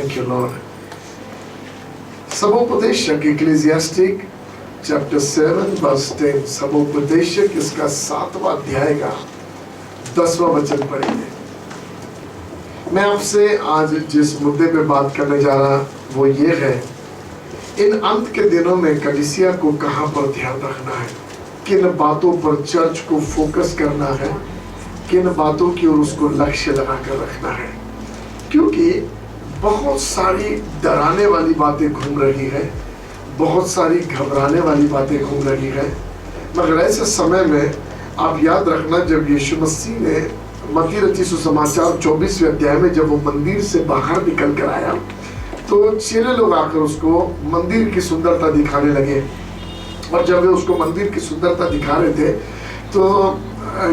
Thank you lord. सबोपदेशक Ecclesiastes chapter 7 verse 10, सबोपदेशक इसका 7वां अध्याय का 10वां वचन पढ़ेंगे। मैं आपसे आज जिस मुद्दे पे बात करने जा रहा वो ये है, इन अंत के दिनों में कलीसिया को कहाँ पर ध्यान रखना है, किन बातों पर चर्च को फोकस करना है, किन बातों की ओर उसको लक्ष्य लगाकर रखना है। क्योंकि बहुत सारी डराने वाली बातें घूम रही है, बहुत सारी घबराने वाली बातें घूम रही है। मगर ऐसे समय में आप याद रखना, जब यीशु मसीह ने मत्ती रचित सुसमाचार 24वें अध्याय में जब वो मंदिर से बाहर निकल कर आया तो चेले लोग आकर उसको मंदिर की सुंदरता दिखाने लगे। और जब वे उसको मंदिर की सुंदरता दिखा रहे थे तो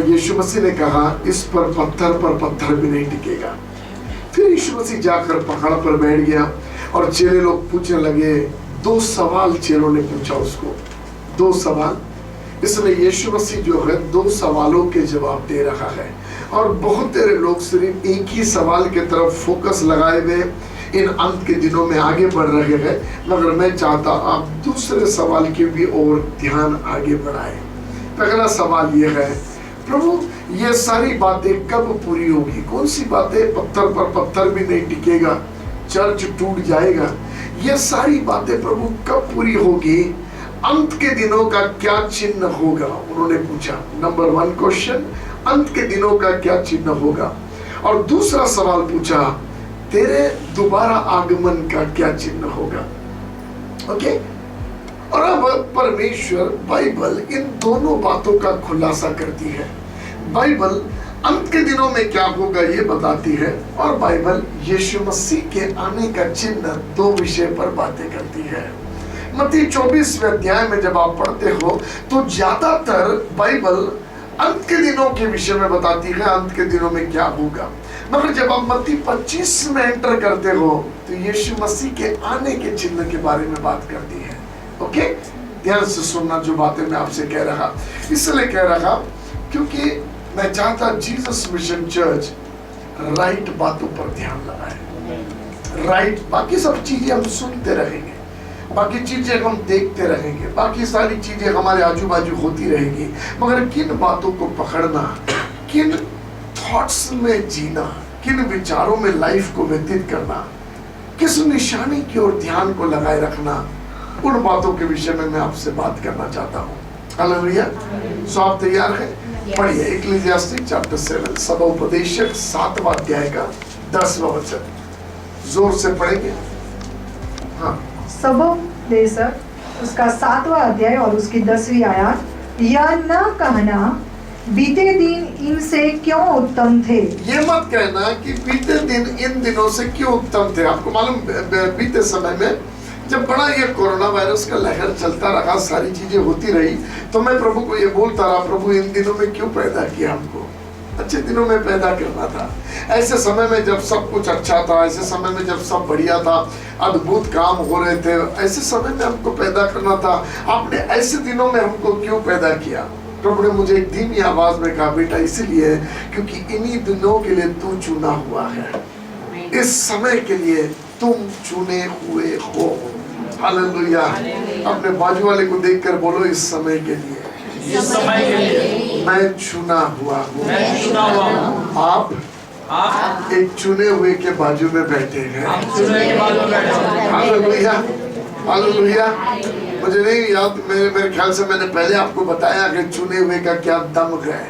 यीशु मसीह ने कहा, इस पर पत्थर भी नहीं टिकेगा। फिर यीशु मसीह जाकर पहाड़ पर बैठ गया और चेले लोग पूछने लगे। 2 सवाल चेलों ने पूछा उसको, 2 सवाल। इसलिए यीशु मसीह जो है 2 सवालों के जवाब दे रहा है। और बहुत तेरे लोग सिर्फ एक ही सवाल की तरफ फोकस लगाए हुए इन अंत के दिनों में आगे बढ़ रहे हैं। मगर मैं चाहता आप दूसरे सवाल की भी ओर ध्यान आगे बढ़ाएं। पहला सवाल ये है, प्रभु ये सारी बातें कब पूरी होगी? कौन सी बातें? पत्थर पर पत्थर भी नहीं टिकेगा, चर्च टूट जाएगा, ये सारी बातें प्रभु कब पूरी होगी? अंत के दिनों का क्या चिन्ह होगा? उन्होंने पूछा। नंबर 1 क्वेश्चन, अंत के दिनों का क्या चिन्ह होगा? और दूसरा सवाल पूछा, तेरे दोबारा आगमन का क्या चिन्ह होगा? ओके। और अब परमेश्वर बाइबल इन दोनों बातों का खुलासा करती है। बाइबल अंत के दिनों में क्या होगा ये बताती है, और बाइबल यीशु मसीह के आने का चिन्ह 2 विषय पर बातें करती है। मत्ती 24वें अध्याय में जब आप पढ़ते हो तो ज्यादातर बाइबल अंत के दिनों के विषय में बताती है, अंत के दिनों में क्या होगा। मगर जब आप मत्ती 25 में एंटर करते हो तो यीशु मसीह के आने के चिन्ह के बारे में बात करती है। ओके, ध्यान से सुनना जो बातें मैं आपसे कह रहा। इसलिए कह रहा क्योंकि मैं चाहता जीसस मिशन चर्च राइट बातों पर ध्यान लगाए। राइट, बाकी सब चीजें हम सुनते रहेंगे, बाकी चीजें हम देखते रहेंगे, बाकी सारी चीजें हमारे आजू बाजू होती रहेगी, मगर किन बातों को पकड़ना, किन थॉट्स में जीना, किन विचारों में लाइफ को व्यतीत करना, किस निशानी की ओर ध्यान को लगाए रखना, उन बातों के विषय में मैं आपसे बात करना चाहता हूँ। हालेलुया। सो आप तैयार हैं? पढ़िए इक्लेसियास्टिक चैप्टर 7, सबोपदेशक 7वां अध्याय का 10वां वचन, जोर से पढ़ेंगे। हाँ, सबोपदेशक उसका 7वां अध्याय और उसकी 10वीं आयत, यह न कहना बीते दिन इनसे क्यों उत्तम थे। ये मत कहना कि बीते दिन इन दिनों से क्यों उत्तम थे। आपको मालूम बीते समय में जब बड़ा ये कोरोना वायरस का लहर चलता रहा, सारी चीजें होती रही, तो मैं प्रभु को ये बोलता रहा, प्रभु इन दिनों में क्यों पैदा किया? हमको अच्छे दिनों में पैदा करना था। ऐसे समय में जब सब कुछ अच्छा था, ऐसे समय में जब सब बढ़िया था, अद्भुत काम हो रहे थे, ऐसे समय में हमको पैदा करना था। आपने ऐसे दिनों में हमको क्यों पैदा किया? प्रभु ने मुझे एक धीमी आवाज में कहा, बेटा इसलिए क्योंकि इन्हीं दिनों के लिए तू चुना हुआ है, इस समय के लिए तुम चुने हुए हो। हालेलुया। अपने बाजू वाले को देखकर बोलो, इस समय के लिए, इस समय के लिए मैं चुना हुआ हूँ। मैं चुना हुआ हूँ। आप एक चुने हुए के बाजू में बैठे हैं। Hallelujah, hallelujah. मुझे नहीं याद, मेरे ख्याल से मैंने पहले आपको बताया कि चुने हुए का क्या दम है,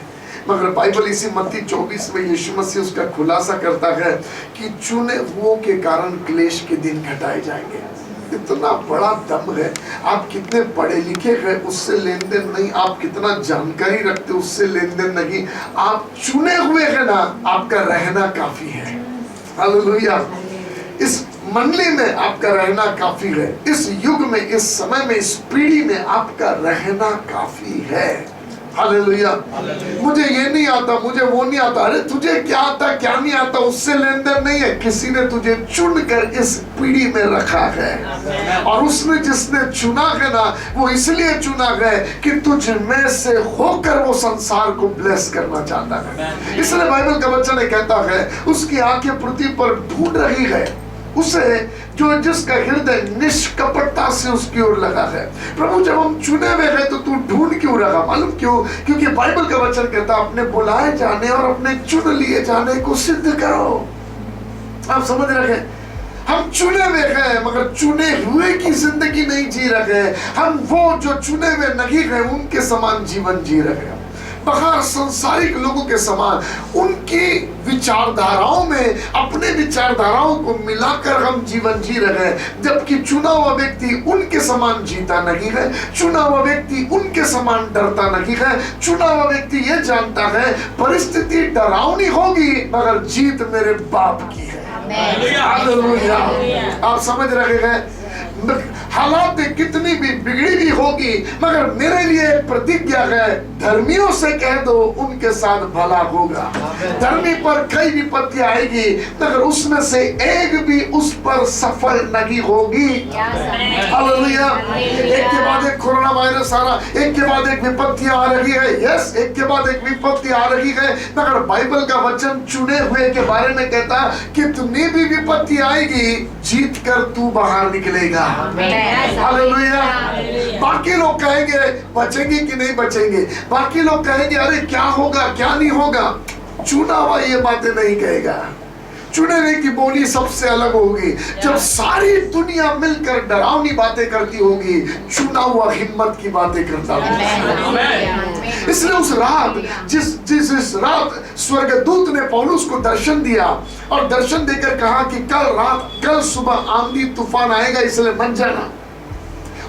मगर बाइबल इसी मत्ती 24 में यीशु मसीह उसका खुलासा करता है कि चुने हुओं के कारण क्लेश के दिन घटाए जाएंगे। इतना बड़ा दम है। आप कितने पढ़े लिखे हैं उससे लेन देन नहीं, आप कितना जानकारी रखते उससे लेन देन नहीं, आप चुने हुए हैं ना, आपका रहना काफी है। हालेलुया। इस मंडली में आपका रहना काफी है, इस युग में, इस समय में, इस पीढ़ी में आपका रहना काफी है। हालेलुया। मुझे ये नहीं आता, मुझे वो नहीं आता, अरे तुझे क्या आता क्या नहीं आता उससे लेन देन नहीं है। किसी ने तुझे चुनकर इस पीढ़ी में रखा है, और उसने जिसने चुना है ना, वो इसलिए चुना है कि तुझ में से होकर वो संसार को ब्लेस करना चाहता है। इसलिए बाइबल का वचन कहता है उसकी आंखें पृथ्वी पर ढूंढ रही है, उसे जो जिसका हृदय निष्कपटता से उसकी ओर लगा है। प्रभु जब हम चुने हुए हैं तो तू ढूंढ क्यों रहा? मालूम क्यों? क्योंकि बाइबल का वचन कहता अपने बुलाए जाने और अपने चुन लिए जाने को सिद्ध करो। आप समझ रहे हैं? हम चुने हुए हैं मगर चुने हुए की जिंदगी नहीं जी रहे हैं। हम वो जो चुने हुए नहीं हैं उनके समान जीवन जी रहे हैं, बगैर संसारिक लोगों के समान। उनकी विचारधाराओं में अपने विचारधाराओं को मिलाकर हम जीवन जी रहे हैं, जबकि चुना हुआ व्यक्ति उनके समान जीता नहीं है। चुना हुआ व्यक्ति उनके समान डरता नहीं है। चुना हुआ व्यक्ति ये जानता है परिस्थिति डरावनी होगी मगर जीत मेरे बाप की है। हालेलुया। आप समझ रहे हैं? हालात कितनी भी बिगड़ी भी होगी मगर मेरे लिए एक प्रतिज्ञा है, धर्मियों से कह दो उनके साथ भला होगा। धर्मी पर कई विपत्ति आएगी मगर उसमें से एक भी उस पर सफल नहीं होगी। हालेलुया। एक के बाद एक कोरोना वायरस आ रहा, एक के बाद एक विपत्ति आ रही है। यस, एक के बाद एक विपत्ति आ रही है मगर बाइबल का वचन चुने हुए के बारे में कहता कितनी भी विपत्ति आएगी जीत कर तू बाहर निकलेगा। हालेलुया। बाकी लोग कहेंगे बचेंगे कि नहीं बचेंगे, बाकी लोग कहेंगे अरे क्या होगा क्या नहीं होगा। चुना हुआ ये बातें नहीं कहेगा। चुने हुए की बोली सबसे अलग होगी। जब सारी दुनिया मिलकर डरावनी बातें करती होगी, चुना हुआ हिम्मत की बातें करता होगा। इसलिए उस रात जिस रात स्वर्गदूत ने पौलुस को दर्शन दिया और दर्शन देकर कहा कि कल सुबह आंधी तूफान आएगा इसलिए मत जाना।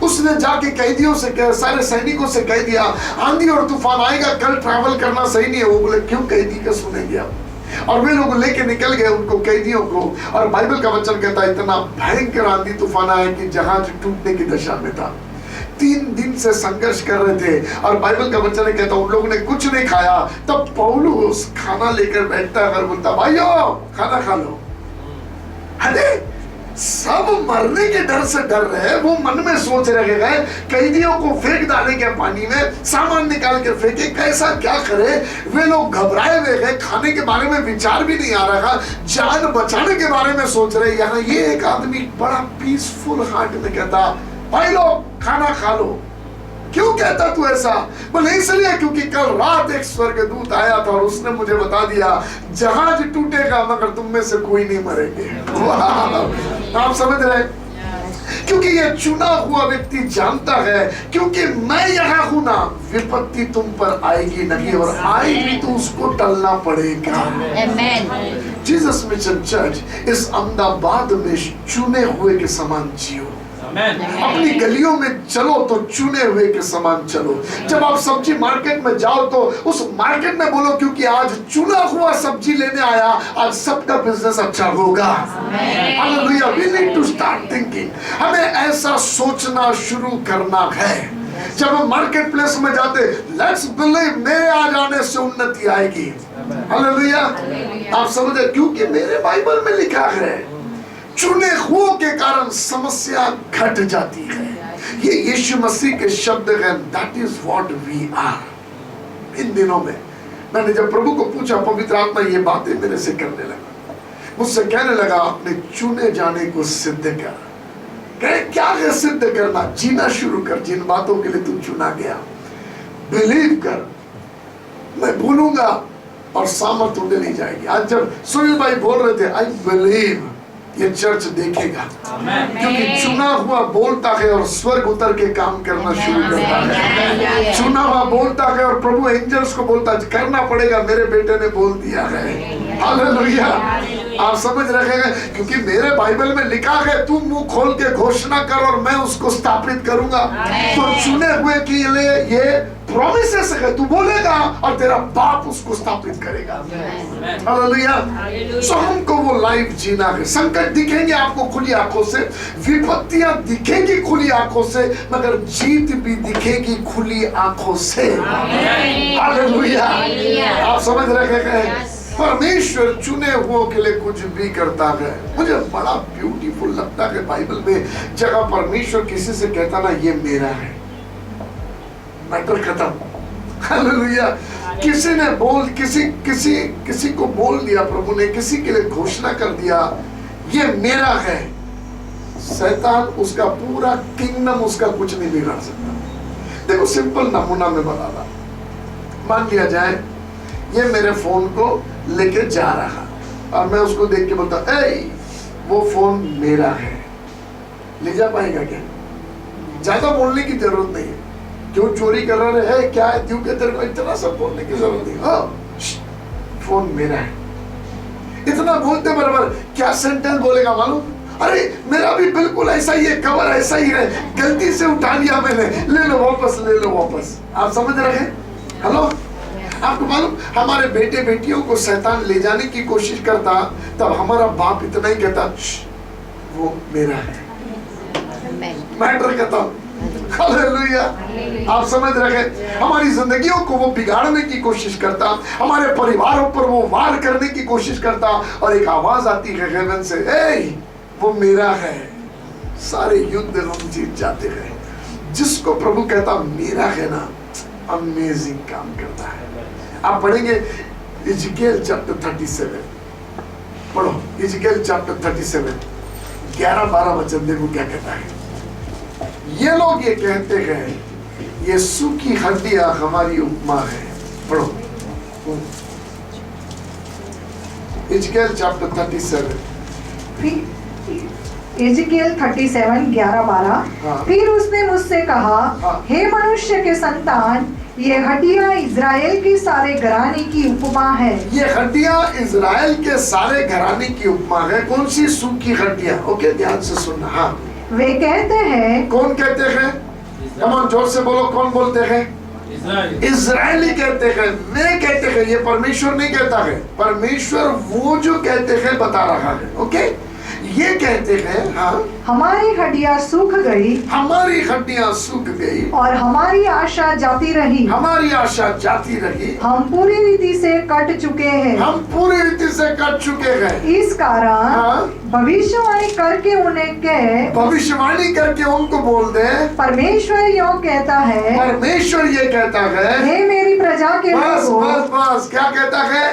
उसने जाके कैदियों से सारे सैनिकों से कह दिया आंधी और तूफान आएगा, कल ट्रैवल करना सही नहीं है। वो बोले क्यों? कैदी का सुनेंगे आप। और वे लोग लेके निकल गए उनको, कैदियों को। और बाइबल का वचन कहता है इतना भयंकर आंधी तूफान आया कि जहाज टूटने की दशा में था। 3 दिन से संघर्ष कर रहे थे और बाइबल का वचन कहता उन लोगों ने कुछ नहीं खाया। तब पौलुस खाना लेकर बैठता है और बोलता भाइयों खाना खा लो। अरे सब मरने के डर से डर रहे, वो मन में सोच रहे हैं कैदियों को फेंक डालेंगे पानी में, सामान निकाल के फेंके, कैसा क्या करे। वे लोग घबराए हुए हैं, खाने के बारे में विचार भी नहीं आ रहा, जान बचाने के बारे में सोच रहे। यहाँ ये एक आदमी बड़ा पीसफुल हार्ट में कहता भाई लोग खाना खा लो। क्यों कहता तू ऐसा? बोले इसलिए क्योंकि कल रात एक स्वर्गदूत आया था और उसने मुझे बता दिया जहाज टूटेगा मगर तुम में से कोई नहीं मरेंगे। आप समझ रहे? क्योंकि ये चुना हुआ व्यक्ति जानता है क्योंकि मैं यहाँ हूं ना, विपत्ति तुम पर आएगी नहीं और आएगी तो उसको टलना पड़ेगा। जीसस मिशन चर्च इस अहमदाबाद में चुने हुए के समान जियो। अपनी गलियों में चलो तो चुने हुए के समान चलो। जब आप सब्जी मार्केट में जाओ तो उस मार्केट में बोलो क्योंकि आज चुना हुआ सब्जी लेने आया, आज सबका बिजनेस अच्छा होगा। Hallelujah. We need to start thinking. हमें ऐसा सोचना शुरू करना है। जब हम मार्केट प्लेस में जाते लेट्स बिलीव मेरे आ जाने से उन्नति आएगी। हालेलुया। आप समझे? क्योंकि मेरे बाइबल में लिखा है चुने हुओं के कारण समस्या घट जाती है। ये यीशु मसीह के शब्द हैं, that is what we are. इन दिनों में मैंने जब प्रभु को पूछा, पवित्र आत्मा ये बातें मेरे से करने लगा, मुझसे कहने लगा अपने चुने जाने को सिद्ध कर। कहे क्या है सिद्ध करना? जीना शुरू कर जिन बातों के लिए तू चुना गया। बिलीव कर, मैं बोलूंगा और सामर्थ उन्हें नहीं जाएगी। आज जब सुनील भाई बोल रहे थे आई बिलीव, ये चर्च देखेगा क्योंकि चुना हुआ बोलता है और स्वर्ग उतर के काम करना शुरू करता है। चुना हुआ बोलता है और प्रभु एंजल्स को बोलता है करना पड़ेगा, मेरे बेटे ने बोल दिया है। हालेलुया। आप समझ रहे हैं? क्योंकि मेरे बाइबल में लिखा है तू मुंह खोल के घोषणा कर और मैं उसको स्थापित करूंगा। तो चुने हुए के लिए ये प्रॉमिसेस है, तू बोलेगा और तेरा बाप उसको स्थापित करेगा। हालेलुया। सो हमको वो लाइफ जीना है। संकट दिखेंगे आपको खुली आंखों से, विपत्तियां दिखेंगी खुली आंखों से, मगर जीत भी दिखेगी खुली आंखों से। हालेलुया। आप समझ रहे हैं? परमेश्वर चुने हुओं के लिए कुछ भी करता है। मुझे बड़ा ब्यूटीफुल लगता है बाइबल में जगह परमेश्वर किसी से कहता ना ये मेरा है, मैटर खत्म। हालेलुया। किसी ने किसी को बोल दिया, प्रभु ने किसी के लिए घोषणा कर दिया ये मेरा है, शैतान उसका पूरा किंगडम उसका कुछ नहीं बिगाड़ सकता। देखो सिंपल नमूना में बता रहा, मान लिया जाए ये मेरे फोन को लेके जा रहा और मैं उसको देख के बोलता ए वो फोन मेरा है, ले जा पाएगा क्या? ज्यादा बोलने की जरूरत नहीं है, क्यों चोरी कर रहे है क्या है, क्यों तेरे को इतना सब बोलने की जरूरत नहीं। फोन मेरा है, इतना बोलते बराबर क्या सेंटेंस बोलेगा मालूम? अरे मेरा भी बिल्कुल ऐसा ही है, कवर ऐसा ही है, गलती से उठा लिया मैंने, ले लो वापस, ले लो वापस। आप समझ रहे हैं? हेलो, आपको मालूम हमारे बेटे बेटियों को शैतान ले जाने की कोशिश करता, तब हमारा बाप इतना ही कहता वो मेरा है, मैटर कहता। हालेलुया, आप समझ रहे हैं? हमारी जिंदगियों को वो बिगाड़ने की कोशिश करता, हमारे परिवारों पर वो वार करने की कोशिश करता, और एक आवाज आती है हेवन से, ए वो मेरा है, सारे युद्ध हम जीत जाते हैं। जिसको प्रभु कहता मेरा है ना, अमेजिंग काम करता है। आप पढ़ेंगे इज़ेकिएल चैप्टर 37, पढ़ो इज़ेकिएल चैप्टर 37 11-12 वचन, देखो क्या कहता है। ये लोग ये कहते हैं यीशु की हड्डियां हमारी उपमा है। पढ़ो इज़ेकिएल चैप्टर 37, इज़ेकिएल 37 11-12। हाँ। फिर उसने मुझसे कहा, हाँ। हे मनुष्य के संतान, ये हड्डियां इज़राइल के सारे घराने की उपमा है। ये हड्डियां इज़राइल के सारे घराने की उपमा है। कौन सी सूखी हड्डियां? ओके, ध्यान से सुनना। हाँ, वे कहते हैं, कौन कहते हैं? कमान जोर से बोलो, कौन बोलते हैं? इज़राइली कहते हैं, वे कहते हैं। ये परमेश्वर नहीं कहता है, परमेश्वर वो जो कहते हैं बता रहा है। ओके, ये कहते हैं हाँ, हमारी हड्डियां सूख गई, हमारी हड्डियां सूख गई और हमारी आशा जाती रही, हमारी आशा जाती रही, हम पूरी रीति से कट चुके हैं, हम पूरी रीति से कट चुके हैं। इस कारण हाँ। भविष्यवाणी करके उन्हें कह, भविष्यवाणी करके उनको बोल दे, परमेश्वर यों कहता है, परमेश्वर ये कहता है, हे मेरी प्रजा के बस लोगों, बस बस, क्या कहता है?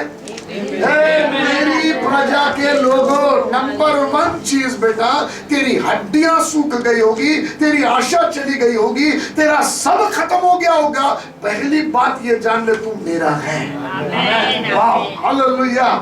हे मेरी प्रजा के लोगों, नंबर 1 चीज बेटा, तेरी हड्डियां सूख गई होगी, तेरी आशा चली गई होगी, तेरा सब खत्म हो गया होगा। पहली बात ये जान ले, तू मेरा है। वाह, hallelujah.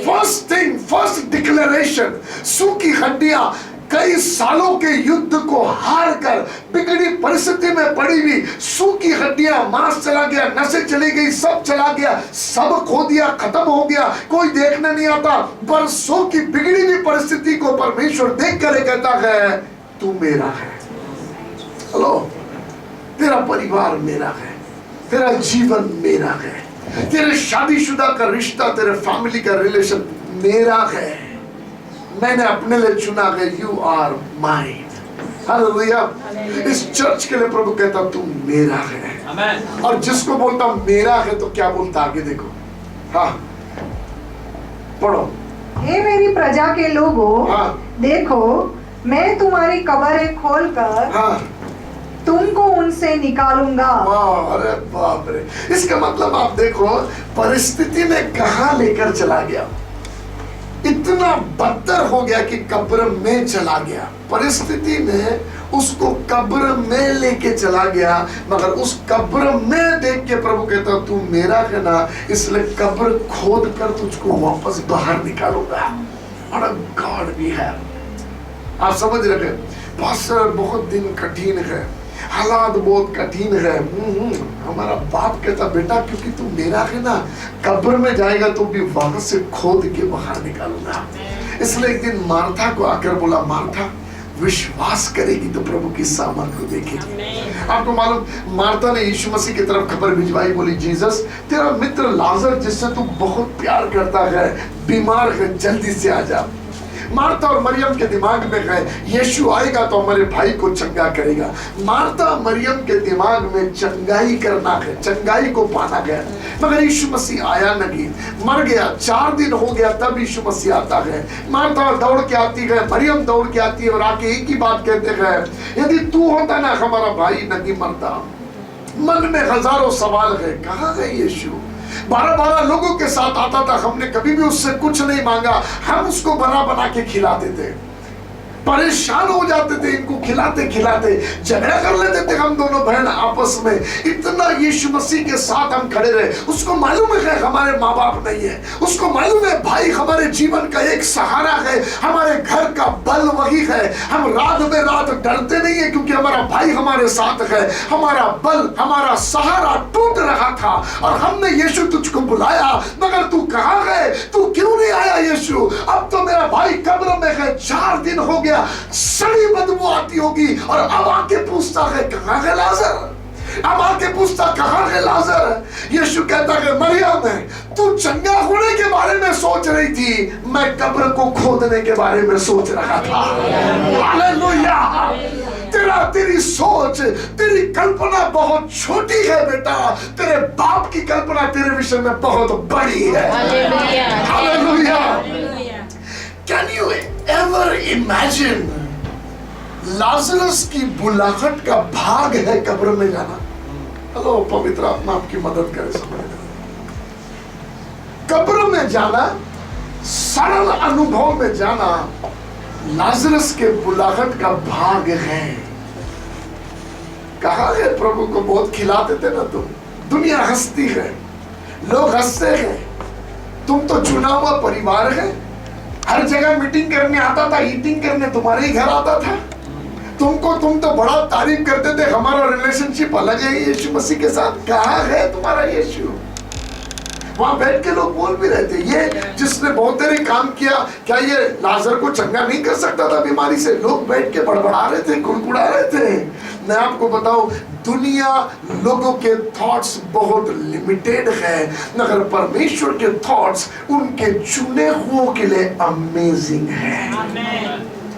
First thing, first declaration, सूखी हड्डियां कई सालों के युद्ध को हार कर बिगड़ी परिस्थिति में पड़ी हुई सूखी हड्डियां, मांस चला गया, नसें चली गई, सब चला गया, सब खो दिया, खत्म हो गया, कोई देखने नहीं आता। बरसों की बिगड़ी हुई परिस्थिति को परमेश्वर देख कर कहता है तू मेरा है। हेलो, तेरा परिवार मेरा है, तेरा जीवन मेरा है, तेरे शादीशुदा का रिश्ता, तेरे फैमिली का रिलेशन मेरा है। मैंने अपने लिए चुना है, यू आर माइन। हालेलुया। इस चर्च के लिए प्रभु कहता तू मेरा है। आमेन। और जिसको बोलता मेरा है तो क्या बोलता, आगे देखो। हाँ, पढ़ो। हे मेरी प्रजा के लोगों, हाँ। देखो मैं तुम्हारी कब्रें खोलकर हाँ, तुमको उनसे निकालूंगा। वाह, अरे बाप रे। इसका मतलब आप देखो परिस्थिति में कहां लेकर चला गया, इतना बदतर हो गया कि कब्र में चला गया। परिस्थिति ने उसको कब्र में लेके चला गया, मगर उस कब्र में देख के प्रभु कहता तू मेरा है ना, इसलिए कब्र खोद कर तुझको वापस बाहर निकालूंगा। और गॉड भी है। आप समझ रहे हैं? बहुत दिन कठिन है, हालात बहुत कठिन है। हमारा बाप कहता बेटा क्योंकि तू मेरा है ना, कब्र में जाएगा तो भी वहां से खोद के बाहर निकालूंगा। इसलिए एक दिन मार्था को आकर बोला, मार्था विश्वास करेगी तो प्रभु की सामर्थ को देखेगी। आपको मालूम मार्था ने यीशु मसीह की तरफ खबर भिजवाई, बोली जीसस तेरा मित्र लाजर जिससे तू बहुत प्यार करता है बीमार है, जल्दी से आ जा। मार्था और मरियम के दिमाग में है यीशु आएगा तो हमारे भाई को चंगा करेगा। मार्था मरियम के दिमाग में चंगाई करना है, चंगाई को पाना है, मगर यीशु मसीह आया नहीं, मर गया। 4 दिन हो गया तब यीशु मसीह आता है। मार्था दौड़ के आती है, मरियम दौड़ के आती है और आके एक ही बात कहते हैं, यदि तू होता ना हमारा भाई नहीं मरता। मन में हजारों सवाल है, कहाँ है यीशु? 12 लोगों के साथ आता था, हमने कभी भी उससे कुछ नहीं मांगा, हम उसको बना बना के खिलाते थे। परेशान हो जाते थे इनको खिलाते खिलाते, झगड़ा कर लेते थे हम दोनों बहन आपस में। इतना यीशु मसीह के साथ हम खड़े रहे। उसको मालूम है हमारे माँ बाप नहीं है, उसको मालूम है भाई हमारे जीवन का एक सहारा है, हमारे घर का बल वही है। हम रात में रात डरते नहीं है क्योंकि हमारा भाई हमारे साथ है। हमारा बल, हमारा सहारा टूट रहा था और हमने यीशु तुझको बुलाया, मगर तू कहाँ गए, तू क्यों नहीं आया यीशु? अब तो मेरा भाई कब्र में है, 4 दिन हो गया, सड़ी बदबू आती होगी। और अब आके पूछता है कहाँ है लाजर? अब आके पूछता कहाँ है लाजर? यीशु कहता है मरियम है, तू चंगा होने के बारे में सोच रही थी, मैं कब्र को खोदने के बारे में सोच रहा था। हालेलुया। तेरी सोच, तेरी कल्पना बहुत छोटी है बेटा, तेरे बाप की कल्पना तेरे विषय में बहुत बड़ी है। Hallelujah. Can you ever imagine Lazarus की बुलाहट का भाग है कब्र में जाना? हेलो, पवित्र आत्मा आपकी मदद करे समझना। कब्र में जाना, सरल अनुभव में जाना, लाजरस के बुलाहट का भाग है। कहा है प्रभु को बहुत खिलाते थे ना तुम, दुनिया हंसती है, लोग हंसते हैं, तुम तो चुना हुआ परिवार है। हर जगह मीटिंग करने आता था, ईटिंग करने तुम्हारे ही घर आता था। तुम तो बड़ा तारीफ करते थे, हमारा रिलेशनशिप अलग है यीशु मसीह के साथ। कहाँ है तुम्हारा यीशु? वहां बैठ के लोग बोल भी रहे थे, ये जिसने बहुत देर काम किया, क्या ये लाजर को चंगा नहीं कर सकता था बीमारी से? लोग बैठ के बड़बड़ा रहे थे, कुड़कुड़ा रहे थे। मैं आपको बताऊं, दुनिया लोगों के थॉट्स बहुत लिमिटेड है, मगर परमेश्वर के थॉट्स उनके चुने हुओं के लिए अमेजिंग है।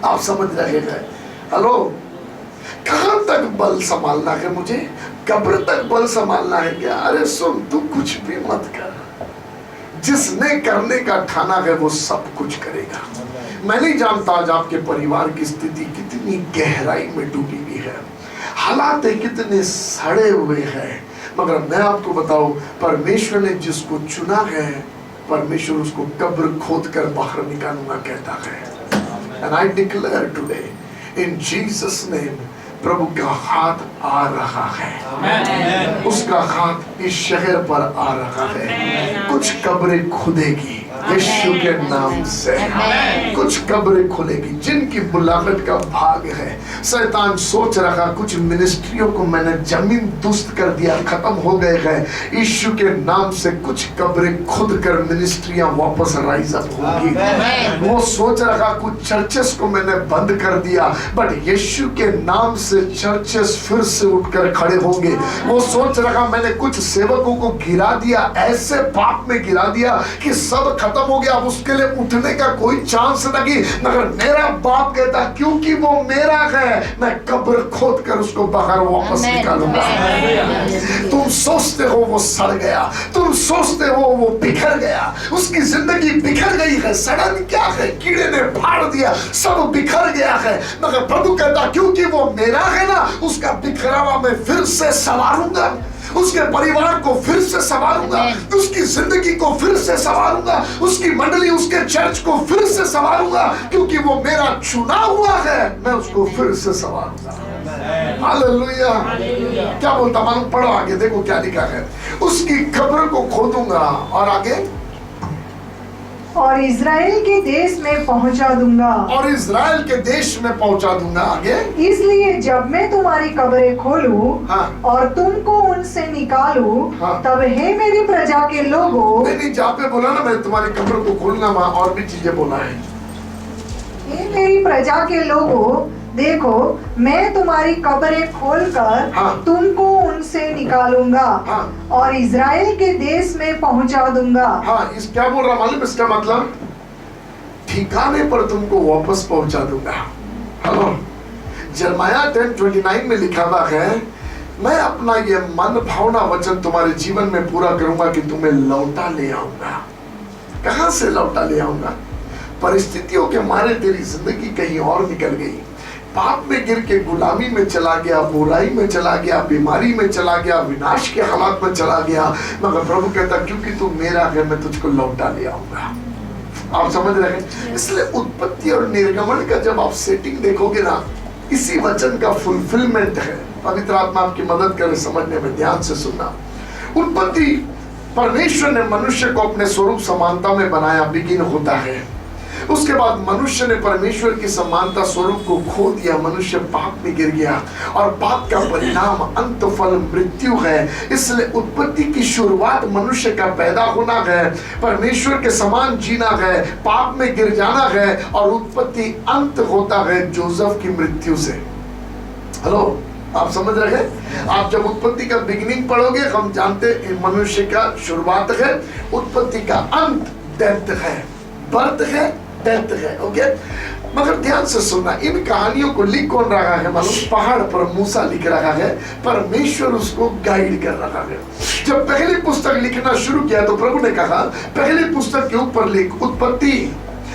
आप समझ रहे हैं? हेलो, कहां तक बल संभालना है मुझे? कब्र तक बल संभालना है क्या? अरे सुन, तू कुछ भी मत कर, जिसने करने का ठाना है वो सब कुछ करेगा। मैं नहीं जानता आज आपके परिवार की स्थिति कितनी गहराई में डूबी हुई है, हालात कितने सड़े हुए हैं, मगर मैं आपको बताऊं, परमेश्वर ने जिसको चुना है, परमेश्वर उसको कब्र खोद कर बाहर निकालूंगा कहता है। And I declare today in Jesus name, प्रभु का हाथ आ रहा है, उसका हाथ इस शहर पर आ रहा है। कुछ कब्रें खुदेगी यीशु के नाम से, कुछ कब्रें खुलेगी जिनकी बुलाहट का भाग है। शैतान सोच रहा कुछ मिनिस्ट्रियों को मैंने जमीन दुस्त कर दिया, खत्म हो गए हैं। यीशु के नाम से कुछ कब्रें खुद कर मिनिस्ट्रियां वापस राइज अप होगी। वो सोच रहा कुछ चर्चेस को मैंने बंद कर दिया, बट यीशु के नाम से चर्चेस फिर से उठकर खड़े होंगे। वो सोच रहा मैंने कुछ सेवकों को गिरा दिया, ऐसे पाप में गिरा दिया कि सब खत्म हो गया, अब उसके लिए उठने का कोई चांस नहीं। मगर मेरा बाप कहता क्योंकि वो मेरा है, मैं कब्र खोद कर उसको बाहर वापस निकालूंगा। तुम सोचते हो वो सड़ गया, तुम सोचते हो वो बिखर गया, उसकी जिंदगी बिखर गई है, सड़न क्या है, कीड़े ने फाड़ दिया, सब बिखर गया है। मगर प्रभु कहता क्योंकि वो मेरा है ना, उसका बिखरावा मैं फिर से संवारूंगा, उसके परिवार को फिर से संवारूंगा, उसकी जिंदगी को फिर से संवारूंगा, उसकी मंडली, उसके चर्च को फिर से संवारूंगा, क्योंकि वो मेरा चुना हुआ है, मैं उसको फिर से संवारूंगा। हालेलुया। क्या बोलता मालूम? पढ़ो आगे, देखो क्या लिखा है। उसकी कब्र को खोदूंगा और आगे, और इज़राइल के देश में पहुंचा दूंगा, और इज़राइल के देश में पहुंचा दूंगा। आगे, इसलिए जब मैं तुम्हारी कब्रें खोलूं और तुमको उनसे निकालूं, तब हे मेरी प्रजा के लोगों, नहीं जहाँ पे बोला ना मैं तुम्हारी कब्र को खोलूंगा, वहां और भी चीजें बोला है। हे मेरी प्रजा के लोगों, देखो मैं तुम्हारी कब्रें खोलकर तुमको उनसे निकालूंगा और इज़राइल के देश में पहुंचा दूंगा। इस क्या बोल रहा मालूम? इसका मतलब ठिकाने पर तुमको वापस पहुंचा दूंगा। हेलो, यिर्मयाह 10:29 में लिखा हुआ है, मैं अपना ये मन भावना वचन तुम्हारे जीवन में पूरा करूंगा कि तुम्हें लौटा ले आऊंगा। कहां से लौटा ले आऊंगा? परिस्थितियों के मारे तेरी जिंदगी कहीं और निकल गई, पाप में गिर के गुलामी में चला गया, बुराई में चला गया, बीमारी में चला गया, विनाश के हालात में चला गया, मगर प्रभु कहता क्योंकि तू मेरा है मैं तुझको लौटा ले आऊंगा। आप समझ रहे हैं? इसलिए उत्पत्ति और निर्गमन का जब आप सेटिंग देखोगे ना, इसी वचन का फुलफिलमेंट है। पवित्र आत्मा आपकी मदद करे समझने में, ध्यान से सुनना। उत्पत्ति परमेश्वर ने मनुष्य को अपने स्वरूप समानता में बनाया, बिगिन होता है। उसके बाद मनुष्य ने परमेश्वर की समानता स्वरूप को खो दिया, मनुष्य पाप में गिर गया और पाप का परिणाम अंत फल मृत्यु है। इसलिए उत्पत्ति की शुरुआत मनुष्य का पैदा होना है, परमेश्वर के समान जीना है, पाप में गिर जाना है, और उत्पत्ति अंत होता है जोसेफ की मृत्यु से। हेलो, आप समझ रहे हैं? आप जब उत्पत्ति का बिगिनिंग पढ़ोगे, हम जानते हैं मनुष्य का शुरुआत है, उत्पत्ति का अंत डेथ है, बर्थ है, डेथ है। ओके, मगर ध्यान से सुनना, इन कहानियों को लिख कौन रहा है मालूम? पहाड़ पर मूसा लिख रहा है, परमेश्वर उसको गाइड कर रहा है। जब पहली पुस्तक लिखना शुरू किया तो प्रभु ने कहा पहली पुस्तक के ऊपर लिख उत्पत्ति,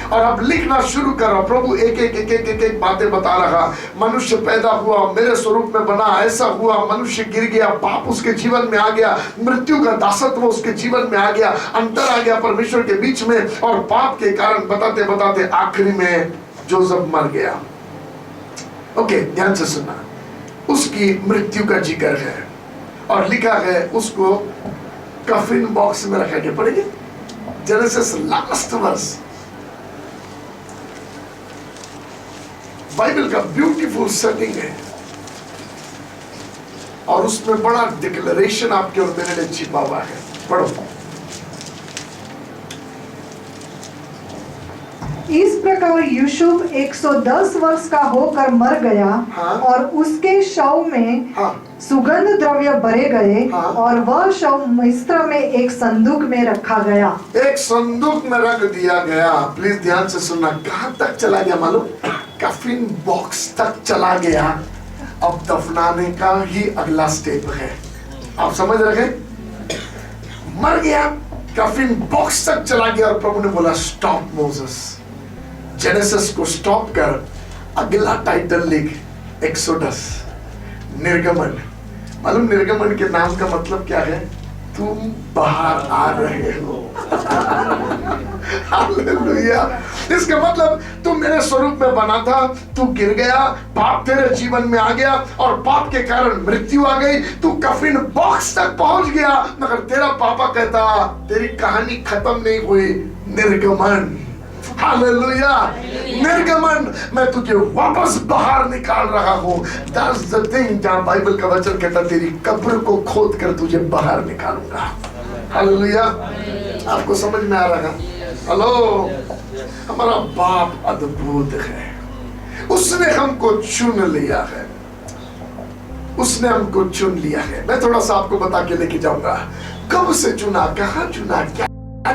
और अब लिखना शुरू करो। प्रभु एक एक बातें बता रहा। मनुष्य पैदा हुआ, मेरे स्वरूप में बना, ऐसा हुआ, मनुष्य गिर गया, पाप उसके जीवन में आ गया, मृत्यु का दासत्व उसके जीवन में आ गया, अंतर आ गया परमेश्वर के बीच में, और पाप के कारण बताते बताते आखिरी में जोसेफ मर गया। ओके, ध्यान से सुनना, उसकी मृत्यु का जिक्र है और लिखा है उसको कफिन बॉक्स में रखा गया। पढ़ेंगे जेनेसिस लास्ट वर्स, बाइबल का ब्यूटीफुल सेटिंग है और उसमें बड़ा डिक्लेरेशन आपके और मेरे लिए छिपा हुआ है। पढ़ो। इस प्रकार यूसुफ 110 वर्ष का होकर मर गया। हाँ? और उसके शव में सुगंध द्रव्य भरे गए। हाँ? और वह शव मिस्र में एक संदूक में रखा गया। एक संदूक में रख दिया गया। प्लीज ध्यान से सुनना, कहां तक चला गया मालूम? कफिन बॉक्स तक चला गया। अब दफनाने का ही अगला स्टेप है। आप समझ रहे हैं? मर गया, कफिन बॉक्स तक चला गया और प्रभु ने बोला स्टॉप मोसेस, जेनेसिस को स्टॉप कर, अगला टाइटल लिख एक्सोडस, निर्गमन। मालूम निर्गमन के नाम का मतलब क्या है? तुम बाहर आ रहे हो। हालेलुया। इसका मतलब तू मेरे स्वरूप में बना था, तू गिर गया, पाप तेरे जीवन में आ गया और पाप के कारण मृत्यु आ गई, तू कफिन बॉक्स तक पहुंच गया, मगर तेरा पापा कहता तेरी कहानी खत्म नहीं हुई। निर्गमन, हालेलुया, निर्गमन, मैं तुझे वापस बाहर निकाल रहा हूं। That's the thing, जहां बाइबल का वचन कहता तेरी कब्र को खोद कर तुझे बाहर निकालूंगा। हालेलुया। आपको समझ में आ रहा है? हेलो, हमारा बाप अद्भुत है। उसने हमको चुन लिया है, उसने हमको चुन लिया है। मैं थोड़ा सा आपको बता के लेके जाऊंगा, कब से चुना, कहां चुना, क्या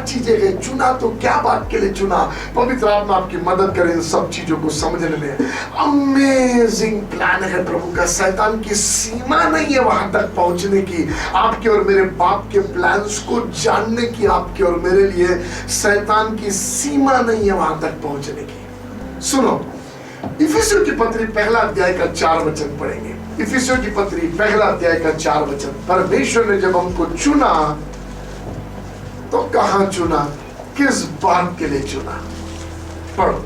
चीजें हैं, चुना तो क्या बात के लिए चुना। पवित्र आत्मा आपकी मदद करे इन सब चीजों को समझने में। अमेजिंग प्लान है प्रभु का। शैतान की सीमा नहीं है वहां तक पहुंचने की। आपके और मेरे बाप के प्लान्स को जानने की आपके और मेरे लिए शैतान की सीमा नहीं है वहां तक पहुंचने की। सुनो, इफिसियों की पत्री पहला अध्याय का 4 वचन पढ़ेंगे। इफिसियों की पत्री पहला अध्याय का 4 वचन। परमेश्वर ने जब हमको चुना तो कहां चुना, किस बात के लिए चुना? पढ़ो।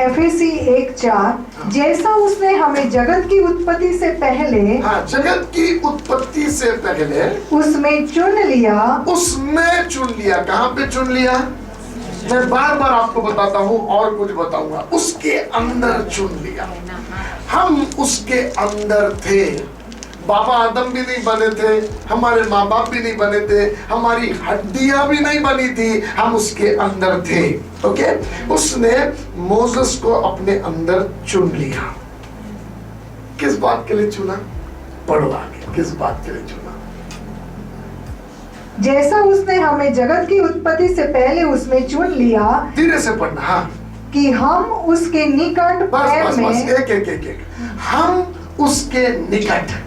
एफएसी 1:4, जैसा उसने हमें जगत की उत्पत्ति से पहले, जगत की उत्पत्ति से पहले उसमें चुन लिया। उसमें चुन लिया। कहां पे चुन लिया? मैं बार बार आपको बताता हूं और कुछ बताऊंगा। उसके अंदर चुन लिया। हम उसके अंदर थे। बाबा आदम भी नहीं बने थे, हमारे माँ बाप भी नहीं बने थे, हमारी हड्डियां भी नहीं बनी थी, हम उसके अंदर थे। ओके, उसने मोसेस को अपने अंदर चुन लिया। किस बात के लिए चुना? पढ़ो आगे, किस बात के लिए चुना? जैसा उसने हमें जगत की उत्पत्ति से पहले उसमें चुन लिया। धीरे से पढ़ना। हाँ, कि हम उसके निकट बस एक हम उसके निकट।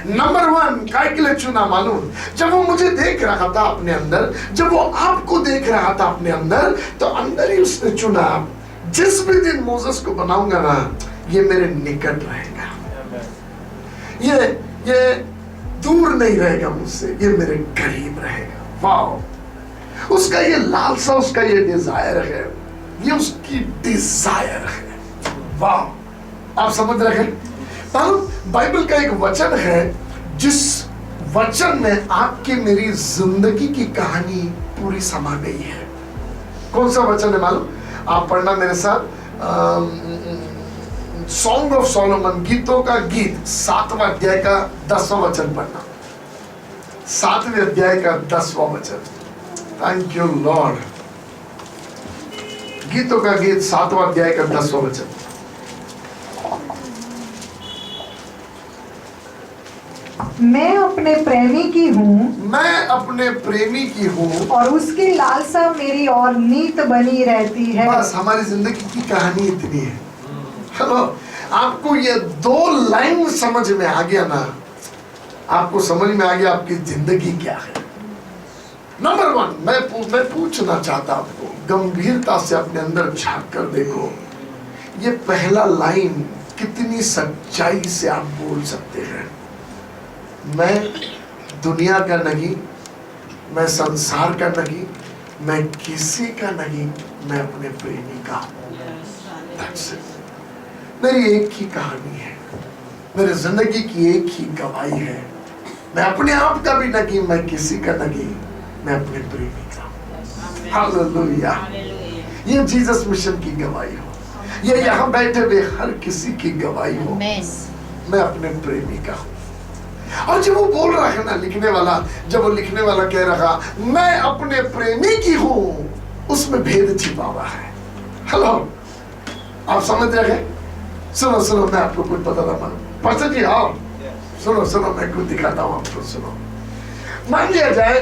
नंबर 1 काय के लिए चुना मालूम? जब वो मुझे देख रहा था अपने अंदर, जब वो आपको देख रहा था अपने अंदर, तो अंदर ही उसने चुना। जिस भी दिन मोसेस को बनाऊंगा ना, ये मेरे निकट रहेगा, ये दूर नहीं रहेगा मुझसे, ये मेरे करीब रहेगा। वाह, उसका ये लालसा, उसका ये डिजायर है, ये उसकी डिजायर है। वाह, आप समझ रहे हैं? बाइबल का एक वचन है जिस वचन में आपकी मेरी जिंदगी की कहानी पूरी समा गई है। कौन सा वचन है मालूम? आप पढ़ना मेरे साथ, सॉन्ग ऑफ सोलोमन, गीतों का गीत, 7वां अध्याय का 10वां वचन पढ़ना। 7वें अध्याय का 10वां वचन। Thank you Lord. गीतों का गीत 7वां अध्याय का 10वां वचन। मैं अपने प्रेमी की हूँ, मैं अपने प्रेमी की हूँ, और उसकी लालसा मेरी और नीत बनी रहती है। बस हमारी जिंदगी की कहानी इतनी है। हेलो, आपको ये 2 लाइन समझ में आ गया ना, आपको समझ में आ गया आपकी जिंदगी क्या है। नंबर 1, मैं पूछना चाहता आपको, गंभीरता से अपने अंदर झांक कर देखो, ये पहला लाइन कितनी सच्चाई से आप बोल सकते हैं। मैं दुनिया का नहीं, मैं संसार का नहीं, मैं किसी का नहीं, मैं अपने प्रेमी का हूं। That's it. मेरी एक ही कहानी है, मेरी जिंदगी की एक ही गवाही है। मैं अपने आप का भी नहीं, मैं किसी का नहीं, मैं अपने प्रेमी का। हालेलुया। ये जीसस मिशन की गवाही हो, ये यहाँ बैठे हुए हर किसी की गवाही हो, मैं अपने प्रेमी का हूँ। और जब वो बोल रहा है ना, लिखने वाला, जब वो लिखने वाला कह रहा मैं अपने प्रेमी की हूँ, उसमें भेद छिपा हुआ है। हेलो, आप समझ रहे हैं? सुनो, मैं आपको कुछ बताता हूँ। पास्टर जी आओ, सुनो, मैं कुछ दिखाता हूँ आपको। सुनो, मान लिया जाए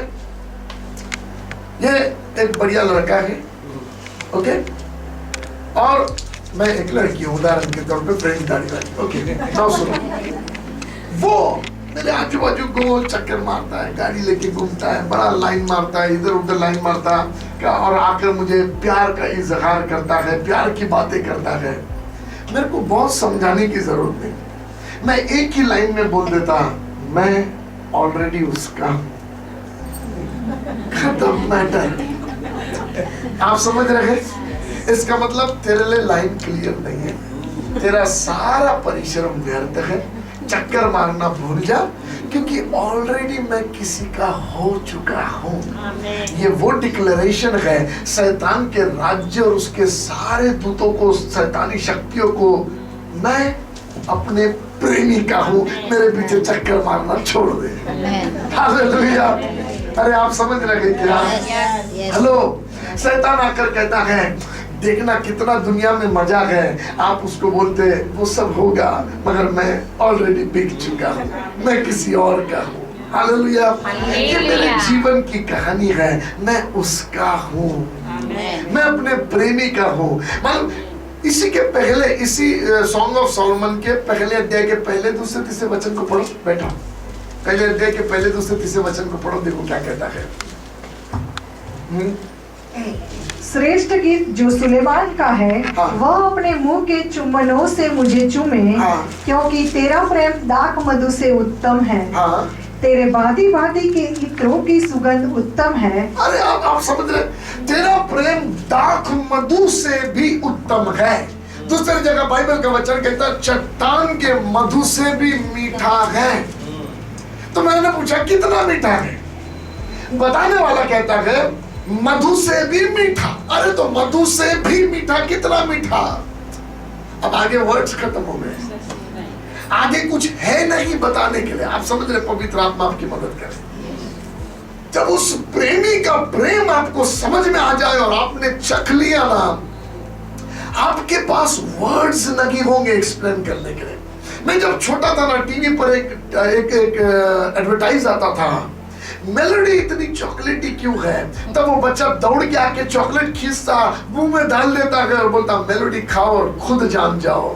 ये एक बढ़िया लड़का है, ओके, और मैं एक लड़की हूँ, उदाहरण के तौर पे प्रेम दाढ़ी, ओके। now सुनो, वो मेरे आजू बाजू गोल चक्कर मारता है, गाड़ी लेके घूमता है, बड़ा लाइन मारता है, इधर उधर लाइन मारता है, और आकर मुझे प्यार का इजहार करता है, प्यार की बातें करता है। मेरे को बहुत समझाने की जरूरत नहीं, मैं एक ही लाइन में बोल देता, मैं ऑलरेडी उसका, खत्म मैटर। आप समझ रहे हैं? इसका मतलब तेरे लिए लाइन क्लियर नहीं है, तेरा सारा परिश्रम व्यर्थ है, चक्कर मारना भूल जा, क्योंकि ऑलरेडी मैं किसी का हो चुका हूँ। ये वो डिक्लेरेशन है शैतान के राज्य और उसके सारे दूतों को, शैतानी शक्तियों को, मैं अपने प्रेमी का हूँ, मेरे पीछे चक्कर मारना छोड़ दे। हालेलुया। अरे आप समझ रहे क्या? हेलो, शैतान आकर कहता है देखना कितना दुनिया में मजा है, आप उसको बोलते वो सब होगा, मगर मैं ऑलरेडी बिक चुका हूँ, मैं किसी और का हूँ। हालेलुया। ये मेरे जीवन की कहानी है, मैं उसका हूँ, मैं अपने प्रेमी का हूँ। मतलब इसी के पहले, इसी सॉन्ग ऑफ सोलोमन के पहले अध्याय के पहले, दूसरे, तीसरे वचन को पढ़ो। बैठो, पहले अध्याय के पहले, दूसरे, तीसरे वचन को पढ़ो, देखो क्या कहता है। श्रेष्ठ गीत जो सुलेमान का है, हाँ। वह अपने मुंह के चुम्बनों से मुझे चूमे, हाँ। क्योंकि तेरा प्रेम दाख मधु से उत्तम है। हाँ। तेरे बादी बादी के इत्रों की सुगंध उत्तम है। अरे आप समझ रहे, तेरा प्रेम दाख मधु से भी उत्तम है। दूसरी जगह बाइबल का वचन कहता है चट्टान के मधु से भी मीठा है। तो मैंने पूछा कितना मीठा है? बताने वाला कहता है मधु से भी मीठा। अरे तो मधु से भी मीठा, कितना मीठा? अब आगे वर्ड्स खत्म हो गए, आगे कुछ है नहीं बताने के लिए। आप समझ रहे, पवित्र आत्मा आपकी मदद करे। जब उस प्रेमी का प्रेम आपको समझ में आ जाए और आपने चख लिया ना, आपके पास वर्ड्स नहीं होंगे एक्सप्लेन करने के लिए। मैं जब छोटा था ना, टीवी पर एक एडवर्टाइज आता था, मेलोडी इतनी चॉकलेटी क्यों है? तब वो बच्चा दौड़ के आके चॉकलेट खींचता, मुंह में डाल लेता है और बोलता मेलोडी खाओ और खुद जान जाओ।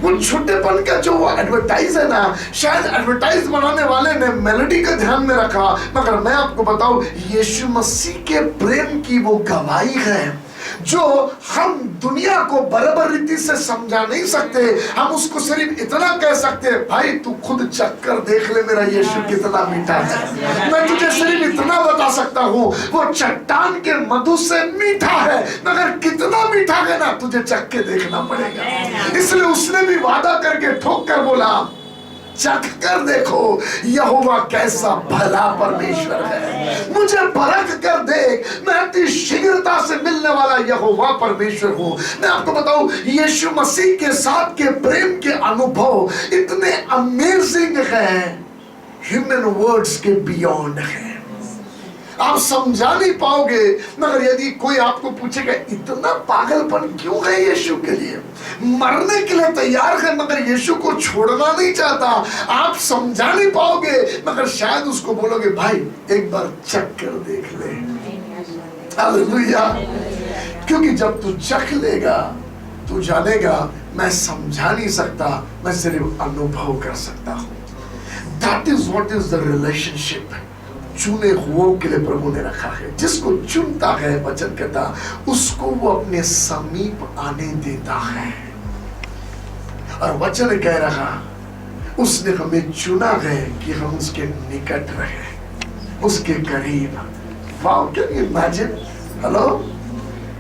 वो छोटेपन का जो एडवर्टाइज है ना, शायद एडवर्टाइज बनाने वाले ने मेलोडी का ध्यान में रखा, मगर मैं आपको बताऊं यीशु मसीह के प्रेम की वो गवाही है। जो हम दुनिया को बराबर रीति से समझा नहीं सकते। हम उसको सिर्फ इतना कह सकते हैं, भाई तू खुद चक्कर देख ले मेरा यीशु कितना मीठा है। मैं तुझे सिर्फ इतना बता सकता हूँ, वो चट्टान के मधु से मीठा है, मगर कितना मीठा है ना तुझे चख के देखना पड़ेगा। इसलिए उसने भी वादा करके ठोक कर बोला, चख कर देखो यहोवा कैसा भला परमेश्वर है, मुझे परख कर देख, मैं अति शीघ्रता से मिलने वाला यहोवा परमेश्वर हूँ। मैं आपको बताऊं, यीशु मसीह के साथ के प्रेम के अनुभव इतने अमेजिंग हैं, ह्यूमन वर्ड्स के बियॉन्ड है। आप समझा नहीं पाओगे। मगर यदि कोई आपको पूछेगा इतना पागलपन क्यों है यीशु के लिए, मरने के लिए तैयार है मगर यीशु को छोड़ना नहीं चाहता, आप समझा नहीं पाओगे। मगर शायद उसको बोलोगे, भाई एक बार चख कर देख ले। हालेलुया। क्योंकि जब तू चख लेगा तू जानेगा, मैं समझा नहीं सकता, मैं सिर्फ अनुभव कर सकता हूं। That is what is the relationship चुने हुओं के लिए प्रभु ने रखा है। जिसको चुनता है, वचन कहता, उसको वो अपने समीप आने देता है। और वचन कह रहा, उसने हमें चुना है कि हम उसके निकट रहे, उसके करीब। Wow, can you imagine? Hello,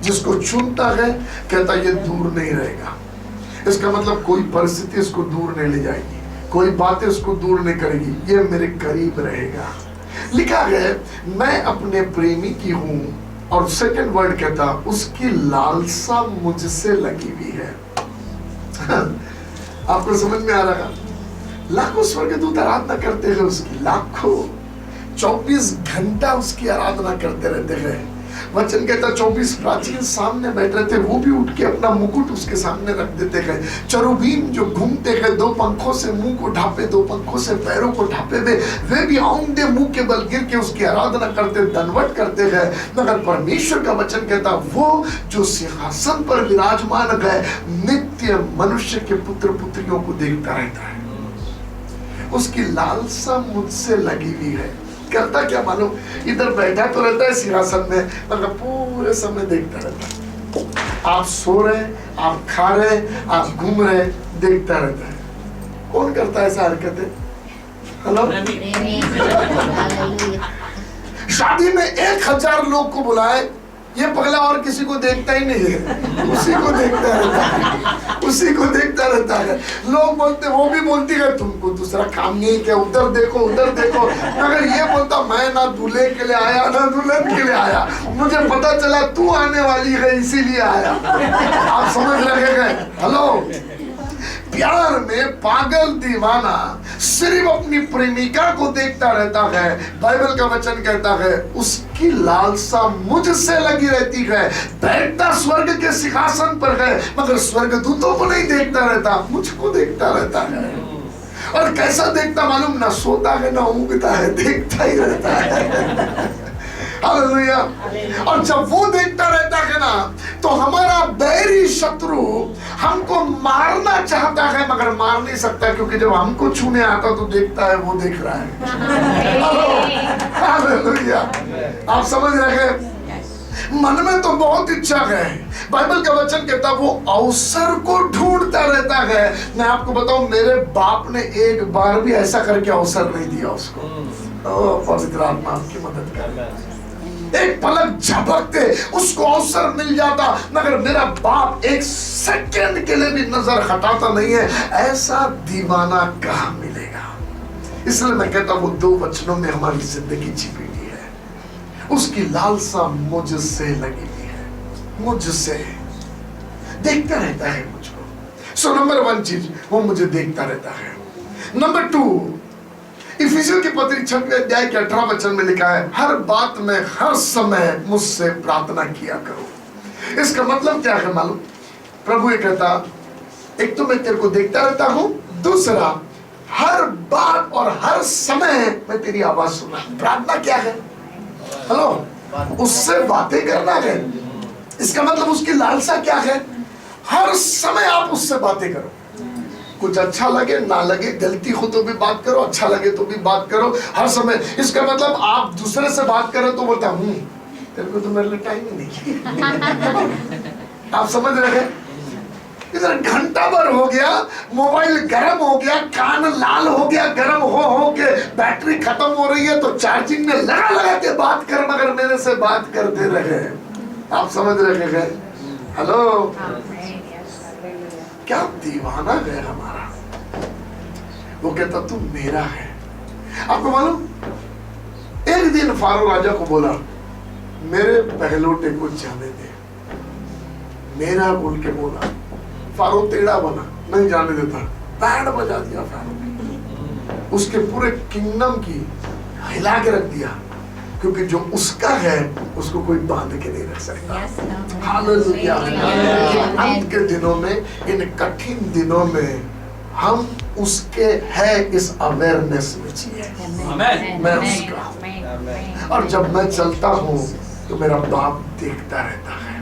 जिसको चुनता है कहता ये दूर नहीं रहेगा। इसका मतलब कोई परिस्थिति इसको दूर नहीं ले जाएगी, कोई बातें इसको दूर नहीं करेगी, ये मेरे करीब रहेगा। लिखा है, मैं अपने प्रेमी की हूं। और सेकंड वर्ड कहता, उसकी लालसा मुझसे लगी हुई है। आपको समझ में आ रहा है? लाखों स्वर्गदूत आराधना करते हैं उसकी, लाखों 24 घंटा उसकी आराधना करते रहते हैं। वचन कहता 24 प्राचीन सामने बैठ रहे थे, वो भी उठ के अपना मुकुट उसके सामने रख देते हैं। चरुबीम जो घूमते हैं, 2 पंखों से मुंह को ढापे, 2 पंखों से पैरों को ढापे हुए, वे भी औंधे मुंह के बल गिर के उसकी आराधना करते, दंडवत करते हैं। मगर परमेश्वर का वचन कहता, वो जो सिंहासन पर विराजमान है, नित्य मनुष्य के पुत्र पुत्रियों को देखता रहता है। उसकी लालसा मुझसे लगी हुई है। करता क्या मालूम, इधर बैठा तो रहता है सिंहासन में, मगर पूरे समय देखता रहता है। आप सो रहे, आप खा रहे, आप घूम रहे, देखता रहता है। कौन करता है ऐसा हरकतें? हेलो, शादी में 1000 लोग को बुलाए, ये पगला और किसी को देखता ही नहीं है, उसी को देखता रहता है, उसी को देखता रहता है। लोग बोलते, वो भी बोलती है तुमको दूसरा काम नहीं क्या, उधर देखो उधर देखो। मगर ये बोलता, मैं ना दूल्हे के लिए आया ना दुल्हन के लिए आया, मुझे पता चला तू आने वाली है इसीलिए आया। आप समझ रहे हैं? हेलो, प्यार में पागल दीवाना सिर्फ अपनी प्रेमिका को देखता रहता है। बाइबल का वचन कहता है, उसकी लालसा मुझसे लगी रहती है। बैठता स्वर्ग के सिंहासन पर है, मगर स्वर्गदूतों को नहीं देखता रहता, मुझको देखता रहता है। और कैसा देखता मालूम, ना सोता है ना ऊँगता है, देखता ही रहता है। हालेलुया। और जब वो देखता रहता है ना, तो हमारा बैरी शत्रु हमको मारना चाहता है मगर मार नहीं सकता, क्योंकि जब हमको छूने आता तो देखता है वो देख रहा है। हालेलुया। आप समझ रहे हैं? मन में तो बहुत इच्छा है। बाइबल का वचन कहता वो अवसर को ढूंढता रहता है। मैं आपको बताऊं, मेरे बाप ने एक बार भी ऐसा करके अवसर नहीं दिया उसको। पवित्र आत्मा आपकी मदद कर। एक पलक झपकते उसको अवसर मिल जाता, मगर मेरा बाप एक सेकंड के लिए भी नजर हटाता नहीं है। ऐसा दीवाना कहाँ मिलेगा? इसलिए मैं कहता हूँ, 2 वचनों में हमारी जिंदगी छिपी हुई है। उसकी लालसा मुझसे लगी हुई है, मुझसे देखता रहता है मुझको। सो नंबर 1 चीज, वो मुझे देखता रहता है। नंबर 2, इफिसियों की पत्री 6वें अध्याय के 18 वचन में लिखा है, हर बात में हर समय मुझसे प्रार्थना किया करो। इसका मतलब क्या है मालूम? प्रभु ये कहता, एक तो मैं तेरे को देखता रहता हूं, दूसरा हर बात और हर समय मैं तेरी आवाज सुना। प्रार्थना क्या है? हेलो, उससे बातें करना है। इसका मतलब उसकी लालसा क्या है? हर समय आप उससे बातें करो। कुछ अच्छा लगे ना लगे, गलती हो तो भी बात करो, अच्छा लगे तो भी बात करो, हर समय। इसका मतलब आप दूसरे से बात करो तो बोलता तेरे को तो मेरे लिए टाइम ही नहीं। आप समझ रहे हैं? इधर घंटा भर हो गया, मोबाइल गर्म हो गया, कान लाल हो गया, गर्म हो के बैटरी खत्म हो रही है तो चार्जिंग में लगा के बात कर, मगर मेरे से बात करते रहे। आप समझ रहे हैं? हेलो, क्या दीवाना है हमारा। वो कहता तू मेरा है। आपको मालूम, एक दिन फारो राजा को बोला मेरे पहलोटे को जाने दे, मेरा बोल के बोला। फारो टेढ़ा बना, नहीं जाने देता, बैंड बजा दिया फारो ने, उसके पूरे किंगडम की हिला के रख दिया, क्योंकि जो उसका है उसको कोई बांध के नहीं रख सकता। हालेलुया। अंत के दिनों में, इन कठिन दिनों में हम उसके है इस अवेयरनेस में जिए। मैं उसका, और जब मैं चलता हूँ तो मेरा बाप देखता रहता है।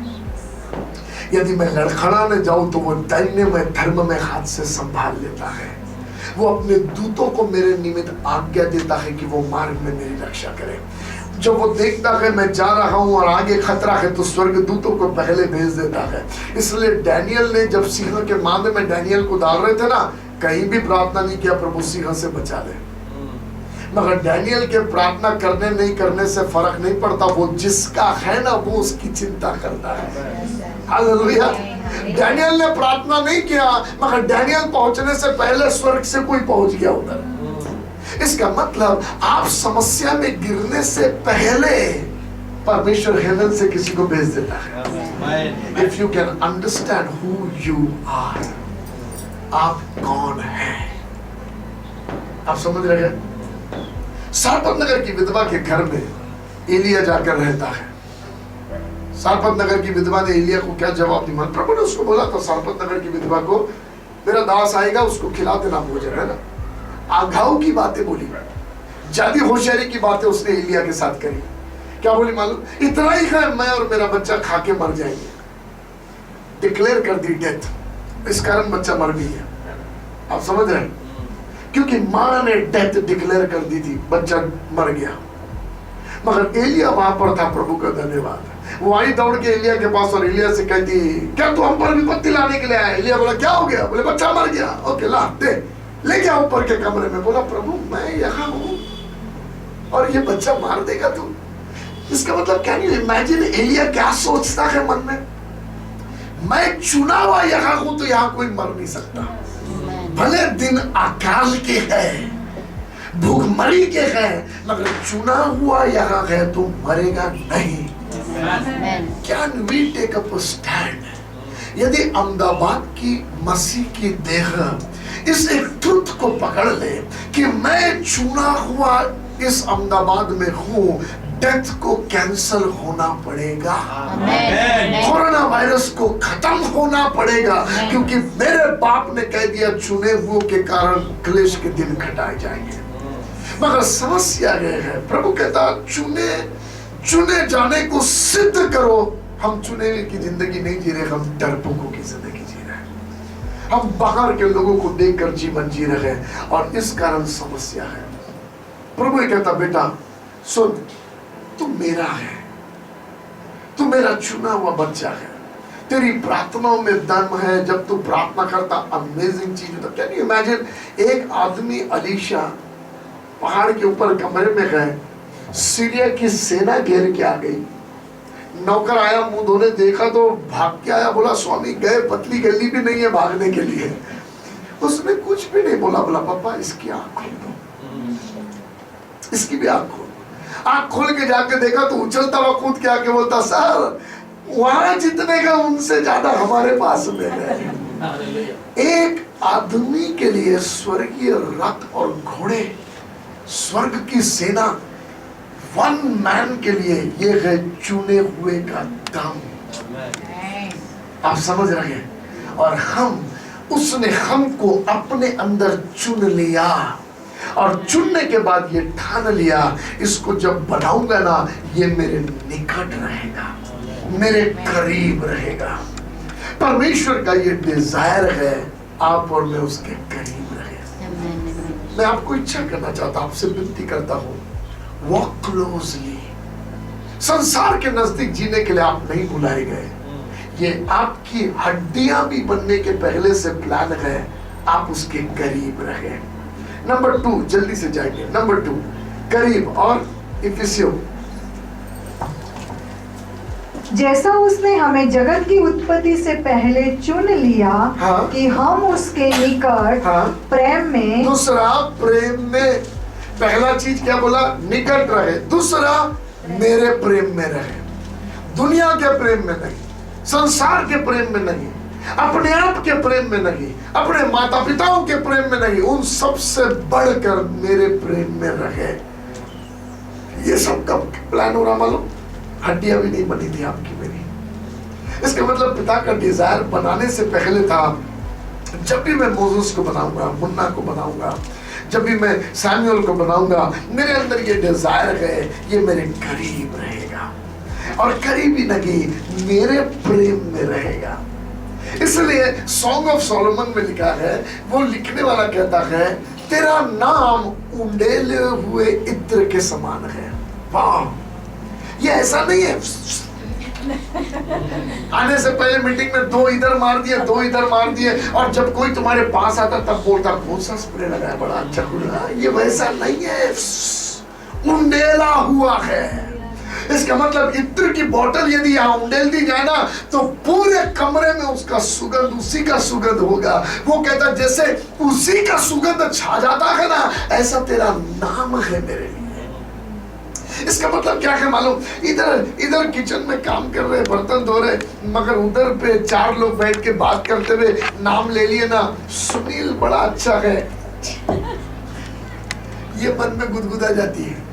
यदि मैं लड़खड़ाने जाऊं तो वो दाहिने में धर्म में हाथ से संभाल लेता है। वो अपने दूतों को मेरे निमित्त आज्ञा देता है कि वो मार्ग में मेरी रक्षा करे। जब वो देखता है मैं जा रहा हूं और आगे खतरा है तो स्वर्गदूतों को पहले भेज देता है। इसलिए डैनियल ने जब सिंह के मांदे में डैनियल को डाल रहे थे ना, कहीं भी प्रार्थना नहीं किया प्रभु सिंह से बचा ले। मगर डैनियल के प्रार्थना करने नहीं करने से फर्क नहीं पड़ता, वो जिसका है ना वो उसकी चिंता करता है। हालेलुया। डैनियल ने प्रार्थना नहीं किया, मगर डैनियल पहुंचने से पहले स्वर्ग से कोई पहुंच गया उधर। इसका मतलब आप समस्या में गिरने से पहले परमेश्वर हेवन से किसी को भेज देता है। If you can understand who you are, आप कौन हैं, आप समझ रहे हैं? सारपत नगर की विधवा के घर में एलिया जाकर रहता है। सारपत नगर की विधवा ने एलिया को क्या जवाब दिया? प्रभु ने उसको बोला था सारपत नगर की विधवा को, मेरा दास आएगा उसको खिला देना भोजन, है ना। आघाव की बातें बोली, ज्यादा होशियारी की बातें उसने एलिया के साथ करी। क्या बोली मालूम? इतना ही है, मैं और मेरा बच्चा खा के मर जाएंगे। डिक्लेयर कर दी डेथ, इस कारण बच्चा मर भी गया। आप समझ रहे हैं? क्योंकि मां ने डेथ डिक्लेयर कर दी थी, बच्चा मर गया। मगर एलिया वहां पर था, प्रभु का धन्यवाद। वो आई दौड़ के एलिया के पास और एलिया से कहती, क्या तू हम पर विपत्ति लाने के लिए आया? एलिया बोला क्या हो गया? बोले बच्चा मर गया। ओके ला दे, ले गया ऊपर के कमरे में। बोला प्रभु मैं यहाँ हूँ और ये बच्चा मार देगा तू? इसका मतलब कैन यू इमेजिन एलिया क्या सोचता है मन में? मैं चुना हुआ यहाँ हूँ तो यहाँ कोई मर नहीं सकता। भले दिन अकाल के है, भूखमरी के है, मगर चुना हुआ यहाँ है तो मरेगा नहीं। Can we take up a stand? यदि अहमदाबाद की मसीह की देह इस एक ट्रुथ को पकड़ ले कि मैं चुना हुआ इस अहमदाबाद में हूँ, डेथ को कैंसल होना पड़ेगा, कोरोना वायरस को खत्म होना पड़ेगा, क्योंकि मेरे बाप ने कह दिया चुने हुए के कारण क्लेश के दिन घटाए जाएंगे। मगर समस्या यह है, प्रभु कहता चुने जाने को सिद्ध करो। हम चुने की जिंदगी नहीं जी रहे, हम डरपोकों की जिंदगी जी रहे हैं। हम बाहर के लोगों को देखकर जीवन जी रहे हैं और इस कारण समस्या है। प्रभु कहता बेटा सुन, तू मेरा है, तू मेरा चुना हुआ बच्चा है, तेरी प्रार्थनाओं में दम है। जब तू प्रार्थना करता अमेजिंग चीज होता। Can you imagine? एक आदमी अलीशा पहाड़ के ऊपर कमरे में गए, सीरिया की सेना घेर के आ गई। नौकर आया, मुंह धोने देखा तो भाग के आया। बोला स्वामी गए, पतली गली भी नहीं है भागने के लिए। उसने कुछ भी नहीं बोला। बोला पापा इसकी आंख खोल दो, इसकी भी आंख खोल। आंख खोल के जाके देखा तो उछलता हुआ कूद के आके बोलता सर वहां जितने का उनसे ज्यादा हमारे पास में है। एक आदमी के लिए स्वर्गीय रथ और घोड़े, स्वर्ग की सेना, वन मैन के लिए ये है चुने हुए का दम। आप समझ रहे हैं? और हम, उसने हमको अपने अंदर चुन लिया और चुनने के बाद ये ठान लिया इसको जब बनाऊंगा ना ये मेरे निकट रहेगा, मेरे करीब रहेगा। परमेश्वर का ये डिजायर है आप और मैं उसके करीब रहे। मैं आपको इच्छा करना चाहता हूं, आपसे विनती करता हूं, वॉक क्लोजली, संसार के नजदीक जीने के लिए आप नहीं बुलाए गए। ये आपकी हड्डियां भी बनने के पहले से प्लान है, आप उसके करीब रहे। नंबर 2, जल्दी से जाएंगे। नंबर 2 करीब। और इफिसियों, जैसा उसने हमें जगत की उत्पत्ति से पहले चुन लिया, हाँ, कि हम उसके निकट, हाँ, प्रेम में, दूसरा प्रेम में। पहला चीज क्या बोला? निकट रहे। दूसरा मेरे प्रेम में रहे, दुनिया के प्रेम में नहीं, संसार के प्रेम में नहीं, अपने आप के प्रेम में नहीं, अपने माता पिताओं के प्रेम में नहीं, उन सबसे बढ़कर मेरे प्रेम में रहे। ये सब कब प्लान हो रहा मालूम? हड्डियां भी नहीं बनी थी आपकी मेरी। इसका मतलब पिता का डिजायर बनाने से पहले था, जब भी मैं मोसेस को बनाऊंगा, मुन्ना को बनाऊंगा, जब भी मैं सैमुअल को बनाऊंगा, मेरे अंदर ये डिजायर है, ये मेरे करीब रहेगा। और करीब ही नहीं, मेरे प्रेम में रहेगा। इसलिए सॉन्ग ऑफ सोलोमन में लिखा है, वो लिखने वाला कहता है, तेरा नाम उंडेले हुए इत्र के समान है। वाह, ये ऐसा नहीं है आने से पहले मीटिंग में 2 इधर मार दिए, 2 इधर मार दिए, और जब कोई तुम्हारे पास आता तब बोलता कौन सा स्प्रे लगाया, बड़ा अच्छा खुला। ये वैसा नहीं है, उंडेला हुआ है। इसका मतलब इत्र की बोतल यदि यहाँ उंडेल दी जाए ना, तो पूरे कमरे में उसका सुगंध, उसी का सुगंध होगा। वो कहता जैसे उसी का सुगंध छा जाता है ना, ऐसा तेरा नाम है मेरे लिए। इसका मतलब क्या है मालूम? इधर किचन में काम कर रहे, बर्तन धो रहे, मगर उधर पे 4 लोग बैठ के बात करते हुए नाम ले लिए ना, सुनील बड़ा अच्छा है, ये मन में गुदगुदा जाती है।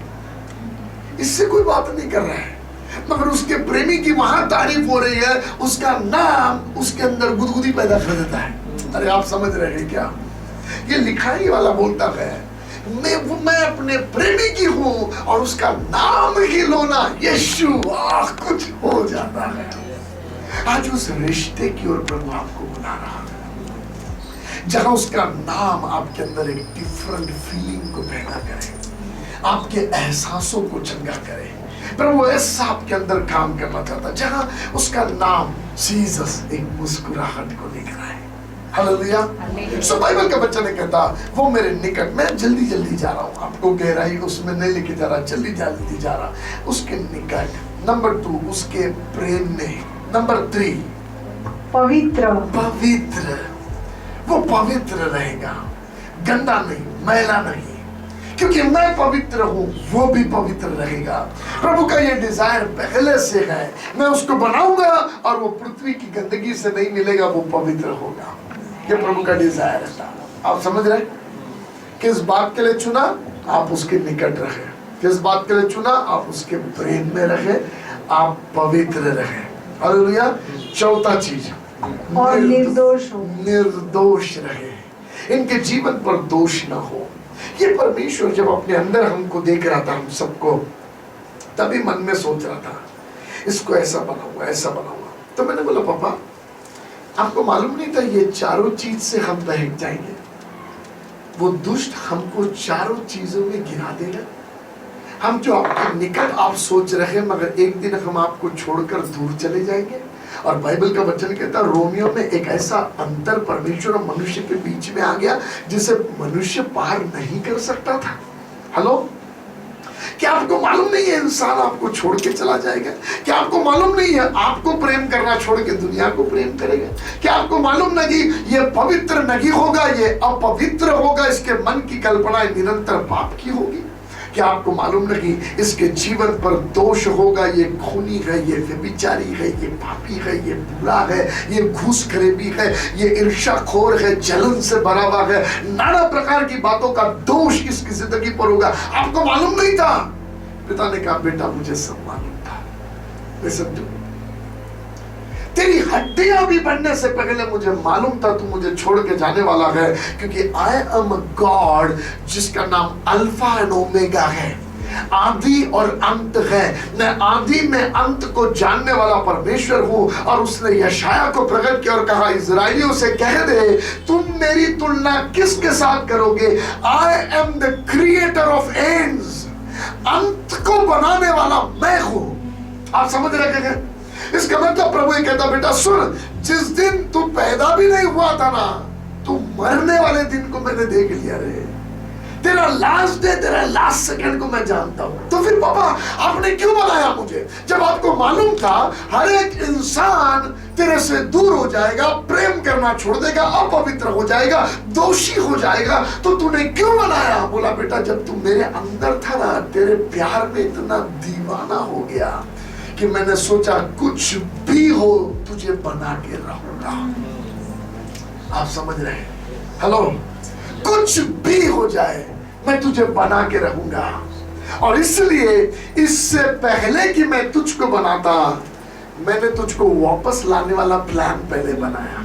इससे कोई बात नहीं कर रहा है, मगर उसके प्रेमी की वहां तारीफ हो रही है, उसका नाम उसके अंदर गुदगुदी पैदा कर देता है। अरे आप समझ रहे हैं क्या? ये लिखाई वाला बोलता है, मैं अपने प्रेमी की हूं और उसका नाम ही लो ना, यीशु, कुछ हो जाता है। आज उस रिश्ते की ओर प्रभु आपको बुला रहा है, जहां उसका नाम आपके अंदर एक डिफरेंट फीलिंग को पैदा करे, आपके एहसासों को चंगा करे। प्रभु ऐसा आपके अंदर काम करना चाहता, जहां उसका नाम जीसस एक मुस्कुराहट को लेकर आए। हालेलुया। सो बाइबल का बच्चा ने कहता, वो मेरे निकट, मैं जल्दी जल्दी जा रहा हूँ, आपको गहराई उसमें नहीं लेके जा रहा, जल्दी जल्दी जा रहा, उसके निकट। नंबर 2 उसके प्रेम में। नंबर 3 पवित्र। पवित्र, वो पवित्र रहेगा, गंदा नहीं, मैला नहीं, क्योंकि मैं पवित्र हूं, वो भी पवित्र रहेगा। प्रभु का ये डिजायर पहले से है, मैं उसको बनाऊंगा और वो पृथ्वी की गंदगी से नहीं मिलेगा, वो पवित्र होगा। ये प्रभु का डिजायर है। आप समझ रहे? किस बात के लिए चुना? आप उसके निकट रहे। किस बात के लिए चुना? आप उसके प्रेम में रहे, आप पवित्र रहे। हालेलुया। चौथा चीज, और निर्दोष हो। निर्दोष रहे, इनके जीवन पर दोष ना हो। ये परमेश्वर जब अपने अंदर हमको देख रहा था, हम सबको, तभी मन में सोच रहा था इसको ऐसा बनाऊंगा, ऐसा बनाऊंगा। तो मैंने बोला पापा, आपको मालूम नहीं था ये चारों चीज से हम बहक जाएंगे? वो दुष्ट हमको चारों चीजों में गिरा देगा। हम जो आपके निकट आप सोच रहे हैं, मगर एक दिन हम आपको छोड़कर दूर चले जाएंगे। और बाइबल का वचन कहता है, रोमियो में एक ऐसा अंतर परमेश्वर और मनुष्य के बीच में आ गया जिसे मनुष्य पार नहीं कर सकता था। हेलो, क्या आपको मालूम नहीं है इंसान आपको छोड़ के चला जाएगा? क्या आपको मालूम नहीं है आपको प्रेम करना छोड़ के दुनिया को प्रेम करेगा? क्या आपको मालूम नहीं ये पवित्र नहीं होगा, ये अपवित्र होगा, इसके मन की कल्पनाएं निरंतर पाप की होगी? क्या आपको मालूम नहीं इसके जीवन पर दोष होगा, ये खूनी है, ये व्यभिचारी है, ये पापी है, ये बुरा है, ये घूसखोरी है, ये ईर्ष्याखोर है, जलन से भरा हुआ है, नाना प्रकार की बातों का दोष इसकी जिंदगी पर होगा। आपको मालूम नहीं था? पिता ने कहा, बेटा मुझे सब मालूम था। Listen to me. तेरी हड्डियां भी बनने से पहले मुझे मालूम था तू मुझे छोड़ के जाने वाला है, क्योंकि आई एम गॉड जिसका नाम अल्फा एंड ओमेगा है, आदि और अंत है। मैं आदि में अंत को जानने वाला परमेश्वर हूं। और उसने यशाया को प्रकट किया और कहा, इजराइलियों से कह दे, तुम मेरी तुलना किसके साथ करोगे? I am the creator of ends, अंत को बनाने वाला मैं हूं। आप समझ रहे हैं? इसका मतलब प्रभु ये कहता, बेटा सुन, जिस दिन तू पैदा भी नहीं हुआ था ना, तू मरने वाले दिन को मैंने देख लिया रे। तेरा लास्ट डे, तेरा लास्ट सेकंड को मैं जानता हूं। तो फिर पापा आपने क्यों बनाया मुझे, जब आपको मालूम था हर एक इंसान तेरे से दूर हो जाएगा, प्रेम करना छोड़ देगा, अपवित्र हो जाएगा, दोषी हो जाएगा, तो तूने क्यों बनाया? बोला बेटा जब तू मेरे अंदर था ना, तेरे प्यार में इतना दीवाना हो गया कि मैंने सोचा कुछ भी हो तुझे बना के रहूंगा। आप समझ रहे हैं? हेलो, कुछ भी हो जाए मैं तुझे बना के रहूंगा। और इसलिए इससे पहले कि मैं तुझको बनाता, मैंने तुझको वापस लाने वाला प्लान पहले बनाया।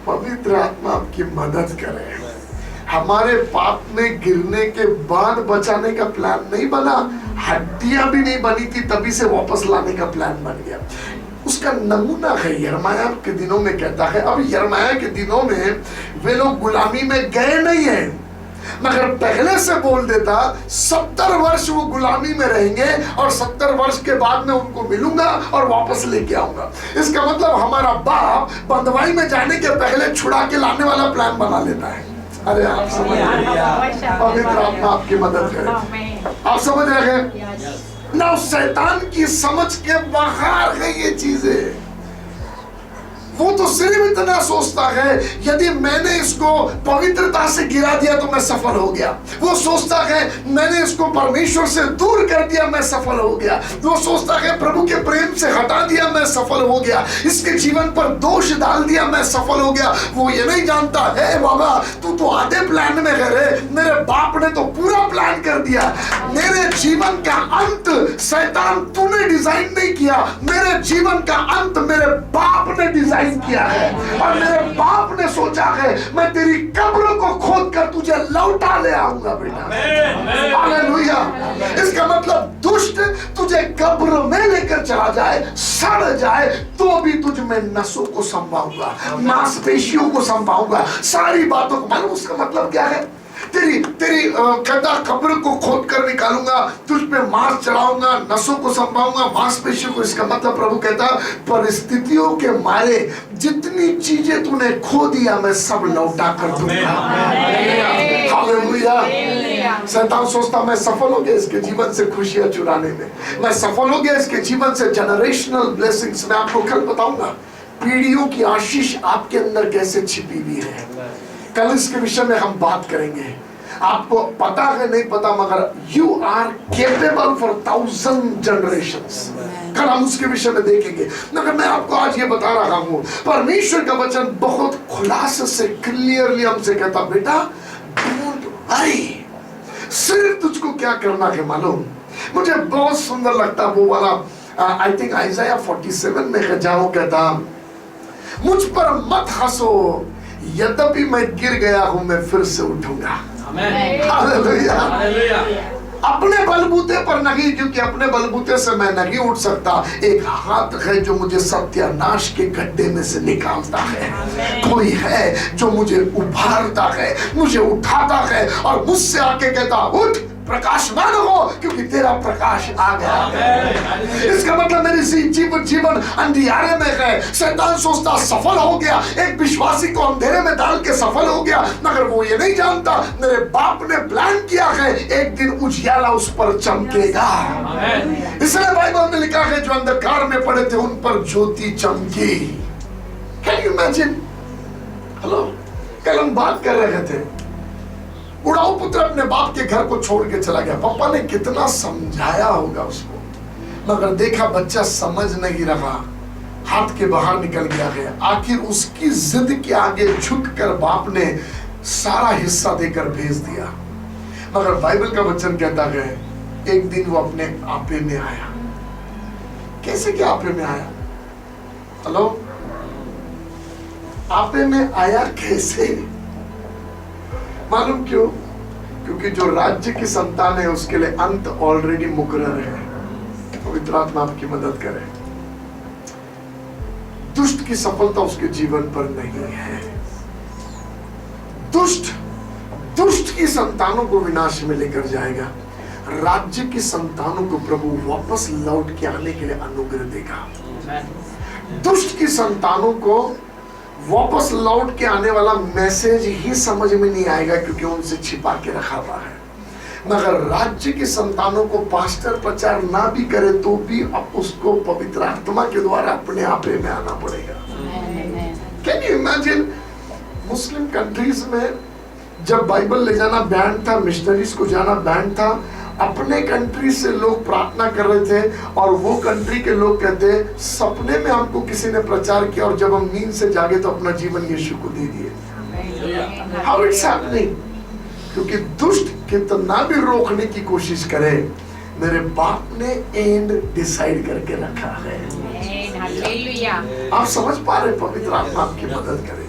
पवित्र आत्मा आपकी मदद करे। हमारे पाप में गिरने के बाद बचाने का प्लान नहीं बना, हड्डियां भी नहीं बनी थी तभी से वापस लाने का प्लान बन गया। उसका नमूना है यिर्मयाह के दिनों में कहता है। अब यिर्मयाह के दिनों में वे लोग गुलामी में गए नहीं है, मगर पहले से बोल देता 70 वर्ष वो गुलामी में रहेंगे और 70 वर्ष के बाद मैं उनको मिलूंगा और वापस लेके आऊंगा। इसका मतलब हमारा बाप बंधुआई में जाने के पहले छुड़ा के लाने वाला प्लान बना लेता है। अरे आप समझ रहे हैं? पवित्र आत्मा आपकी मदद करे। आप समझ रहे हैं ना? शैतान की समझ के बाहर है ये चीजें। वो तो सिर्फ इतना सोचता है यदि मैंने इसको पवित्रता से गिरा दिया तो मैं सफल हो गया। वो सोचता है मैंने इसको परमेश्वर से दूर कर दिया, मैं सफल हो गया। वो सोचता है प्रभु के प्रेम से हटा दिया, मैं सफल हो गया। इसके जीवन पर दोष डाल दिया, मैं सफल हो गया। वो ये नहीं जानता है बाबा तू तो आधे प्लान में है रे, मेरे बाप ने तो पूरा प्लान कर दिया। मेरे जीवन का अंत शैतान तूने डिजाइन नहीं किया, मेरे जीवन का अंत मेरे बाप ने डिजाइन किया है। और मेरे बाप ने सोचा है मैं तेरी कब्र को खोद कर तुझे लौटा ले आऊंगा बेटा। हालेलुया। इसका मतलब दुष्ट तुझे कब्र में लेकर चला जाए, सड़ जाए, तो भी तुझ में नसों को संभाऊंगा, मांसपेशियों को संभाऊंगा, सारी बातों को। मालूम उसका मतलब क्या है? तेरी कहता कब्र को खोद कर निकालूंगा, तुझ पे मांस चढ़ाऊंगा, नसों को संभाऊंगा, मांसपेशियों को। इसका मतलब प्रभु कहता परिस्थितियों के मारे जितनी चीजें तूने खो दिया मैं सब लौटा कर दूंगा। हालेलुया। शैतान सोचता मैं सफल हो गया इसके जीवन से खुशियां चुराने में, मैं सफल हो गया इसके जीवन से जनरेशनल ब्लेसिंग्स। मैं आपको कल बताऊंगा पीढ़ियों की आशीष आपके अंदर कैसे छिपी हुई है। कल इसके विषय में हम बात करेंगे। आपको पता है नहीं पता, मगर you are capable for 1000 generations. कल हम उसके विषय में देखेंगे। मगर मैं आपको आज ये बता रहा हूं, परमेश्वर का वचन बहुत खुलासे से क्लियरली हमसे कहता बेटा डोंट वरी। सिर्फ तुझको क्या करना है मालूम? मुझे बहुत सुंदर लगता वो वाला आई थिंक आइज़ाया 47 में है, जहां वो कहता मुझ पर मत हंसो, यद्यपि मैं गिर गया हूं मैं फिर से उठूंगा। हालेलुया। अपने बलबूते पर नहीं, क्योंकि अपने बलबूते से मैं नहीं उठ सकता। एक हाथ है जो मुझे सत्यानाश के गड्ढे में से निकालता है। कोई है जो मुझे उभारता है, मुझे उठाता है और मुझसे आके कहता उठ प्रकाशमान हो, क्योंकि तेरा प्रकाश आ गया है। इसका मतलब मेरी जीवन अंधियारे में है। शैतान सोचता सफल हो गया, एक विश्वासी को अंधेरे में डाल के सफल हो गया, मगर वो ये नहीं जानता मेरे बाप ने प्लान किया है एक दिन उजियाला उस पर चमकेगा। इसलिए बाइबल में लिखा है जो अंधकार में पड़े थे उन पर ज्योति चमकी। Can you imagine? हेलो, कल हम बात कर रहे थे, उड़ाऊ पुत्र अपने बाप के घर को छोड़ के चला गया। पापा ने कितना समझाया होगा उसको, मगर देखा बच्चा समझ नहीं रहा, हाथ के बाहर निकल गया है। आखिर उसकी जिद के आगे झुककर बाप ने सारा हिस्सा देकर भेज दिया। मगर बाइबल का वचन कहता है एक दिन वो अपने आपे में आया। कैसे क्या आपे में आया? हेलो, आपे में आया कैसे? मालूम क्यों? क्योंकि जो राज्य की संतान है उसके लिए अंत ऑलरेडी मुकर्रर है। पवित्र आत्मा आपकी मदद करे। दुष्ट की सफलता उसके जीवन पर नहीं है। दुष्ट की संतानों को विनाश में लेकर जाएगा। राज्य की संतानों को प्रभु वापस लौट के आने के लिए अनुग्रह देगा। दुष्ट की संतानों को वापस लौट के आने वाला मैसेज ही समझ में नहीं आएगा, क्योंकि उनसे छिपा के रखा हुआ है। मगर राज्य की संतानों को पास्टर प्रचार ना भी करे तो भी अब उसको पवित्र आत्मा के द्वारा अपने आपे में आना पड़ेगा। Can you imagine, Muslim countries में जब बाइबल ले जाना बैन था, मिशनरीज को जाना बैन था, अपने कंट्री से लोग प्रार्थना कर रहे थे और वो कंट्री के लोग कहते सपने में हमको किसी ने प्रचार किया और जब हम नींद से जागे तो अपना जीवन यीशु को दे दिए। How it's happening? क्योंकि दुष्ट कितना भी रोकने की कोशिश करे, मेरे बाप ने एंड डिसाइड करके रखा है। आप समझ पा रहे? पवित्र आत्मा आपकी मदद करे।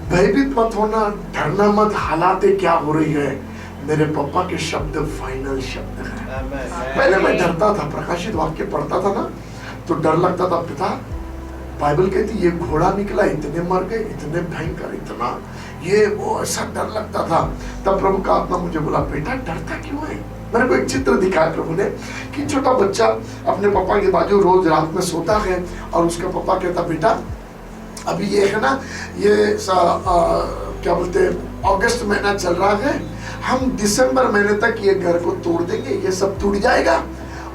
भयभीत मत होना, डरना मत। हालातें क्या हो रही है, मेरे पापा के शब्द फाइनल शब्द है। पहले मैं डरता था, प्रकाशित वाक्य पढ़ता था ना तो डर लगता था। पिता, बाइबल कहती ये घोड़ा निकला, इतने मर गए, इतने भयंकर, इतना ये वो, ऐसा डर लगता था। तब प्रभु का आत्मा मुझे बोला, बेटा डरता क्यों है? मेरे को एक चित्र दिखाया प्रभु ने कि छोटा बच्चा अपने पापा के बाजू रोज रात में सोता है और उसका पापा कहता, बेटा अभी ये है ना, ये क्या बोलते हैं, अगस्त महीना चल रहा है, हम दिसंबर महीने तक ये घर को तोड़ देंगे, ये सब टूट जाएगा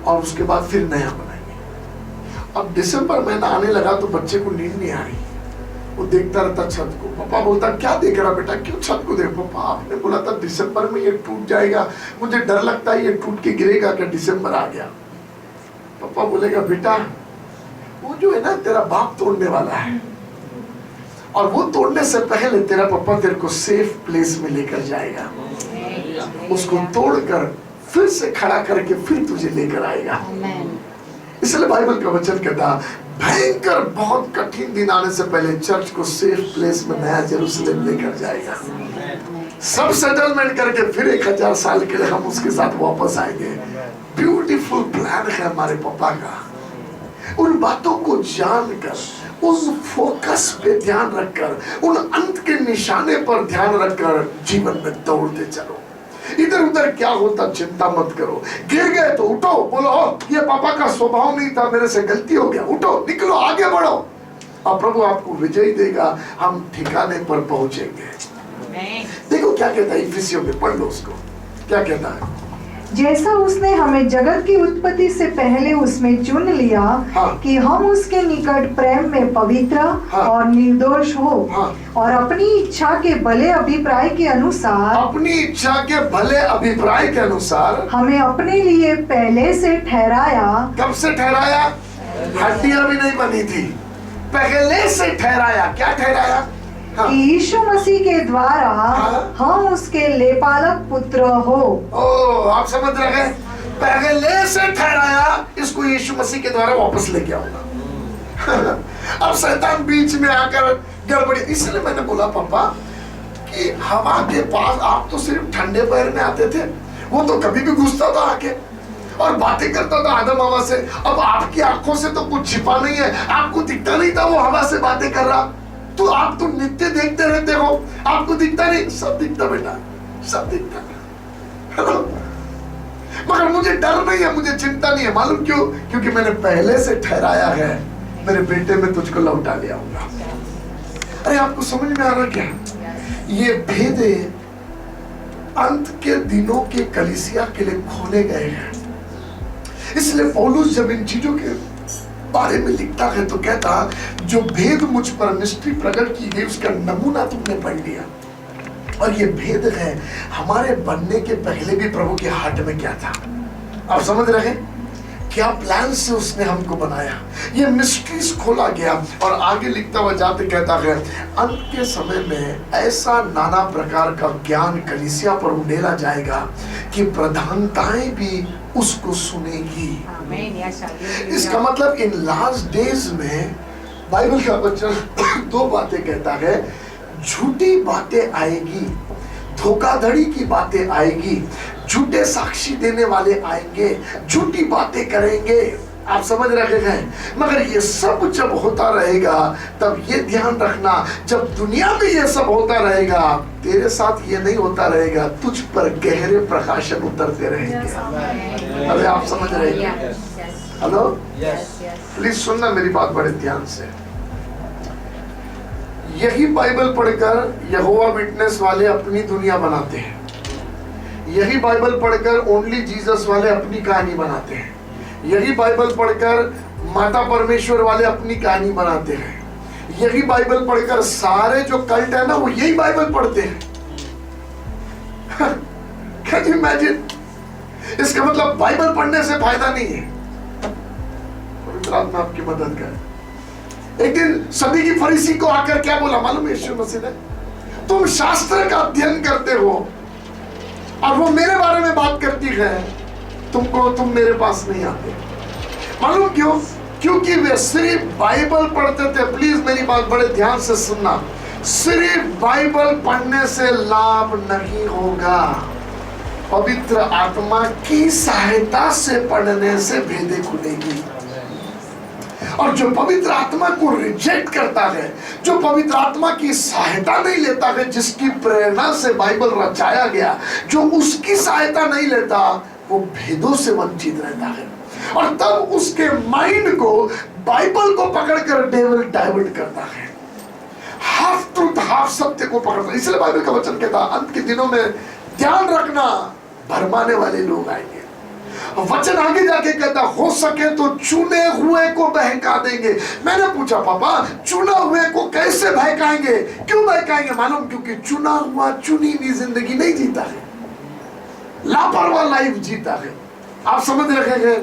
और उसके बाद फिर नया बनाएंगे। अब दिसंबर महीना आने लगा तो बच्चे को नींद नहीं आ रही, वो देखता रहता छत को। पापा बोलता, क्या देख रहा बेटा, क्यों छत को देख? पापा आपने बोला था दिसंबर में ये टूट जाएगा, मुझे डर लगता है ये टूट के गिरेगा, क्या दिसंबर आ गया। पापा बोलेगा, बेटा वो जो है ना तेरा बाप तोड़ने वाला है और वो तोड़ने से पहले तेरा पापा तेरे को सेफ प्लेस में लेकर जाएगा, उसको तोड़कर फिर से खड़ा करके फिर तुझे लेकर आएगा। इसलिए बाइबल का वचन कहता, भयंकर बहुत कठिन दिन आने से पहले चर्च को सेफ प्लेस में नया यरूशलेम लेकर जाएगा। सब सेटलमेंट करके फिर 1000 साल के लिए हम उसके साथ वापस आएंगे। ब्यूटीफुल प्लान है हमारे पापा का। उन बातों को जानकर, उस फोकस पे ध्यान रखकर, उन अंत के निशाने पर ध्यान रखकर जीवन में दौड़ते चलो। इधर उधर क्या होता चिंता मत करो। गिर गए तो उठो, बोलो ये पापा का स्वभाव नहीं था, मेरे से गलती हो गया, उठो, निकलो, आगे बढ़ो और प्रभु आपको विजय देगा। हम ठिकाने पर पहुंचेंगे। देखो क्या कहता है इफिसियों में, पढ़ लो उसको, क्या कहता है। जैसा उसने हमें जगत की उत्पत्ति से पहले उसमें चुन लिया, कि हम उसके निकट प्रेम में पवित्र और निर्दोष हो, और अपनी इच्छा के भले अभिप्राय के अनुसार, अपनी इच्छा के भले अभिप्राय के अनुसार हमें अपने लिए पहले से ठहराया। कब से ठहराया? हड्डियां भी नहीं बनी थी, पहले से ठहराया। क्या ठहराया? कि यीशु मसीह के द्वारा हम उसके लेपालक पुत्र हो। ओ, आप समझ रहे हैं? पहले से ठहराया, इसको यीशु मसीह के द्वारा वापस लेके आऊंगा। अब शैतान बीच में आकर गड़बड़ी। इसलिए मैंने बोला पापा कि हवा के पास आप तो सिर्फ ठंडे पैर में आते थे, वो तो कभी भी घुसता था आके और बातें करता था आदम हवा से। अब आपकी आंखों से तो कुछ छिपा नहीं है, आपको दिखता नहीं था वो हवा से बातें कर रहा, तो आप तो नित्य देखते रहते हो, आपको दिखता नहीं? सब दिखता बेटा, सब दिखता। मगर मुझे डर नहीं है, मुझे चिंता नहीं है। मालूम क्यों? क्योंकि मैंने पहले से ठहराया है, मेरे बेटे में तुझको लौटा ले आऊंगा। अरे आपको समझ में आ रहा क्या? ये भेद अंत के दिनों के कलीसिया के लिए खोले गए हैं। इसलिए पौलुस जब इन चीजों के बारे में लिखता है तो कहता, जो भेद मुझ पर मिस्ट्री प्रकट की गई उसका नमूना तुमने पढ़ लिया। और ये भेद है हमारे बनने के पहले भी प्रभु के हाथ में क्या था। आप समझ रहे हैं? क्या प्लान से उसने हमको बनाया, ये मिस्ट्रीज खोला गया। और आगे लिखता हुआ जाते कहता है, अंत के समय में ऐसा नाना प्रकार का ज्ञान कलीसिया पर उंडेला जाएगा कि प्रधानताएं भी उसको सुनेगी। इसका मतलब इन लास्ट डेज में बाइबल का वचन 2 बातें कहता है। झूठी बातें आएगी, धोखाधड़ी की बातें आएगी, झूठे साक्षी देने वाले आएंगे, झूठी बातें करेंगे, आप समझ रहे हैं? मगर ये सब जब होता रहेगा तब ये ध्यान रखना, जब दुनिया में ये सब होता रहेगा तेरे साथ ये नहीं होता रहेगा, तुझ पर गहरे प्रकाशन उतरते रहेंगे। अरे आप समझ रहे हैं? हेलो, प्लीज सुनना मेरी बात बड़े ध्यान से। यही बाइबल पढ़कर यहोवा विटनेस वाले अपनी दुनिया बनाते हैं, यही बाइबल पढ़कर ओनली जीसस वाले अपनी कहानी बनाते हैं, यही बाइबल पढ़कर माता परमेश्वर वाले अपनी कहानी बनाते हैं, यही बाइबल पढ़कर सारे जो कल्ट है ना वो यही बाइबल पढ़ते हैं। Can you imagine? इसका मतलब बाइबल पढ़ने से फायदा नहीं है। पवित्र आत्मा आपकी मदद करे। एक दिन सदी की फरीसी को आकर क्या बोला मालूम है यीशु मसीह ने? तुम शास्त्र का अध्ययन करते हो और वो मेरे बारे में बात करती है, तुम मेरे पास नहीं आते। मालूम क्यों? क्योंकि वे सिर्फ बाइबल पढ़ते थे। प्लीज मेरी बात बड़े ध्यान से सुनना, सिर्फ बाइबल पढ़ने से लाभ नहीं होगा, पवित्र आत्मा की सहायता से पढ़ने से भेदें खुलेगी। और जो पवित्र आत्मा को रिजेक्ट करता है, जो पवित्र आत्मा की सहायता नहीं लेता है, जिसकी प्रेरणा से बाइबल रचाया गया, जो उसकी सहायता नहीं लेता, वो भेदों से वंचित रहता है। और तब उसके माइंड को बाइबल को पकड़कर डेविल डाइवर्ट करता है, हाफ ट्रूथ हाफ सत्य को पकड़ता है। इसलिए बाइबल का वचन कहता है अंत के दिनों में ध्यान रखना, भरमाने वाले लोग आएंगे। वचन आगे जाके कहता हो सके तो चुने हुए को बहका देंगे। मैंने पूछा पापा चुना हुए को कैसे बहकाएंगे? क्यों बहकाएंगे? मालूम, क्योंकि चुना हुआ चुनी हुई जिंदगी नहीं जीता है, लापरवाह लाइफ जीता है। आप समझ रहे हैं?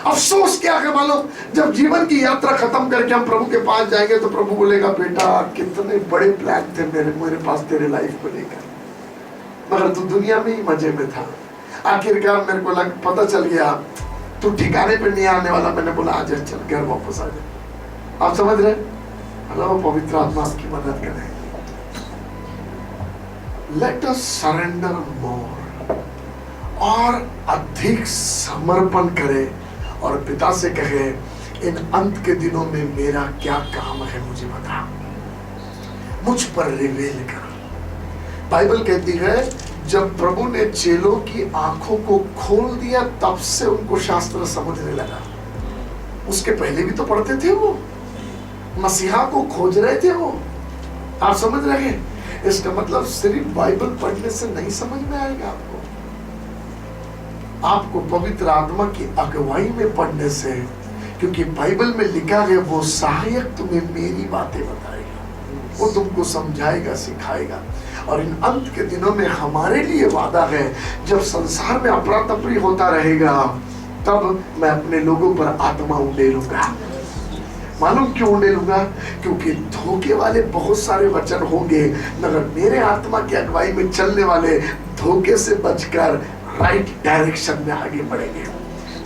अफसोस क्या है मालूम? जब जीवन की यात्रा खत्म करके हम प्रभु के पास जाएंगे तो प्रभु बोलेगा बेटा कितने बड़े प्लान थे मेरे पास तेरे लाइफ को लेकर, मगर तू दुनिया में ही मजे में था। आखिरकार मेरे को पता चल गया तू ठिकाने पे नहीं आने वाला। मैंने बोला आ जा, चल घर वापस आ जा। आप समझ रहे? अल्लाह पवित्र आत्मा आपकी मदद करे। लेट अस सरेंडर मोर, और अधिक समर्पण करे और पिता से कहे इन अंत के दिनों में मेरा क्या काम है मुझे बता, मुझ पर रिवील कर। बाइबल कहती है जब प्रभु ने चेलों की आंखों को खोल दिया तब से उनको शास्त्र समझने लगा। उसके पहले भी तो पढ़ते थे, वो मसीहा को खोज रहे थे वो। आप समझ रहे हैं? इसका मतलब सिर्फ बाइबल पढ़ने से नहीं समझ में आएगा आपको पवित्र आत्मा की अगुवाई में पढ़ने से, क्योंकि बाइबल में लिखा है वो सहायक तुम्हें मेरी बातें बताएगा, वो तुमको समझाएगा सिखाएगा। और इन अंत के दिनों में हमारे लिए वादा है जब संसार में अफरा तफरी होता रहेगा तब मैं अपने लोगों पर आत्मा उंडेलूंगा। मालूम क्यों उंडेलूंगा? क्योंकि धोखे वाले बहुत सारे वचन होंगे, मगर मेरे आत्मा की अगुवाई में चलने वाले धोखे से बचकर राइट डायरेक्शन में आगे बढ़ेंगे,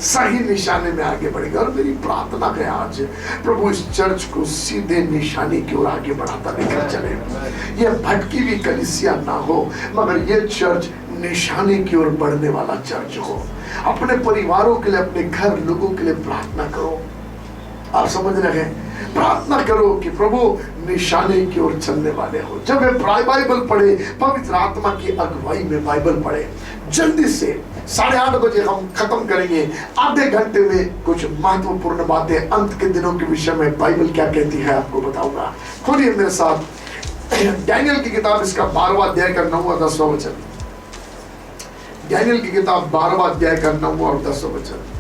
सही निशाने में आगे बढ़ेगा। और मेरी प्रार्थना है आज प्रभु इस चर्च को सीधे निशाने की ओर आगे बढ़ाता लेकर चले। ये भटकी हुई कलीसिया ना हो, मगर ये चर्च निशाने की ओर बढ़ने वाला चर्च हो। अपने परिवारों के लिए, अपने घर लोगों के लिए प्रार्थना करो। आप समझ रहे हैं? प्रार्थना करो कि प्रभु निशाने की ओर चलने वाले हो। जब वे बाइबल पढ़े, पवित्र आत्मा की अगुवाई में बाइबल पढ़े। जल्दी से 8:30 बजे हम खत्म करेंगे। आधे घंटे में कुछ महत्वपूर्ण बातें अंत के दिनों के विषय में बाइबल क्या कहती है आपको बताऊंगा। खोलिए मेरे साथ डैनियल की किताब, इसका 12वां अध्याय का 9वां और 10वां वचन। डैनियल की किताब 12वां अध्याय का 9वां और 10वां वचन।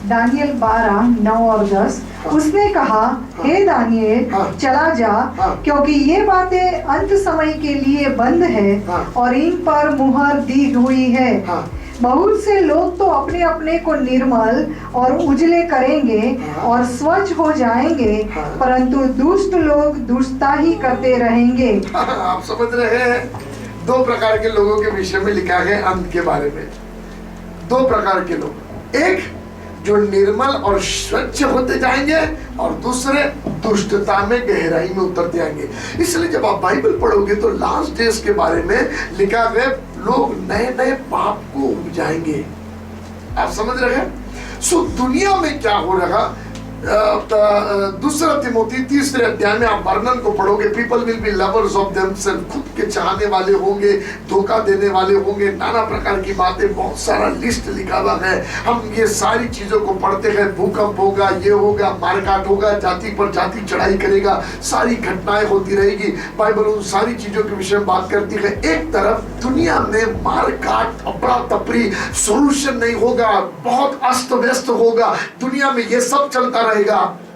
दानियल 12, 9 और 10। उसने कहा हे दानियल चला जा, क्योंकि ये बातें अंत समय के लिए बंद है और इन पर मुहर दी हुई है। बहुत से लोग तो अपने अपने को निर्मल और उजले करेंगे और स्वच्छ हो जाएंगे, परंतु दुष्ट लोग दुष्टता ही करते रहेंगे। आप समझ रहे हैं? 2 प्रकार के लोगों के विषय में लिखा है अंत के बारे में। 2 प्रकार के लोग, एक जो निर्मल और स्वच्छ होते जाएंगे और दूसरे दुष्टता में गहराई में उतरते आएंगे। इसलिए जब आप बाइबल पढ़ोगे तो लास्ट डेज के बारे में लिखा गया लोग नए नए पाप को उपजाएंगे। आप समझ रहे हैं? सो दुनिया में क्या हो रहा, दूसरा तिमोथी 3 अध्याय में आप वर्णन को पढ़ोगे, people will be lovers of themselves, खुद के चाहने वाले होंगे, धोखा देने वाले होंगे, नाना प्रकार की बातें, बहुत सारा लिस्ट लिखा हुआ है। हम ये सारी चीजों को पढ़ते हैं, भूकंप होगा, ये होगा, मारकाट होगा, जाति पर जाति चढ़ाई करेगा, सारी घटनाएं होती रहेगी। बाइबल उन सारी चीजों के विषय में बात करती है। एक तरफ दुनिया में मारकाट, अफरा तफरी, सोल्यूशन नहीं होगा, बहुत अस्त व्यस्त होगा, दुनिया में ये सब चलता रहेगा।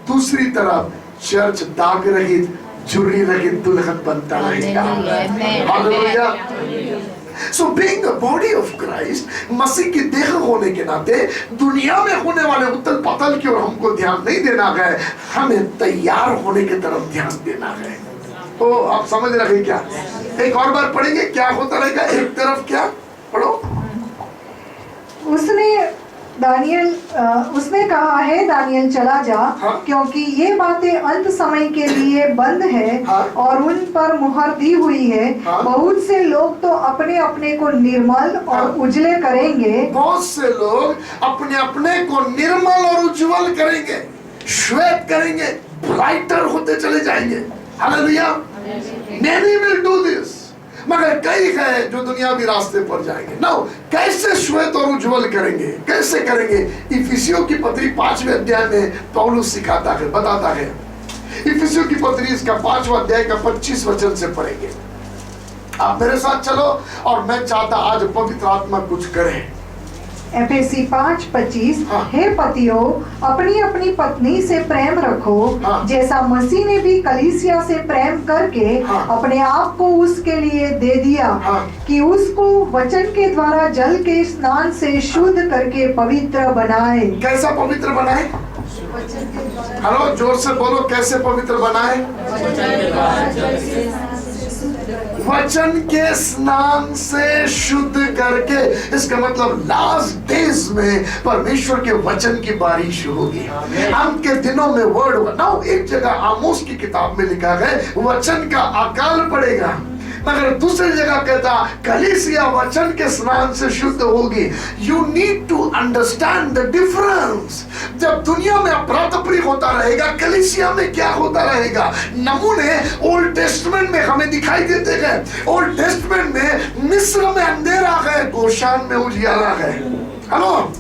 दूसरी तरफ चर्च दाग रहित, झुर्री रहित दुल्हन बनता रहेगा। Hallelujah. So being a body of Christ, मसीह की देह होने के नाते दुनिया में होने वाले उथल पथल की ओर हमको ध्यान नहीं देना है, हमें तैयार होने की तरफ ध्यान देना है। तो आप समझ रहे हैं क्या? एक और बार पढ़ेंगे, क्या होता रहेगा? एक तरफ क्या पढ़ो? उसने कहा है दानियल चला जा, हाँ? क्योंकि ये बातें अंत समय के लिए बंद है, हाँ? और उन पर मुहर दी हुई है। हाँ? बहुत से लोग तो अपने अपने को निर्मल और हाँ? उजले करेंगे। बहुत से लोग अपने अपने को निर्मल और उज्जवल करेंगे, श्वेत करेंगे, ब्राइटर होते चले जाएंगे। Hallelujah. Many will do this, मगर कई है जो दुनियावी रास्ते पर जाएंगे। नाउ कैसे श्वेत और उज्जवल करेंगे, कैसे करेंगे? इफिसियों की पत्री 5वें अध्याय में पौलुस सिखाता है, बताता है। इफिसियों की पत्री इसका 5वां अध्याय का 25 वचन से पढ़ेंगे। आप मेरे साथ चलो, और मैं चाहता आज पवित्र आत्मा कुछ करे। एफएसी 5:25, हाँ। हे पतियों, अपनी अपनी पत्नी से प्रेम रखो, हाँ। जैसा मसीह ने भी कलीसिया से प्रेम करके हाँ। अपने आप को उसके लिए दे दिया, हाँ। कि उसको वचन के द्वारा जल के स्नान से शुद्ध करके पवित्र बनाए। कैसा पवित्र बनाए? हेलो, जोर से बोलो, कैसे पवित्र बनाए? वचन के स्नान से शुद्ध करके। इसका मतलब लास्ट डेज में परमेश्वर के वचन की बारिश होगी। अंत के दिनों में वर्ड होगा। नाउ एक जगह आमोस की किताब में लिखा है वचन का अकाल पड़ेगा, मगर दूसरी जगह कहता कलीसिया वचन के स्नान से शुद्ध होगी। You need to understand the difference. जब दुनिया में अपराध होता रहेगा, कलीसिया में क्या होता रहेगा? नमूने ओल्ड टेस्टमेंट में हमें दिखाई देते हैं। ओल्ड टेस्टमेंट में मिस्र में अंधेरा है, गोशान में उजियारा है। हेलो,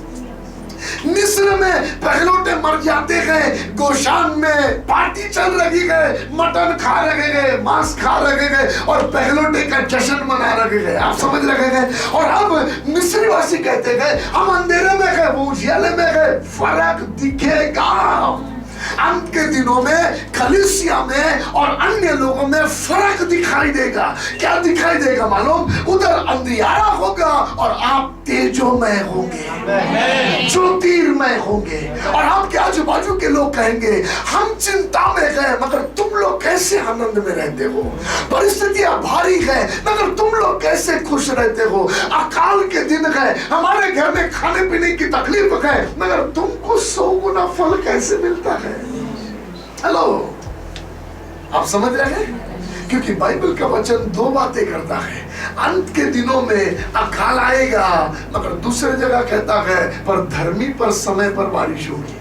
मिस्र में पहलोटे मर जाते हैं, गोशान में पार्टी चल रही है, मटन खा रहे हैं, मांस खा रहे हैं, और पहलोटे का जश्न मना रहे हैं। आप समझ रहे हैं? और अब मिस्री वासी कहते हैं हम अंधेरे में है, वो उजियाले में है। फर्क दिखेगा। अंत के दिनों में कलीसिया में और अन्य लोगों में फर्क दिखाई देगा। क्या दिखाई देगा मालूम? उधर अंधियारा होगा और आप तेजोमय होंगे, ज्योतिर्मय होंगे, और आपके आजू बाजू के लोग कहेंगे हम चिंता में गए, मगर तुम लोग कैसे आनंद में रहते हो? परिस्थितियां भारी है, मगर तुम लोग कैसे खुश रहते हो? अकाल के दिन है, हमारे घर में खाने पीने की तकलीफ है, मगर तुमको 100 गुना फल कैसे मिलता है? हेलो, आप समझ रहे हैं? क्योंकि बाइबल का वचन दो बातें करता है। अंत के दिनों में अकाल आएगा, मगर दूसरी जगह कहता है पर धर्मी पर समय पर बारिश होगी।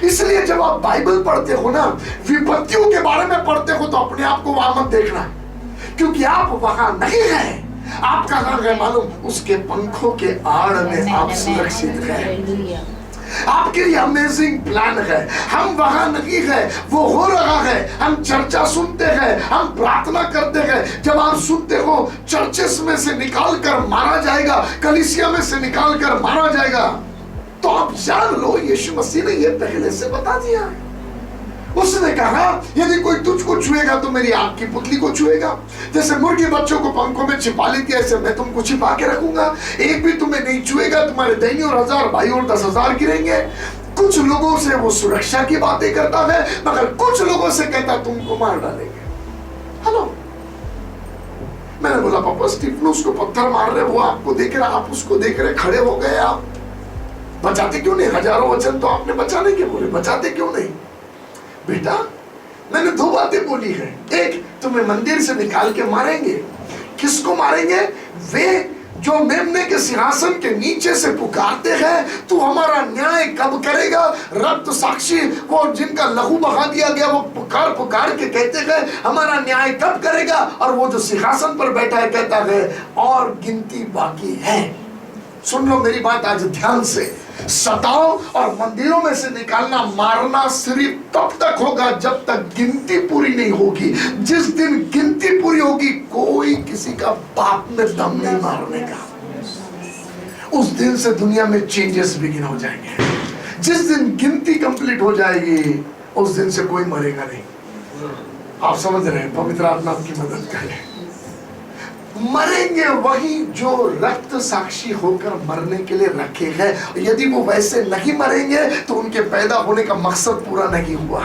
इसलिए जब आप बाइबल पढ़ते हो ना, विपत्तियों के बारे में पढ़ते हो, तो अपने आप को वहां मत देखना, क्योंकि आप वहां नहीं हैं। आप कहां गए मालूम? उसके पंखों के आड़ में आप सुरक्षित हैं। आपके लिए अमेजिंग प्लान है। हम वहां नहीं है, वो हो रहा है। हम चर्चा सुनते हैं, हम प्रार्थना करते हैं। जब आप सुनते हो चर्चेस में से निकाल कर मारा जाएगा, कलीसिया में से निकाल कर मारा जाएगा, तो आप जान लो यीशु मसीह ने ये पहले से बता दिया। उसने कहा यदि कोई तुझको छुएगा तो मेरी आंख की पुतली को छुएगा। जैसे मुर्गी बच्चों को पंखों में छिपा लेती है, ऐसे मैं तुमको छिपा के रखूंगा। एक भी तुम्हें नहीं छुएगा, तुम्हारे दाहिनी ओर 1000 बाईं ओर 10,000 गिरेंगे। कुछ लोगों से वो सुरक्षा की बातें करता है, मगर कुछ लोगों से कहता तुमको मार डालेंगे। हेलो, मैंने बोला पापा स्टीफनुस को पत्थर मार रहे, वो आपको देख रहे, आप उसको देख रहे, खड़े हो गए आप। बचाते क्यों नहीं? हजारों वचन तो आपने बचाने के बोले, बचाते क्यों नहीं? बेटा मैंने 2 बातें बोली है। एक, तुम्हें मंदिर से निकाल के मारेंगे। किसको मारेंगे? वे जो मेमने के सिंहासन के नीचे से पुकारते हैं, तू हमारा न्याय कब करेगा? रक्त साक्षी वो जिनका लहू बहा दिया गया, वो पुकार पुकार के कहते हैं हमारा न्याय कब करेगा? और वो जो सिंहासन पर बैठा है कहता है और गिनती बाकी है। सुन लो मेरी बात आज ध्यान से, सताओ और मंदिरों में से निकालना, मारना सिर्फ तब तक होगा जब तक गिनती पूरी नहीं होगी। जिस दिन गिनती पूरी होगी, कोई किसी का बाप में दम नहीं मारने का। उस दिन से दुनिया में चेंजेस बिगिन हो जाएंगे। जिस दिन गिनती कंप्लीट हो जाएगी, उस दिन से कोई मरेगा नहीं। आप समझ रहे हैं? पवित्र आत्मा आपकी मदद करे। मरेंगे वही जो रक्त साक्षी होकर मरने के लिए रखे हैं। यदि वो वैसे नहीं मरेंगे तो उनके पैदा होने का मकसद पूरा नहीं हुआ।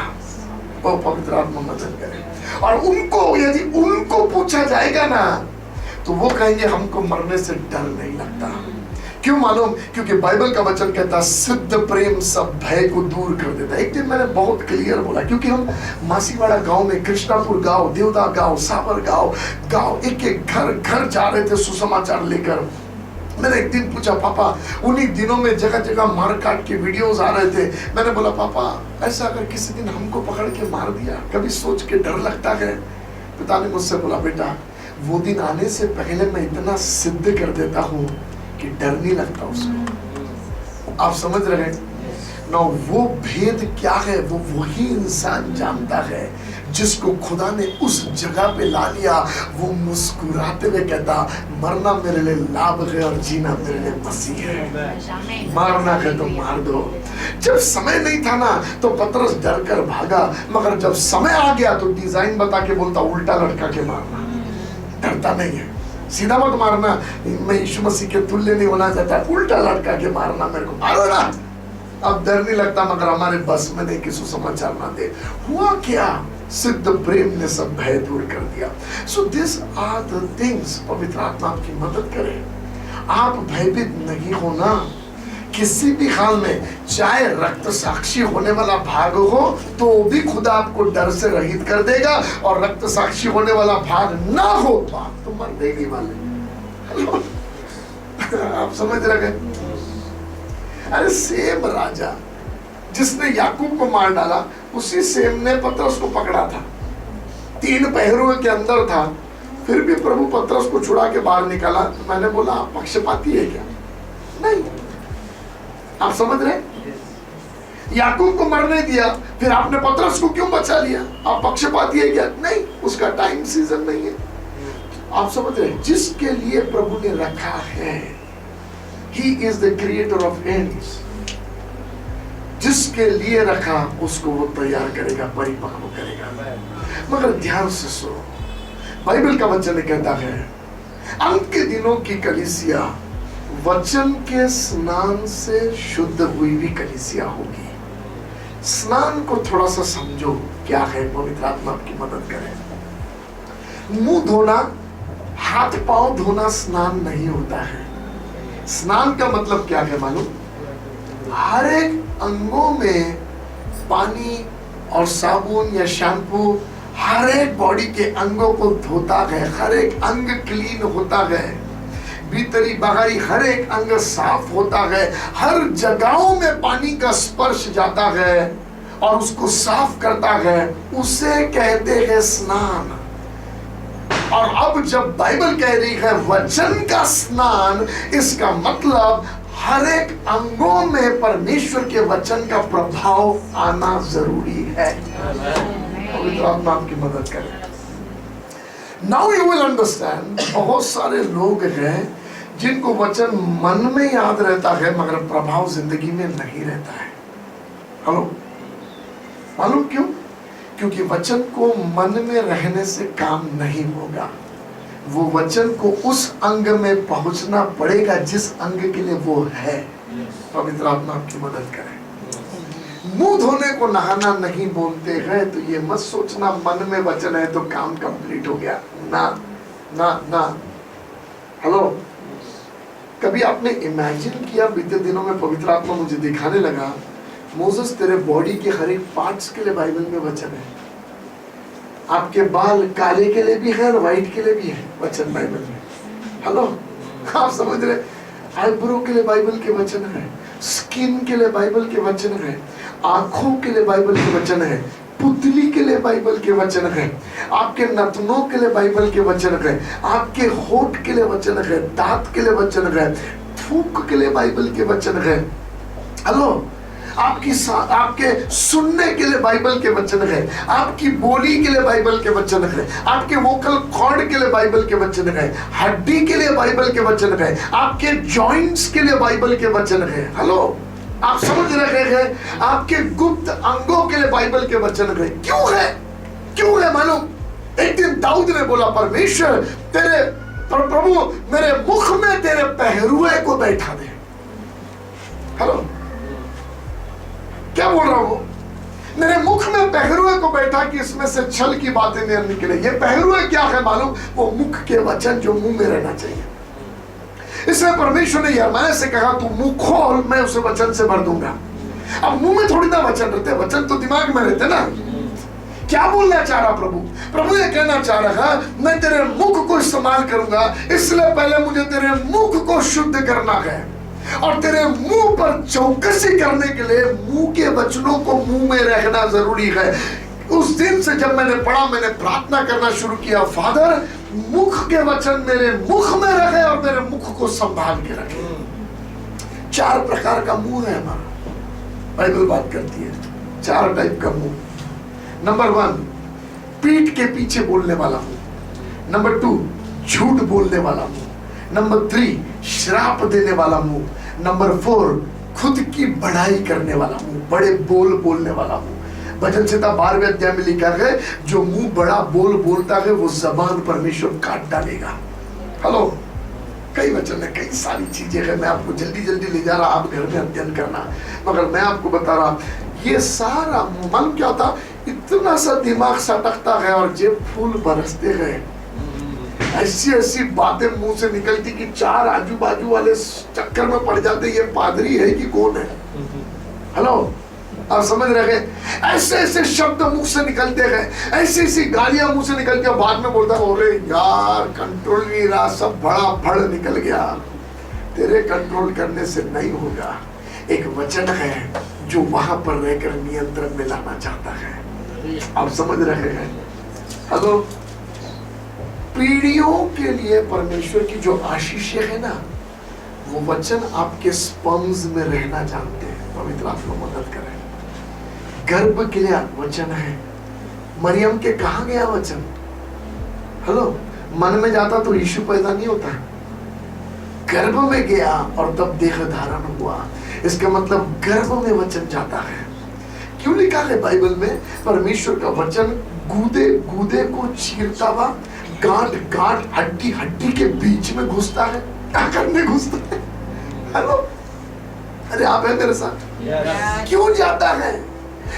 वो पवित्र आत्मा मदद करे। और उनको यदि उनको पूछा जाएगा ना, तो वो कहेंगे हमको मरने से डर नहीं लगता। क्यों मालूम? क्योंकि बाइबल का वचन कहता है सिद्ध प्रेम सब भय को दूर कर देता है। एक दिन मैंने बहुत क्लियर बोला, क्योंकि हम मासीवाड़ा गांव में, कृष्णापुर गांव, देवदा गांव, सावर गांव एक एक घर जा रहे थे सुसमाचार लेकर। मैंने एक दिन पूछा, पापा उन्हीं दिनों में जगह जगह मार काट के वीडियोस आ रहे थे। मैंने बोला पापा ऐसा अगर किसी दिन हमको पकड़ के मार दिया, कभी सोच के डर लगता है? पिता ने मुझसे बोला, बेटा वो दिन आने से पहले मैं इतना सिद्ध कर देता हूँ कि डर नहीं लगता उसको। आप समझ रहे हैं ना? वो भेद क्या है वो वही इंसान जानता है जिसको खुदा ने उस जगह पे ला लिया। वो मुस्कुराते हुए कहता, मरना मेरे लिए लाभ है और जीना मेरे लिए मसीह है। मारना है तो मार दो। जब समय नहीं था ना तो पतरस डर कर भागा, मगर जब समय आ गया तो डिजाइन बता के बोलता उल्टा लटका के मारना। डरता नहीं है, सीधा मत मारना, मैं यीशु मसीह के तुल्य नहीं होना चाहता, उल्टा लटका के मारना, मेरे को मारो ना। अब डर नहीं लगता, मगर हमारे बस में नहीं कि सुसमाचार ना दे। हुआ क्या? सिद्ध प्रेम ने सब भय दूर कर दिया। So this are the things. पवित्र आत्मा आपकी मदद करे। आप भयभीत नहीं होना किसी भी हाल में। चाहे रक्त साक्षी होने वाला भाग हो तो भी खुदा आपको डर से रहित कर देगा, और रक्त साक्षी होने वाला भाग ना हो तो आप तो मरने नहीं वाले। आप समझ रहे? अरे सेम राजा जिसने याकूब को मार डाला, उसी सेम ने पतरस को पकड़ा था। 3 पहरुओं के अंदर था, फिर भी प्रभु पतरस को छुड़ा के बाहर निकाला। तो मैंने बोला आप पक्षपाती है क्या? नहीं। आप समझ रहे? याकूब को मरने दिया, फिर आपने पतरस को क्यों बचा लिया? आप पक्षपाती है क्या? नहीं, उसका टाइम सीजन नहीं है। आप समझ रहे? जिसके लिए प्रभु ने रखा है, He is the creator of ends। जिसके लिए रखा उसको वो तैयार करेगा, परिपक्व करेगा। मगर ध्यान से सुनो, बाइबल का वचन कहता है अंत के दिनों की कलीसिया वचन के स्नान से शुद्ध हुई भी कलीसिया होगी। स्नान को थोड़ा सा समझो क्या है। पवित्र आत्मा आपकी मदद करे। मुंह धोना, हाथ पांव धोना स्नान नहीं होता है। स्नान का मतलब क्या है मालूम? हर एक अंगों में पानी और साबुन या शैम्पू हर एक बॉडी के अंगों को धोता है। हर एक अंग क्लीन होता है, भीतरी बाहरी हर एक अंग साफ होता है। हर जगहों में पानी का स्पर्श जाता है और उसको साफ करता है, उसे कहते हैं स्नान। और अब जब बाइबल कह रही है वचन का स्नान, इसका मतलब हर एक अंगों में परमेश्वर के वचन का प्रभाव आना जरूरी है। पवित्र आत्मा आपकी मदद करे। Now you will understand. बहुत सारे लोग हैं जिनको वचन मन में याद रहता है मगर प्रभाव जिंदगी में नहीं रहता है। हेलो, मालूम क्यों? क्योंकि वचन को मन में रहने से काम नहीं होगा। वो वचन को उस अंग में पहुंचना पड़ेगा जिस अंग के लिए वो है। पवित्र आत्मा आपकी मदद करे। मुंह धोने को नहाना नहीं बोलते हैं तो ये मत सोचना मन में वचन है तो काम कंप्लीट हो गया। ना ना ना। हेलो, कभी आपने इमेजिन किया, बीते दिनों में पवित्र आत्मा मुझे दिखाने लगा, मोसेस तेरे बॉडी के हर एक पार्ट्स के लिए बाइबल में वचन है। आपके बाल काले के लिए भी है और व्हाइट के लिए भी है वचन बाइबल में। हेलो, आप समझ रहे? आईब्रो के लिए बाइबल के वचन है, स्किन के लिए बाइबल के वचन है, आंखों के लिए बाइबल के वचन है, पुतली के लिए बाइबल के वचन है, आपके नथनों के लिए बाइबल के वचन है, आपके होठ के लिए वचन है, दांत के लिए वचन है, थूक के लिए बाइबल के वचन है। हेलो, आपके सुनने के लिए बाइबल के वचन है, आपकी बोली के लिए बाइबल के वचन है, आपके वोकल कॉर्ड के लिए बाइबल के वचन है, हड्डी के लिए बाइबल के वचन है, आपके जॉइंट्स के लिए बाइबल के वचन है। हेलो, आप समझ रहे हैं? आपके गुप्त अंगों के लिए बाइबल के वचन है। क्यों है मालूम? एक दिन दाऊद ने बोला, परमेश्वर तेरे प्रभु मेरे मुख में तेरे पहरुए को बैठा दे। हेलो, क्या बोल रहा हूं? मेरे मुख में पहरुए को बैठा कि इसमें से छल की बातें नहीं निकले। ये पहरुए क्या है मालूम? वो मुख के वचन जो मुंह में रहना चाहिए। इसलिए परमेश्वर ने यिर्मयाह से कहा, तू मुंह खोल, मैं उसे वचन से भर दूंगा। अब मुंह में थोड़ी ना वचन रहते, वचन तो दिमाग में रहते ना। क्या बोलना चाह रहा प्रभु? प्रभु ये कहना चाह रहा, मैं तेरे मुख को इस्तेमाल करूंगा, इसलिए पहले मुझे तेरे मुख को शुद्ध करना है। और तेरे मुंह पर चौकसी करने के लिए मुंह के वचनों को मुंह में रखना जरूरी है। उस दिन से जब मैंने पढ़ा, मैंने प्रार्थना करना शुरू किया, फादर मुख के वचन मेरे मुख में रखे और मेरे मुख को संभाल के रखे। 4 प्रकार का मुंह है हमारा, बाइबल बात करती है 4 टाइप का मुंह। नंबर 1, पीठ के पीछे बोलने वाला मुंह। नंबर 2, झूठ बोलने वाला मुंह। नंबर 3, श्राप देने वाला मुंह। नंबर 4, खुद की बढ़ाई करने वाला मुंह, बड़े बोल बोलने वाला मुंह। भजन संहिता 12वें अध्याय में लिखा है, जो मुंह बड़ा बोल बोलता है वो जबान परमेश्वर काट डालेगा। हेलो, कई वचन है, कई सारी चीजें हैं। मैं आपको जल्दी जल्दी ले जा रहा, आप घर में अध्ययन करना, मगर मैं आपको बता रहा, ये सारा मन क्या था, इतना सा दिमाग सटकता है और जेब फूल बरसते हैं। ऐसी ऐसी बातें मुंह से निकलती कि 4 आजू बाजू वाले चक्कर में पड़ जाते, ये पादरी है कि कौन है। हेलो, आप समझ रहे हैं? ऐसे ऐसे शब्द मुख से निकलते हैं, ऐसी ऐसी गालियां मुंह से निकलती है। बाद में बोलता है, अरे यार कंट्रोल नहीं रहा, सब बड़ा फड़ निकल गया। तेरे कंट्रोल करने से नहीं होगा। एक वचन है जो वहां पर रहकर नियंत्रण में लाना चाहता है। आप समझ रहे हैं? हेलो, पीढ़ियों के लिए परमेश्वर की जो आशीषें है ना, वो वचन आपके स्पर्म्स में रहना जानते हैं। पवित्र आत्मा मदद करें। गर्भ के लिए वचन है। मरियम के कहा गया वचन? हेलो, मन में जाता तो यीशु पैदा नहीं होता, गर्भ में गया और तब देह धारण हुआ। इसका मतलब गर्भ में वचन जाता है। क्यों लिखा है बाइबल में? परमेश्वर का वचन गूदे गूदे को चीरता हुआ, गांठ गांठ, हड्डी हड्डी के बीच में घुसता है। क्या करने घुसता है? हेलो, अरे आप है मेरे साथ? क्यों जाता है?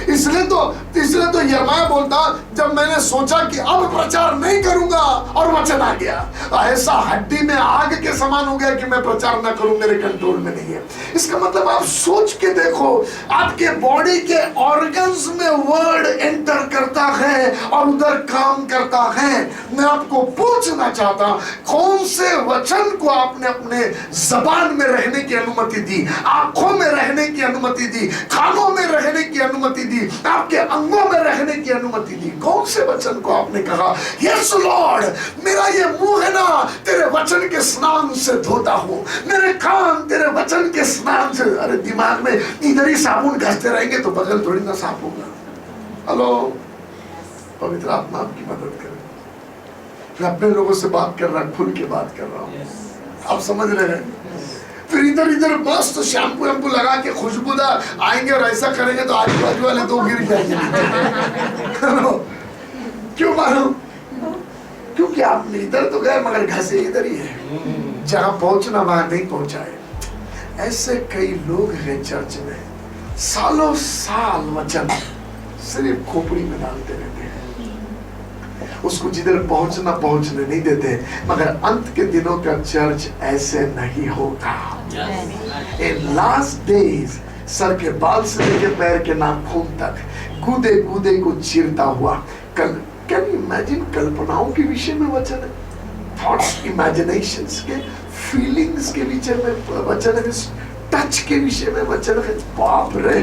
इसलिए तो यिर्मयाह बोलता, जब मैंने सोचा कि अब प्रचार नहीं करूंगा और वचन आ गया, ऐसा हड्डी में आग के समान हो गया कि मैं प्रचार ना करूं, मेरे कंट्रोल में नहीं है। इसका मतलब आप सोच के देखो, आपके बॉडी के ऑर्गन्स में वर्ड एंटर करता है और उधर काम करता है। मैं आपको पूछना चाहता, कौन से वचन को आपने अपने जबान में रहने की अनुमति दी, आंखों में रहने की अनुमति दी, कानों में रहने की अनुमति दी, आपके अंगों में रहने की अनुमति दी? कौन से वचन को आपने कहा, यस लॉर्ड, मेरा ये मुंह है ना, तेरे वचन के स्नान से धोता हूं, मेरे कान तेरे वचन के स्नान से। अरे दिमाग में इधर ही साबुन घसते रहेंगे तो बगल थोड़ी ना साफ होगा। हेलो, पवित्र आत्मा आपकी मदद करे। मैं अपने लोगों से बात कर रहा, खुल के बात कर रहा हूं। आप समझ रहे हैं? फिर इधर इधर मस्त तो शैम्पू वैम्पू लगा के खुशबूदार आएंगे और ऐसा करेंगे तो आजू बाजू वाले तो गिर जाएंगे। क्यों मालूम? क्योंकि आपने इधर तो गए मगर घसे इधर ही है, जहां पहुंचना वहां नहीं पहुंचा है। ऐसे कई लोग हैं चर्च में, सालों साल वचन सिर्फ खोपड़ी में डालते रहते हैं। उसको जिधर पहुंचने नहीं देते, मगर अंत के दिनों का चर्च ऐसे नहीं होगा। इन लास्ट डेज सर के बाल से लेकर पैर के नाखून तक कूदे कूदे को चीरता हुआ कैन यू इमेजिन, कल्पनाओं के विषय में वचन है, थॉट्स, इमेजिनेशंस के, फीलिंग्स के विषय में वचन है, टच के विषय में वचन है। बाप रे,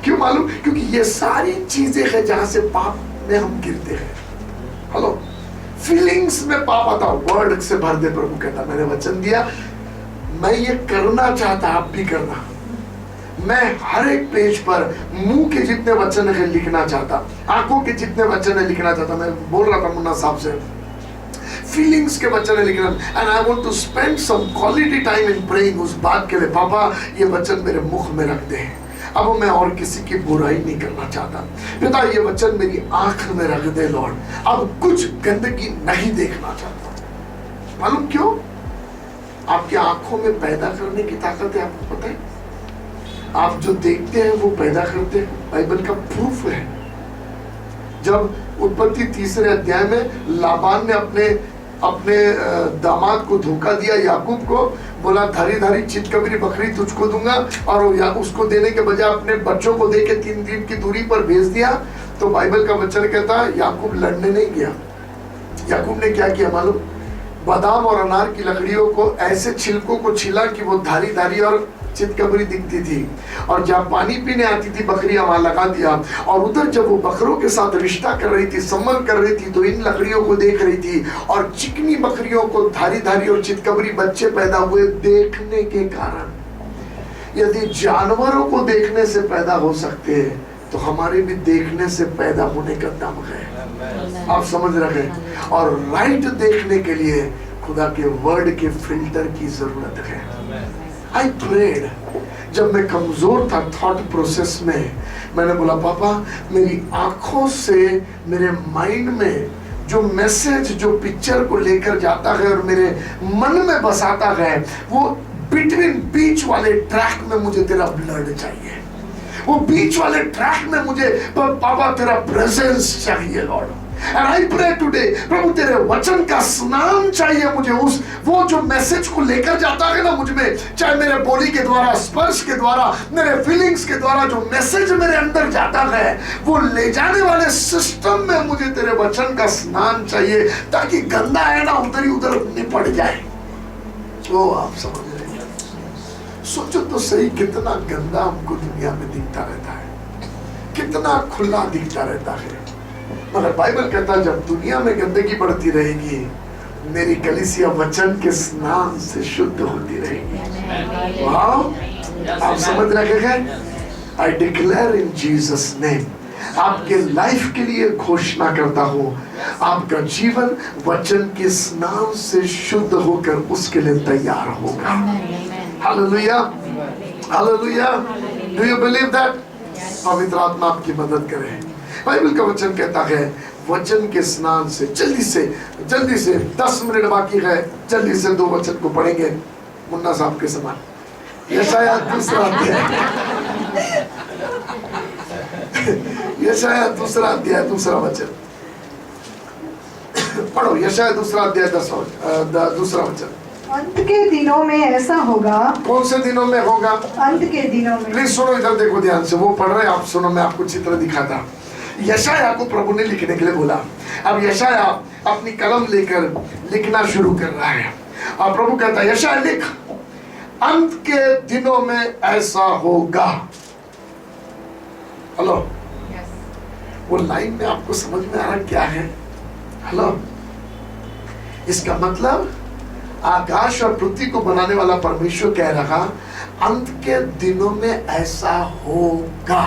क्यों मालूम? क्योंकि ये सारी चीजें हैं जहां से पाप में हम गिरते हैं। हेलो, फीलिंग्स में पाप आता, वर्ड से भर दे। प्रभु कहता मैंने वचन दिया, मैं ये करना चाहता, आप भी करना। मैं हर एक पेज पर मुंह के जितने वचन है लिखना चाहता, आंखों के जितने वचन है लिखना चाहता। मैं बोल रहा था मुन्ना साहब से, फीलिंग्स के वचन है लिखना, and I want to spend some quality time in praying उस बात के लिए। पापा ये वचन मेरे मुख में रख दे, अब मैं और किसी की बुराई नहीं करना चाहता। पिता ये वचन मेरी आंख में रख दे लॉर्ड, अब कुछ गंदगी नहीं देखना चाहता। मालूम क्यों? आपकी आंखों में पैदा करने की ताकत है, आपको पता है? आप जो देखते हैं वो पैदा करते हैं, बाइबल का प्रूफ है। जब उत्पत्ति 3 अध्याय में लाबान ने अपने दामाद को धोखा दिया, याकूब को बोला धारी धारी चितकबरी बकरी तुझको दूंगा, और उसको देने के बजाय अपने बच्चों को देके 3 दिन की दूरी पर भेज दिया। तो बाइबल का वचन कहता है याकूब लड़ने नहीं गया। याकूब ने क्या किया मालूम? बादाम और अनार की लकड़ियों को ऐसे छिलकों को छिला कि वो धारी धारी और चितकबरी दिखती थी, और जहाँ पानी पीने आती थी बकरियां वहां लगा दिया। और उधर जब वो बकरों के साथ रिश्ता कर रही थी, संबंध कर रही थी, तो इन लकड़ियों को देख रही थी, और चिकनी बकरियों को धारी धारी और चितकबरी बच्चे पैदा हुए देखने के कारण। यदि जानवरों को देखने से पैदा हो सकते हैं तो हमारे भी देखने से पैदा होने का दम है। आप समझ रहे हैं? और राइट देखने के लिए खुदा के वर्ड के फिल्टर की जरूरत है। I prayed, जब मैं कमजोर था थॉट प्रोसेस में, मैंने बोला पापा मेरी आंखों से मेरे माइंड में जो मैसेज, जो पिक्चर को लेकर जाता है और मेरे मन में बसाता है, वो बिटवीन बीच वाले ट्रैक में मुझे तेरा ब्लड चाहिए, वो बीच वाले ट्रैक में मुझे पापा तेरा प्रेजेंस चाहिए Lord. And I pray today, प्रभु तेरे वचन का स्नान चाहिए मुझे। वो जो मैसेज को लेकर जाता है ना मुझ में, चाहे मेरे बोली के द्वारा, स्पर्श के द्वारा, मेरे फीलिंग्स के द्वारा जो मैसेज मेरे अंदर जाता है, वो ले जाने वाले सिस्टम में मुझे तेरे वचन का स्नान चाहिए, ताकि गंदा है ना उधर ही उधर निपट जाए। वो आप समझ रहे हैं? सोचो तो सही, कितना गंदा हमको दुनिया में दिखता रहता है, कितना खुला दिखता रहता है। मगर बाइबल कहता है जब दुनिया में गंदगी बढ़ती रहेगी, मेरी कलीसिया वचन के स्नान से शुद्ध होती रहेगी। वाह, आप समझ रहे हैं? I declare in Jesus name, आपके लाइफ के लिए घोषणा करता हूँ, आपका जीवन वचन के स्नान से शुद्ध होकर उसके लिए तैयार होगा। Hallelujah, hallelujah. Do you believe that? पवित्र आत्मा आपकी मदद करे। बाइबल का वचन कहता है वचन के स्नान से, जल्दी से 10 मिनट बाकी है, जल्दी से 2 वचन को पढ़ेंगे मुन्ना साहब के समान। यशायाह 2 अध्याय, यशायाह 2 अध्याय 2 वचन पढ़ो। यशायाह 2 अध्याय 2 वचन। अंत के दिनों में ऐसा होगा। कौन से दिनों में होगा? अंत के दिनों में। प्लीज सुनो, इधर देखो ध्यान से, वो पढ़ रहे हैं, आप सुनो। मैं आपको चित्र दिखाता। यशायाह को प्रभु ने लिखने के लिए बोला। अब यशायाह अपनी कलम लेकर लिखना शुरू कर रहा है, और प्रभु कहता है यशायाह लिख, अंत के दिनों में ऐसा होगा। हेलो, वो लाइन में आपको समझ में आ रहा क्या है? हेलो, इसका मतलब आकाश और पृथ्वी को बनाने वाला परमेश्वर कह रहा अंत के दिनों में ऐसा होगा।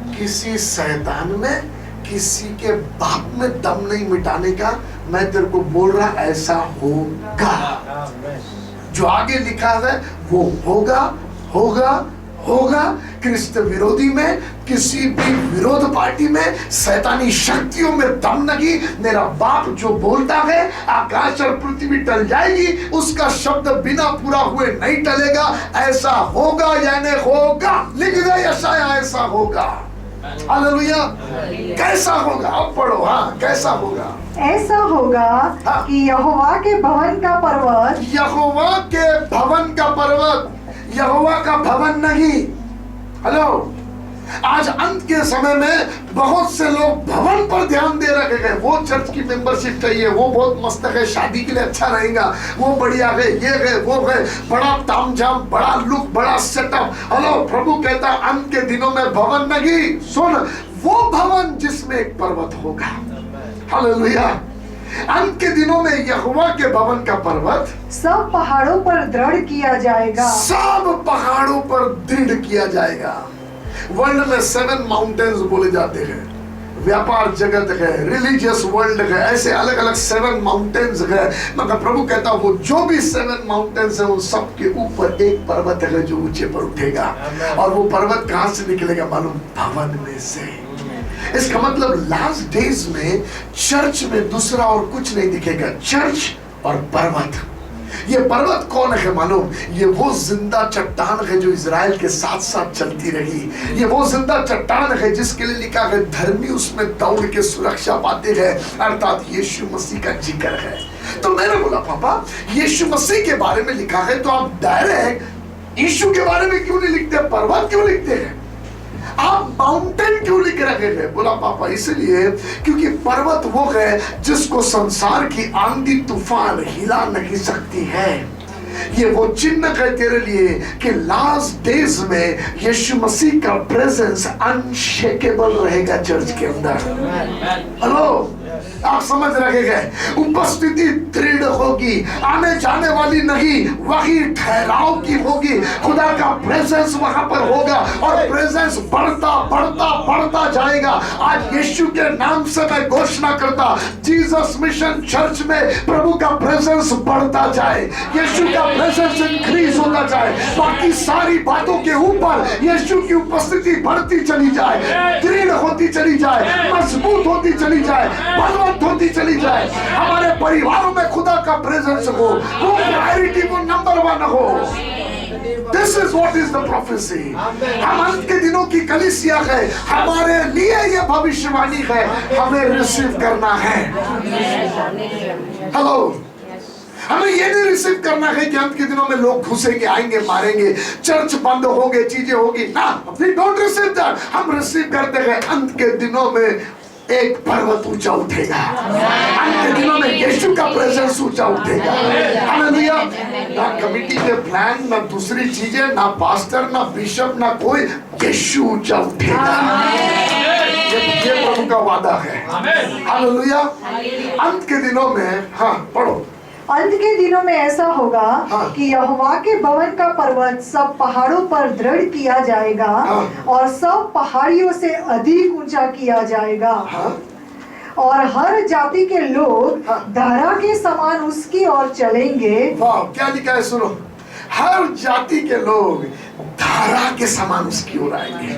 किसी शैतान में, किसी के बाप में दम नहीं मिटाने का। मैं तेरे को बोल रहा ऐसा होगा। जो आगे लिखा है वो होगा, होगा, होगा। क्रिस्त विरोधी में, किसी भी विरोध पार्टी में, शैतानी शक्तियों में दम नहीं। मेरा बाप जो बोलता है आकाश और पृथ्वी टल जाएगी, उसका शब्द बिना पूरा हुए नहीं टलेगा। ऐसा होगा यानी होगा। लिख दे यशायाह, ऐसा होगा। हालेलुया। कैसा होगा? अब पढ़ो। हाँ, कैसा होगा? ऐसा होगा कि यहोवा के भवन का पर्वत, यहोवा के भवन का पर्वत, यहोवा का भवन नहीं। हेलो, आज अंत के समय में बहुत से लोग भवन पर ध्यान दे रखे गए। वो चर्च की मेंबरशिप चाहिए, वो बहुत मस्त है, शादी के लिए अच्छा रहेगा, वो बढ़िया गए, ये गए, वो गए, बड़ा तामझाम, बड़ा लुक, बड़ा सेटअप। हेलो, प्रभु कहता है अंत के दिनों में भवन नहीं, सुन, वो भवन जिसमें एक पर्वत होगा। हालेलुया। अंत के दिनों में यहोवा के भवन का पर्वत सब पहाड़ों पर दृढ़ किया जाएगा। सब पहाड़ों पर दृढ़ किया जाएगा। वर्ल्ड में 7 माउंटेन्स बोले जाते हैं। व्यापार जगत है, रिलीजियस वर्ल्ड है, ऐसे अलग अलग 7 माउंटेन्स है। मगर प्रभु कहता वो जो भी 7 माउंटेन्स है उन सब के ऊपर एक पर्वत है जो ऊंचे पर उठेगा। और वो पर्वत कहां से निकलेगा मालूम? भवन में से। इसका मतलब लास्ट डेज में चर्च में दूसरा और कुछ नहीं दिखेगा, चर्च और पर्वत। ये पर्वत कौन है मालूम? ये वो जिंदा चट्टान है जो इजराइल के साथ साथ चलती रही। ये वो जिंदा चट्टान है जिसके लिए लिखा है धर्मी उसमें दौड़ के सुरक्षा पाते हैं, अर्थात यीशु मसीह का जिक्र है। तो मैंने बोला पापा यीशु मसीह के बारे में लिखा है तो आप डायरेक्ट यीशु के बारे में क्यों नहीं लिखते, पर्वत क्यों लिखते हैं? आप माउंटेन क्यों लिख रहे हैं? बोला पापा इसलिए क्योंकि पर्वत वो है जिसको संसार की आंधी तूफान हिला नहीं सकती है। ये वो चिन्ह है तेरे लिए कि लास्ट डेज में यीशु मसीह का प्रेजेंस अनशेकेबल रहेगा चर्च के अंदर। हेलो, आप समझ रहे हैं? उपस्थिति दृढ़ होगी, आने जाने वाली नहीं, वही ठहराव की होगी। खुदा का प्रेजेंस वहां पर होगा और प्रेजेंस बढ़ता बढ़ता बढ़ता जाएगा। आज यीशु के नाम से मैं घोषणा करता, जीसस मिशन चर्च में प्रभु का प्रेजेंस बढ़ता जाए, यीशु का प्रेजेंस इंक्रीज होता जाए। बाकी सारी बातों के ऊपर यीशु की उपस्थिति बढ़ती चली जाए, दृढ़ होती चली जाए, मजबूत होती चली जाए, बलवंत होती चली जाए। हमारे परिवारों में खुदा का प्रेजेंस हो, वो प्रायोरिटी, वो नंबर 1 हो। This is what is the prophecy। हम अंत के दिनों की कलीसिया है, हमारे लिए ये भविष्यवाणी है, हमें रिसीव करना है। हेलो, हमें ये नहीं रिसीव करना है कि अंत के दिनों में लोग घुसेंगे, आएंगे, मारेंगे, चर्च बंद होंगे, चीजें होगी ना। We don't receive that। हम रिसीव करते हैं अंत के दिनों में एक पर्वत ऊंचा उठेगा, अंत के दिनों में यीशु का प्रेजेंस ऊंचा उठेगा। हालेलुया। ना कमिटी के प्लान, ना दूसरी चीजें, ना पास्टर, ना बिशप, ना कोई, यीशु ऊंचा उठेगा। ये प्रभु का वादा है। हालेलुया। अंत के दिनों में, हाँ पढ़ो, अंत के दिनों में ऐसा होगा कि यहोवा के भवन का पर्वत सब पहाड़ों पर दृढ़ किया जाएगा और सब पहाड़ियों से अधिक ऊंचा किया जाएगा। और हर जाति के लोग धारा के समान उसकी ओर चलेंगे। वाह, क्या लिखा है सुनो, हर जाति के लोग धारा के समान उसकी ओर आएंगे।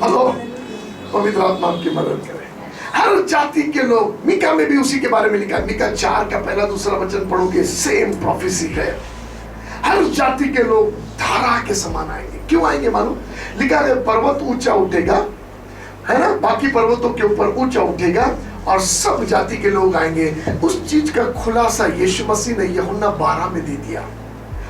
हेलो, पवित्र आत्मा आपकी मदद करे। हर जाति के लोग, मीका में भी उसी के बारे में लिखा, मीका 4 का पहला दूसरा वचन पढ़ोगे, सेम प्रोफेसी है। हर जाति के लोग धारा के समान आएंगे। क्यों आएंगे मालूम? लिखा है पर्वत ऊंचा उठेगा, है ना, बाकी पर्वतों के ऊपर ऊंचा उठेगा और सब जाति के लोग आएंगे। उस चीज का खुलासा यीशु मसीह ने यूहन्ना 12 में दे दिया।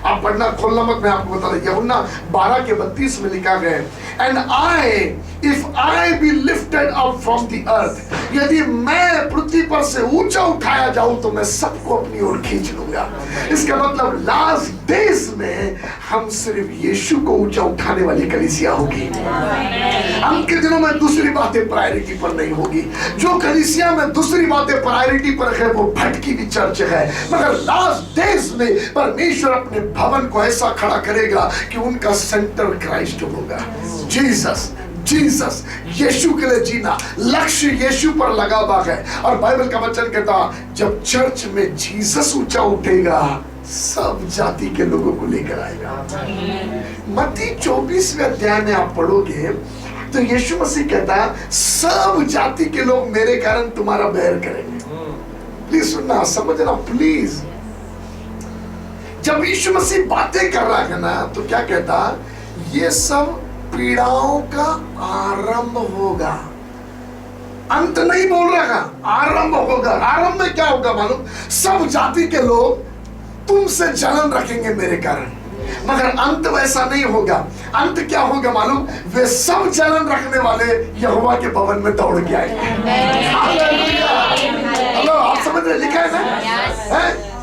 आप पढ़ना, खोलना मत, मैं आपको बता रहा। यूहन्ना 12 के 32 में लिखा गया, and I if I be lifted up from the earth, यदि मैं पृथ्वी पर से ऊंचा उठाया जाऊं तो मैं सबको अपनी ओर खींच लूंगा। इसका मतलब लास्ट डेज में हम सिर्फ यीशु को ऊंचा उठाने वाली कलीसिया होगी। अंत के दिनों में दूसरी बातें प्रायोरिटी पर नहीं होगी। जो कलीसिया में दूसरी बातें प्रायोरिटी पर है वो भटकी भी चर्च है। मगर लास्ट डेज में परमेश्वर अपने भवन को ऐसा खड़ा करेगा कि उनका सेंटर क्राइस्ट होगा। जीसस, जीसस, यीशु के लिए जीना, लक्ष्य यीशु पर लगा हुआ है। और बाइबल का वचन कहता जब चर्च में जीसस ऊंचा उठेगा सब जाति के लोगों को लेकर आएगा। मत्ती 24वें अध्याय में आप पढ़ोगे तो यीशु मसीह कहता सब जाति के लोग मेरे कारण तुम्हारा बैर करेंगे। प्लीज सुनना, समझना प्लीज। जब यीशु मसीह बातें कर रहा है ना तो क्या कहता, ये सब पीड़ाओं का आरंभ होगा। अंत नहीं बोल रहा, आरंभ होगा। आरंभ में क्या होगा मालूम? सब जाति के लोग तुमसे जलन रखेंगे मेरे कारण, मगर अंत वैसा नहीं होगा। अंत क्या होगा मालूम? वे सब जलन रखने वाले यहोवा के भवन में दौड़ के आएंगे। हेलो, आप समझ रहे? लिखा है ना?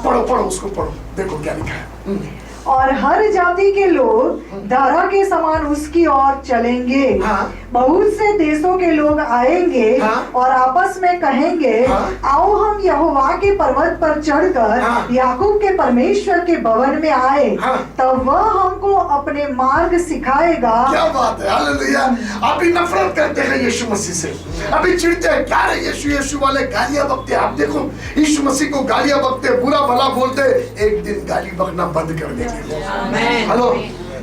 पढ़ो पढ़ो, उसको पढ़ो, देखो क्या लिखा है। और हर जाति के लोग धारा के समान उसकी ओर चलेंगे। हाँ। बहुत से देशों के लोग आएंगे। हाँ। और आपस में कहेंगे, हाँ। आओ हम यहोवा के पर्वत पर चढ़कर हाँ। याकूब के परमेश्वर के भवन में आए। हाँ। तब वह हमको अपने मार्ग सिखाएगा। क्या बात है, हालेलुया। अभी नफरत करते हैं यीशु मसीह से, अभी चिढ़ते हैं, क्या है यीशु यीशु वाले, गालियां बकते। आप देखो यीशु मसीह को गालियां बकते, बुरा भला बोलते, एक दिन गाली बकना बंद कर देंगे। हेलो,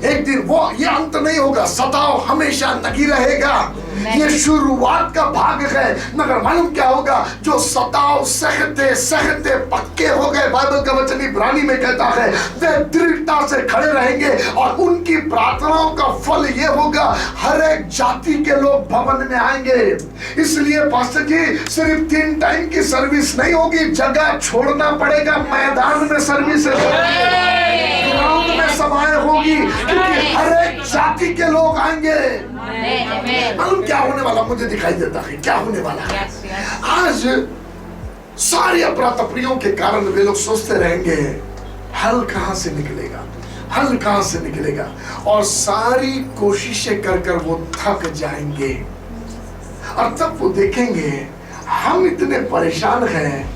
एक दिन वो, ये अंत नहीं होगा, सताओ हमेशा लगी रहेगा। ये शुरुआत का भाग है, मगर मालूम क्या होगा? जो सताओ सहते सहते पक्के हो गए, बाइबल का वचन इब्रानी में कहता है, वे दृढ़ता से खड़े रहेंगे और उनकी प्रार्थनाओं का फल ये होगा, हर एक जाति के लोग भवन में आएंगे। इसलिए पास्टर जी, सिर्फ 3 टाइम की सर्विस नहीं होगी, जगह छोड़ना पड़ेगा, मैदान में सर्विस ग्राउंड में सभाएं होगी, क्योंकि हर एक जाति के लोग आएंगे। मालूम क्या होने वाला? मुझे दिखाई देता है क्या होने वाला है। आज सारी अपराधप्रियों के कारण वे लोग सोचते रहेंगे, हल कहां से निकलेगा, हल कहां से निकलेगा, और सारी कोशिशें कर कर वो थक जाएंगे। और तब वो देखेंगे हम इतने परेशान हैं,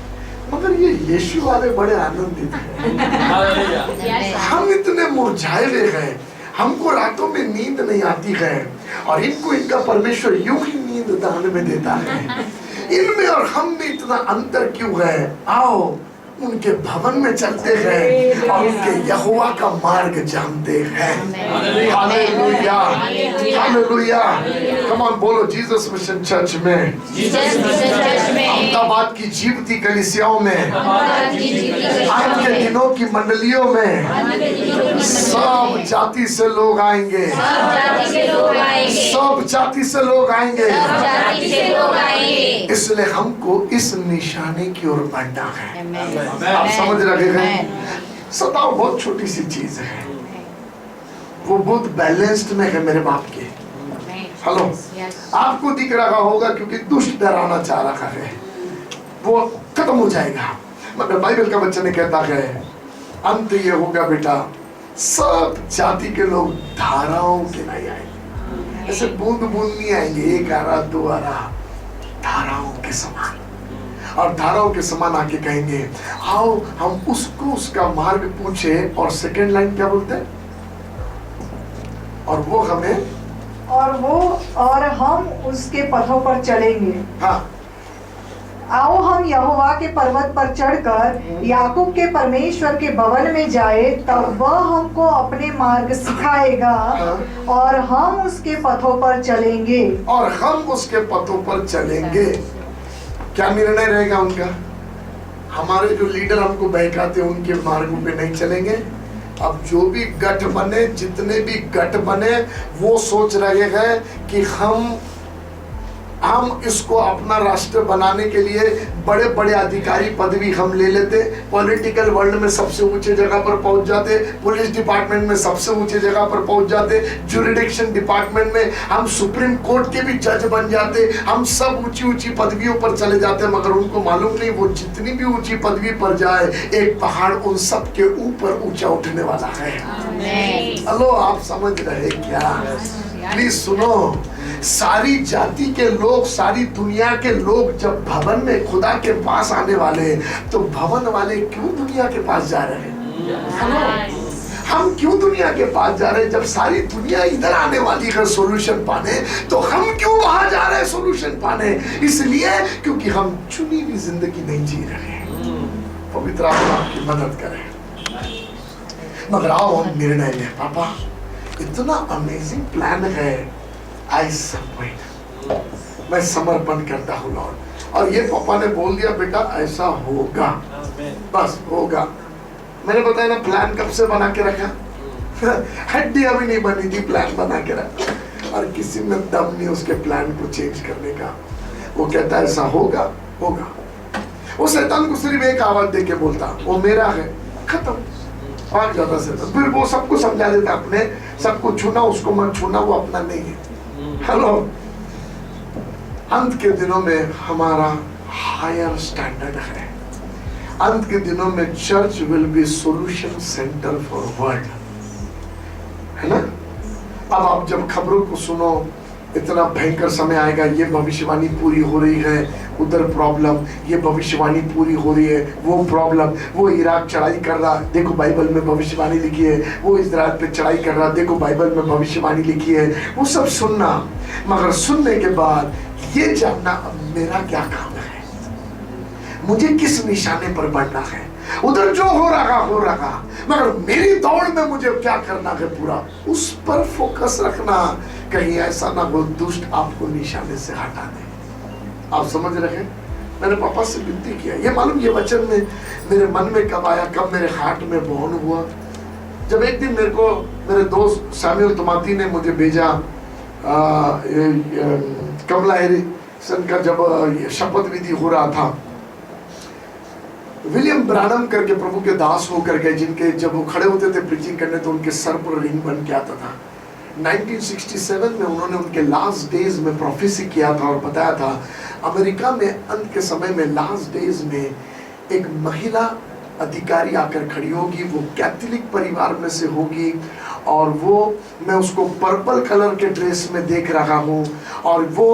मगर ये यीशु वाले बड़े आनंदित हैं। हम इतने मुरझाए हुए हैं, हमको रातों में नींद नहीं आती है, और इनको इनका परमेश्वर यूं ही नींद दान में देता है। इनमें और हम में इतना अंतर क्यों है? आओ उनके भवन में चलते हैं और उनके यहोवा का मार्ग जानते हैं। Hallelujah, hallelujah. कम ऑन बोलो, जीसस मिशन चर्च में, अहमदाबाद की जीवती कलीसियाओं में, आज के दिनों की मंडलियों में सब जाति से लोग आएंगे, सब जाति से लोग आएंगे। इसलिए हमको इस निशाने की ओर बढ़ना है। आप समझ रहे हैं? सताओ बहुत छोटी सी चीज है, वो बहुत बैलेंस्ड में है मेरे बाप के। हेलो, आपको दिख रहा होगा क्योंकि दुष्ट डराना चाह रहा है, वो खत्म हो जाएगा, मगर बाइबल का वचन कहता है अंत ये होगा बेटा, सब जाति के लोग धाराओं के नहीं आएंगे, ऐसे बूंद बूंद नहीं आएंगे, एक आ रहा दो आ रहा, धाराओं के समान। और धाराओं के समान आके कहेंगे, आओ हम उसको उसका मार्ग पूछे। और सेकंड लाइन क्या बोलते हैं? और वो हमें, और हम उसके पथों पर चलेंगे। हाँ, आओ हम यहोवा के पर्वत पर चढ़कर याकूब के परमेश्वर के भवन में जाए, तब वह हमको अपने मार्ग सिखाएगा। और हम उसके पथों पर चलेंगे, और हम उसके पथों पर चलेंगे। क्या निर्णय रहेगा उनका? हमारे जो लीडर हमको बहकाते हैं उनके मार्गों पे नहीं चलेंगे। अब जो भी गठ बने, जितने भी गठ बने, वो सोच रहे हैं कि हम इसको अपना राष्ट्र बनाने के लिए बड़े बड़े अधिकारी पदवी हम ले लेते, पॉलिटिकल वर्ल्ड में सबसे ऊंचे जगह पर पहुंच जाते, पुलिस डिपार्टमेंट में सबसे ऊंचे जगह पर पहुंच जाते, जुरिडिक्शन डिपार्टमेंट में हम सुप्रीम कोर्ट के भी जज बन जाते, हम सब ऊंची ऊंची पदवियों पर चले जाते। मगर उनको मालूम नहीं, वो जितनी भी ऊंची पदवी पर जाए, एक पहाड़ उन सब के ऊपर ऊंचा उठने वाला है। हेलो, आप समझ रहे क्या? प्लीज सुनो, सारी जाति के लोग, सारी दुनिया के लोग जब भवन में खुदा के पास आने वाले, तो भवन वाले क्यों दुनिया के पास जा रहे हैं? हम क्यों दुनिया के पास जा रहे हैं? जब सारी दुनिया इधर आने वाली है सोल्यूशन पाने, तो हम क्यों वहां जा रहे हैं सोल्यूशन पाने? इसलिए क्योंकि हम चुनी हुई जिंदगी नहीं जी रहे हैं। पवित्र आत्मा आपकी मदद करे। मगर आओ हम निर्णय लें। पापा, इतना अमेजिंग प्लान है, आई सबमिट, मैं समर्पण करता हूँ लॉर्ड। और ये पापा ने बोल दिया, बेटा ऐसा होगा, बस होगा। मैंने बताया ना, प्लान कब से बना के रखा? हड्डियां भी नहीं बनी थी, प्लान बना के रखा। और किसी में दम नहीं उसके प्लान को चेंज करने का। वो कहता है ऐसा होगा होगा। वो शैतान को सिर्फ एक आवाज दे के बोलता वो मेरा है, खत्म, भाग जाता शैतान। फिर वो सबको समझा देता अपने सबको छूना उसको मत छूना, वो अपना नहीं है। हेलो, अंत के दिनों में हमारा हायर स्टैंडर्ड है। अंत के दिनों में church will be solution centre for world, है ना। अब आप जब खबरों को सुनो, इतना भयंकर समय आएगा, ये भविष्यवाणी पूरी हो रही है, उधर प्रॉब्लम, ये भविष्यवाणी पूरी हो रही है, वो प्रॉब्लम, वो इराक चढ़ाई कर रहा, देखो बाइबल में भविष्यवाणी लिखी है, वो इजराइल पे चढ़ाई कर रहा, देखो बाइबल में भविष्यवाणी लिखी है। वो सब सुनना, मगर सुनने के बाद ये जानना अब मेरा क्या काम है, मुझे किस निशाने पर बढ़ना है। उधर जो हो रहा, मगर मेरी दौड़ में मुझे क्या करना है, पूरा उस पर फोकस रखना। कहीं ऐसा ना हो दुष्ट आपको निशाने से हटा दे। आप समझ रहे हैं। मैंने पापा से विनती किया, ये मालूम ये वचन में मेरे मन में कब आया, कब मेरे हार्ट में बॉर्न हुआ, जब एक दिन मेरे को मेरे दोस्त सैमुअल तुमाती ने मुझे भेजा कमला हैरिसन का जब शपथ विधि हो रहा था। विलियम ब्रानम करके प्रभु के दास होकर के, जिनके जब वो खड़े होते थे प्रीचिंग करने तो उनके सर पर रिंग बन के आता था। 1967 में उन्होंने उनके लास्ट डेज में प्रोफेसी किया था और बताया था अमेरिका में अंत के समय में लास्ट डेज में एक महिला अधिकारी आकर खड़ी होगी, वो कैथोलिक परिवार में से होगी, और वो मैं उसको पर्पल कलर के ड्रेस में देख रहा हूँ। और वो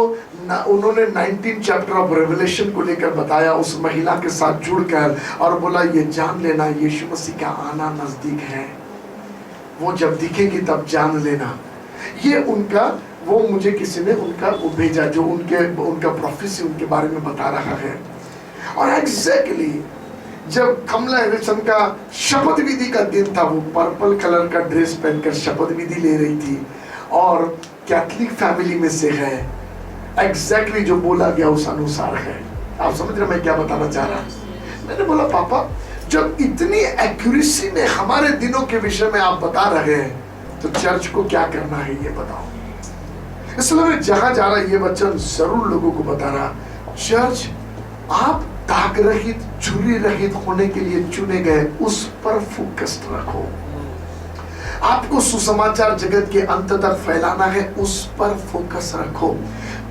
उन्होंने 19 चैप्टर ऑफ रेवलेशन को लेकर बताया उस महिला के साथ जुड़कर, और बोला ये जान लेना यीशु मसीह का आना नजदीक है, वो जब दिखेगी तब जान लेना। ये उनका, वो मुझे किसी ने उनका वो भेजा जो उनका प्रोफेसी उनके बारे में बता रहा है। और एग्जैक्टली जब कमला हैरिसन का शपथ विधि का दिन था, वो पर्पल कलर का ड्रेस पहनकर शपथ विधि ले रही थी और कैथोलिक फैमिली में से है। एग्जैक्टली जो बोला गया उस अनुसार है। आप समझ रहे मैं क्या बताना चाह रहा। मैंने बोला पापा जब इतनी एक्यूरेसी में हमारे दिनों के विषय में आप बता रहे हैं तो चर्च को क्या करना है ये बताओ। इसलिए मैं जहां जा रहा ये वचन जरूर लोगों को बता रहा, चर्च आप दाग रहित झुर्री रहित होने के लिए चुने गए, उस पर फोकस्ड रखो। आपको सुसमाचार जगत के अंत तक फैलाना है, उस पर फोकस रखो।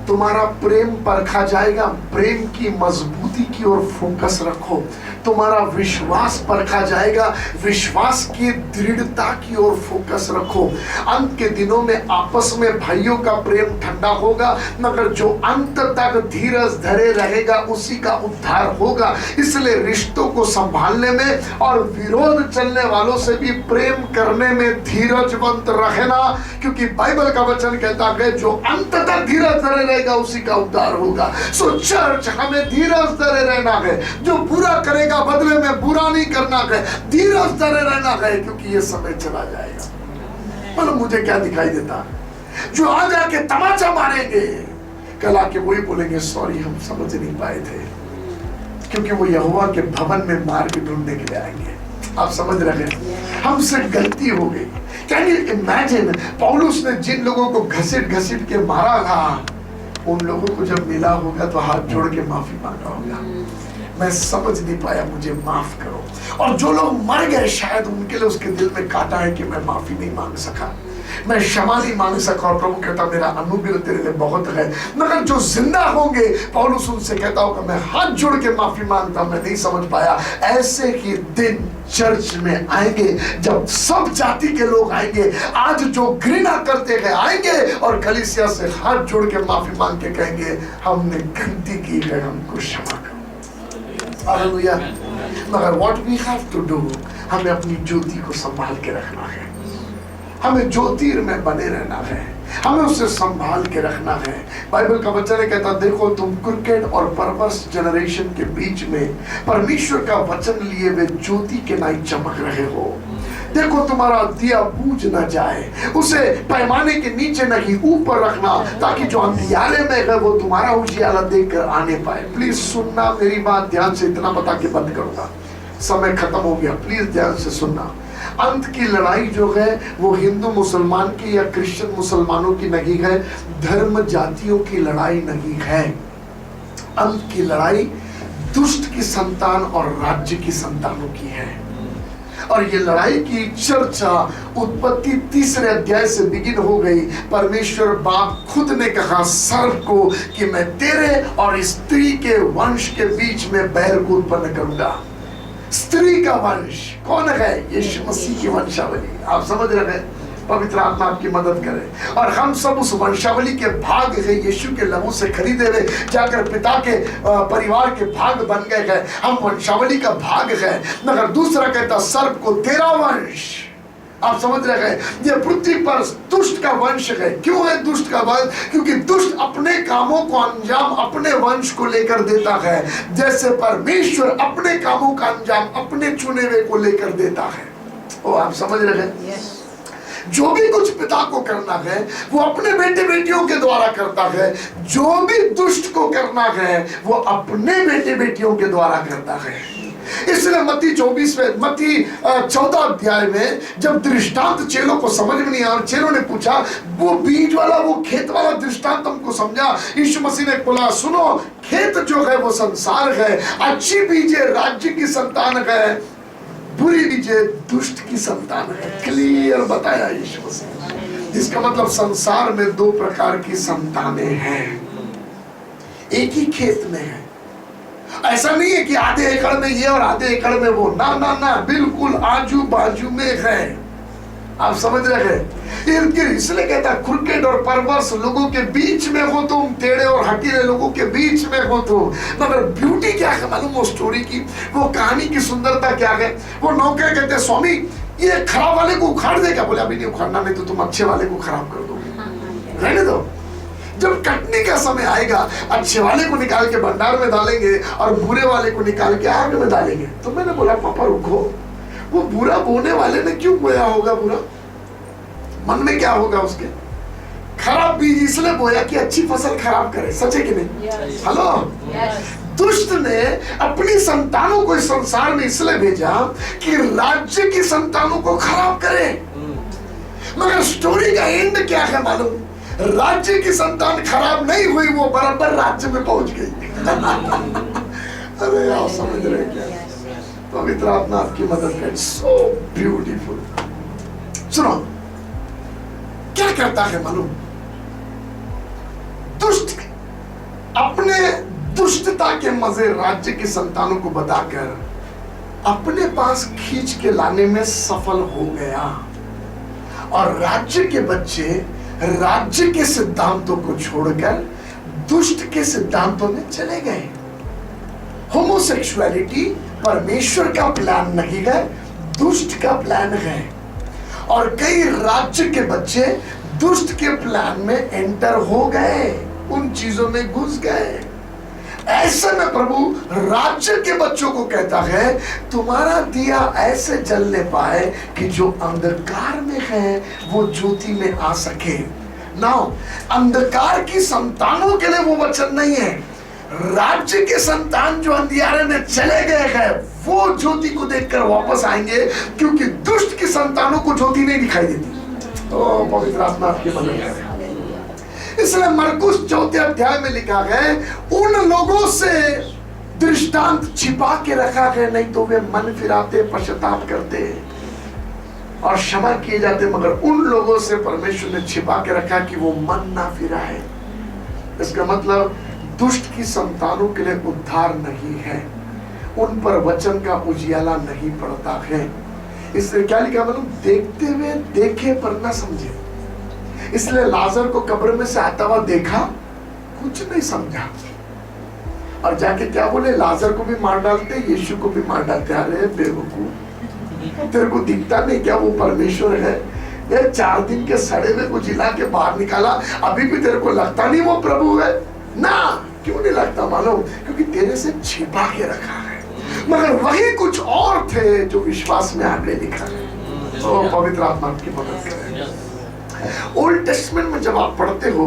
तुम्हारा प्रेम परखा जाएगा, प्रेम की मजबूती की ओर फोकस रखो। तुम्हारा विश्वास परखा जाएगा, विश्वास की दृढ़ता की ओर फोकस रखो। अंत के दिनों में आपस में भाइयों का प्रेम ठंडा होगा, मगर जो अंत तक धीरज धरे रहेगा उसी का उद्धार होगा। इसलिए रिश्तों को संभालने में और विरोध चलने वालों से भी प्रेम करने में धीरजवंत रहना, क्योंकि बाइबल का वचन कहता है जो अंत तक धीरज धरे रहेगा उसी का उद्धार होगा। सो चर्च हमें धीरज धरे रहना है, जो बुरा करेगा बदले में बुरा नहीं करना है, धीरज धरे रहना है, क्योंकि ये समय चला जाएगा। पर मुझे क्या दिखाई देता, जो आ जाके तमाचा मारेंगे कल आके वही बोलेंगे सॉरी हम समझ नहीं पाए थे, क्योंकि वो यहोवा के भवन में मार्ग ढूंढने के लिए आएंगे। आप समझ रहे हैं, हमसे गलती हो गई। कैन यू इमेजिन पौलुस ने जिन लोगों को घसीट घसीट के मारा था, उन लोगों को जब मिला होगा तो हाथ जोड़ के माफी मांगा होगा, मैं समझ नहीं पाया मुझे माफ करो। और जो लोग मर गए शायद उनके लिए उसके दिल में काटा है कि मैं माफी नहीं मांग सका, मैं क्षमा नहीं मांग सका, और प्रभु कहता मेरा अनुग्रह तेरे लिए बहुत है। मगर जो जिंदा होंगे पौलुस उनसे कहता होगा मैं हाथ जोड़ के माफी मांगता, मैं नहीं समझ पाया। ऐसे ही दिन चर्च में आएंगे जब सब जाति के लोग आएंगे, आज जो घृणा करते हैं आएंगे और कलीसिया से हाथ जोड़ के माफी मांग के कहेंगे हमने गलती की है, हमको क्षमा करो। हालेलुया। मगर what we have to do, हमें अपनी ज्योति को संभाल के रखना है, हमें ज्योतिर में बने रहना है, हमें उसे संभाल के रखना है। बाइबल का वचन कहता देखो तुम क्रिकेट और परवर्स जनरेशन के बीच में परमेश्वर का वचन लिए वे ज्योति के नाई चमक रहे हो। देखो तुम्हारा दिया बूझ न जाए, उसे पैमाने के नीचे नहीं ऊपर रखना, ताकि जो अंधियारे में है वो तुम्हारा उजियाला देखकर आने पाए। प्लीज सुनना मेरी बात ध्यान से, इतना बता के बंद करूंगा, समय खत्म हो गया, प्लीज ध्यान से सुनना। अंत की लड़ाई जो है वो हिंदू मुसलमान की या क्रिश्चियन मुसलमानों की नहीं है, धर्म जातियों की लड़ाई नहीं है। अंत की लड़ाई दुष्ट की संतान और राज्य की संतानों की है। और ये लड़ाई की चर्चा उत्पत्ति 3 अध्याय से बिगिन हो गई। परमेश्वर बाप खुद ने कहा सर्प को कि मैं तेरे और स्त्री के वंश के बीच में बैर को उत्पन्न करूंगा। स्त्री का वंश कौन है? यीशु मसीह की वंशावली। आप समझ रहे हैं? पवित्र आत्मा आपकी मदद करे। और हम सब उस वंशावली के भाग है, यीशु के लहू से खरीदे हुए जाकर पिता के परिवार के भाग बन गए हैं। हम वंशावली का भाग है। मगर दूसरा कहता सर्प को तेरा वंश। आप समझ रहे हैं? ये पृथ्वी पर दुष्ट का वंश है। क्यों है दुष्ट का वंश? क्योंकि दुष्ट अपने कामों को अंजाम अपने वंश को लेकर देता है, जैसे परमेश्वर अपने कामों का अंजाम अपने चुने हुए को लेकर देता है। ओ आप समझ रहे हैं? जो भी कुछ पिता को करना है वो अपने बेटे बेटियों के द्वारा करता है। जो भी दुष्ट को करना है वो अपने बेटे बेटियों के द्वारा करता है। इसलिए मत्ती 14 अध्याय में जब दृष्टांत चेलों को समझ में नहीं आया, चेलों ने पूछा वो बीज वाला वो खेत वाला दृष्टांत हमको समझा। यीशु मसीह ने बोला सुनो, खेत जो है वो संसार है। अच्छी बीजे राज्य की संतान है, बुरी बीजे दुष्ट की संतान है। क्लियर बताया यीशु मसीह। जिसका मतलब संसार में 2 प्रकार की संतानें हैं, एक ही खेत में है। ऐसा नहीं है कि आधे एकड़ में ये और आधे एकड़ में वो, ना ना ना, बिल्कुल आजू बाजू में है। आप समझ रहे हैं? इसलिए कहता क्रिकेट और परवर्स लोगों के बीच में हो तुम, टेढ़े और हकीले लोगों के बीच में हो तुम। मगर ब्यूटी क्या है मालूम? वो स्टोरी की, वो कहानी की सुंदरता क्या है? वो नौकर कहते स्वामी ये खराब वाले को उखाड़ दे क्या? बोले अभी नहीं उखाड़ना, नहीं तो तुम अच्छे वाले को खराब कर दोगे। रहने दो, जब कटने का समय आएगा अच्छे वाले को निकाल के भंडार में डालेंगे और बुरे वाले को निकाल के आग में डालेंगे। तो मैंने बोला पापा रुको, वो बुरा बोने वाले ने क्यों बोया होगा बुरा? मन में क्या होगा उसके? खराब बीज इसलिए बोया कि अच्छी फसल खराब करे। सच है कि नहीं? हेलो, दुष्ट ने अपनी संतानों को इस संसार में इसलिए भेजा कि राज्य की संतानों को खराब करे। मगर स्टोरी का एंड क्या है मालूम? राज्य की संतान खराब नहीं हुई, वो बराबर राज्य में पहुंच गई। अरे आप समझ रहे क्या? पवित्र आत्मा आपकी मदद करे। So beautiful. सुनो क्या करता है मालूम? दुष्ट अपने दुष्टता के मजे राज्य की संतानों को बताकर अपने पास खींच के लाने में सफल हो गया। और राज्य के बच्चे राज्य के सिद्धांतों को छोड़कर दुष्ट के सिद्धांतों में चले गए। होमोसेक्सुअलिटी परमेश्वर का प्लान नहीं है, दुष्ट का प्लान है। और कई राज्य के बच्चे दुष्ट के प्लान में एंटर हो गए, उन चीजों में घुस गए। ऐसे में प्रभु राज्य के बच्चों को कहता है तुम्हारा दिया ऐसे जलने पाए कि जो अंधकार में है वो ज्योति में आ सके। नाउ अंधकार की संतानों के लिए वो वचन नहीं है। राज्य के संतान जो अंधियारे में चले गए हैं वो ज्योति को देखकर वापस आएंगे, क्योंकि दुष्ट की संतानों को ज्योति नहीं दिखाई देती। तो पवित्र आत्मा आपकी मदद करे। इसलिए मरकुस 4 अध्याय में लिखा है उन लोगों से दृष्टांत छिपा के रखा है, नहीं तो वे मन फिराते पश्चाताप करते और क्षमा किए जाते। मगर उन लोगों से परमेश्वर ने छिपा के रखा कि वो मन ना फिराए। इसका मतलब दुष्ट की संतानों के लिए उद्धार नहीं है, उन पर वचन का उजियाला नहीं पड़ता है। इसलिए क्या लिखा मतलब देखते हुए देखे पर ना समझे। इसलिए लाजर को कब्र में से आता हुआ देखा, कुछ नहीं समझा, और जाके क्या बोले लाजर को भी मार डालते, यीशु को भी मार डालते। अरे बेवकूफ, तेरे को दिखता नहीं क्या वो परमेश्वर है? ये 4 दिन के सड़े हुए को जिला के बाहर निकाला, अभी भी तेरे को लगता नहीं वो प्रभु है ना? क्यों नहीं लगता मालूम? क्योंकि तेरे से छिपा के रखा है। मगर वही कुछ और थे जो विश्वास में आगे लिखा है। तो पवित्र आत्मा की मदद करे। ओल्ड टेस्टमेंट में जब आप पढ़ते हो,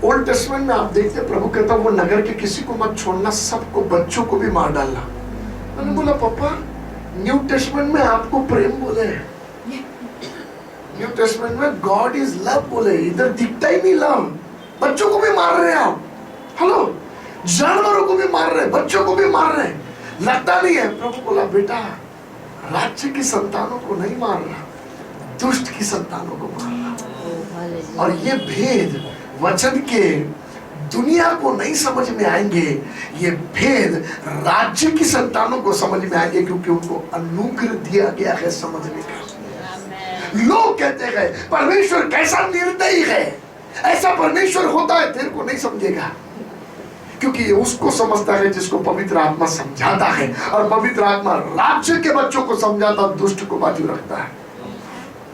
ओल्ड टेस्टमेंट में आप देखते प्रभु कहता वो नगर के किसी को मत छोड़ना, सबको बच्चों को भी मार डालना। मैंने बोला पापा न्यू टेस्टमेंट में आपको प्रेम बोले, न्यू टेस्टमेंट में गॉड इज लव बोले, इधर दिखता ही नहीं लव। बच्चों को भी मार रहे हैं आप, हेलो, जानवरों को भी मार रहे हैं, बच्चों को भी मार रहे हैं, लगता नहीं है। प्रभु बोला बेटा राज्य की संतानों को नहीं मार रहा, दुष्ट की संतानों को मार रहा। और ये भेद वचन के दुनिया को नहीं समझ में आएंगे, ये भेद राज्य की संतानों को समझ में आएंगे, क्योंकि उनको अनुग्रह दिया गया है समझने का। लोग कहते हैं परमेश्वर कैसा निर्दयी है, ऐसा परमेश्वर होता है, तेरे को नहीं समझेगा, क्योंकि ये उसको समझता है जिसको पवित्र आत्मा समझाता है, और पवित्र आत्मा राज्य के बच्चों को समझाता, दुष्ट को बाजू रखता है।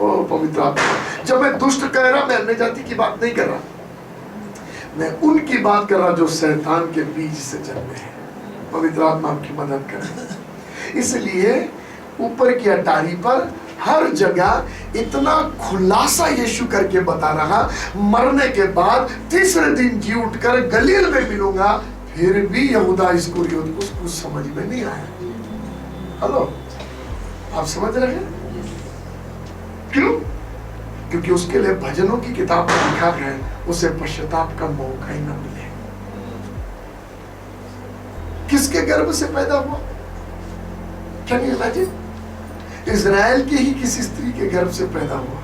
ओ पवित्र आत्मा, जब मैं दुष्ट कह रहा, मैं अन्य जाति की बात नहीं कर रहा, मैं उनकी बात कर रहा जो शैतान के बीज से जन्मे हैं। पवित्र आत्मा आपकी मदद करे। इसलिए ऊपर की अटारी पर हर जगह इतना खुलासा यीशु करके बता रहा, मरने के बाद तीसरे दिन जी उठकर गलील में मिलूंगा, फिर भी यहूदा इस्करियोत को कुछ समझ में नहीं आया। हेलो, आप समझ रहे हैं क्यों? क्योंकि उसके लिए भजनों की किताब में लिखा है उसे पश्चाताप का मौका ही न मिले। किसके गर्भ से पैदा हुआ? Can you imagine? इजराइल के ही किसी स्त्री के गर्भ से पैदा हुआ,